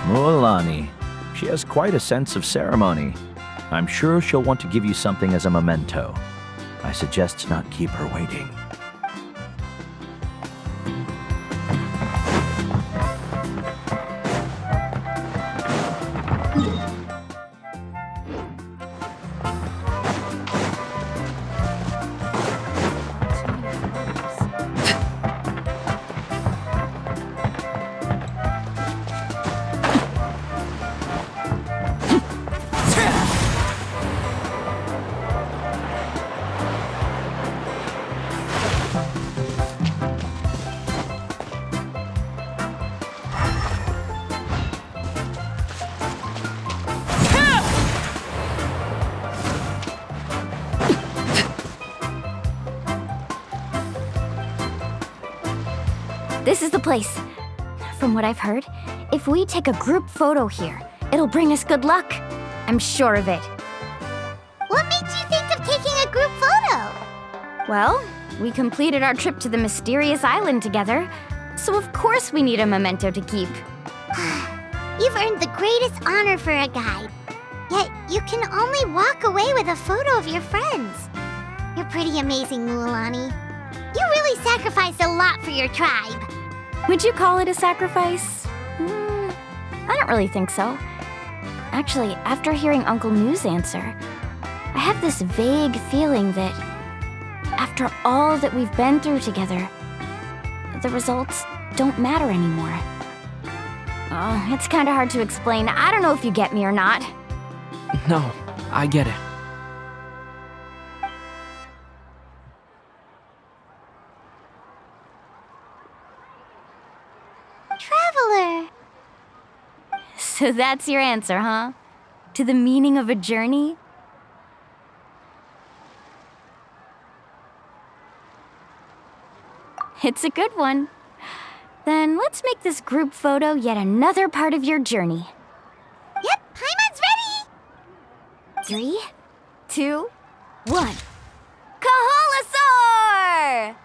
Mualani. She has quite a sense of ceremony. I'm sure she'll want to give you something as a memento. I suggest not keep her waiting. This is the place. From what I've heard, if we take a group photo here, it'll bring us good luck. I'm sure of it. What made you think of taking a group photo? Well, we completed our trip to the mysterious island together, so of course we need a memento to keep. You've earned the greatest honor for a guide. Yet, you can only walk away with a photo of your friends. You're pretty amazing, Mualani. You really sacrificed a lot for your tribe. Would you call it a sacrifice? I don't really think so. Actually, after hearing Uncle New's answer, I have this vague feeling that after all that we've been through together, the results don't matter anymore. Oh, it's kind of hard to explain. I don't know if you get me or not. No, I get it. Traveler. So that's your answer, huh? To the meaning of a journey? It's a good one. Then let's make this group photo yet another part of your journey. Yep, Paimon's ready! 3, 2, 1. Kaholasaur!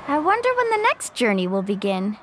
I wonder when the next journey will begin.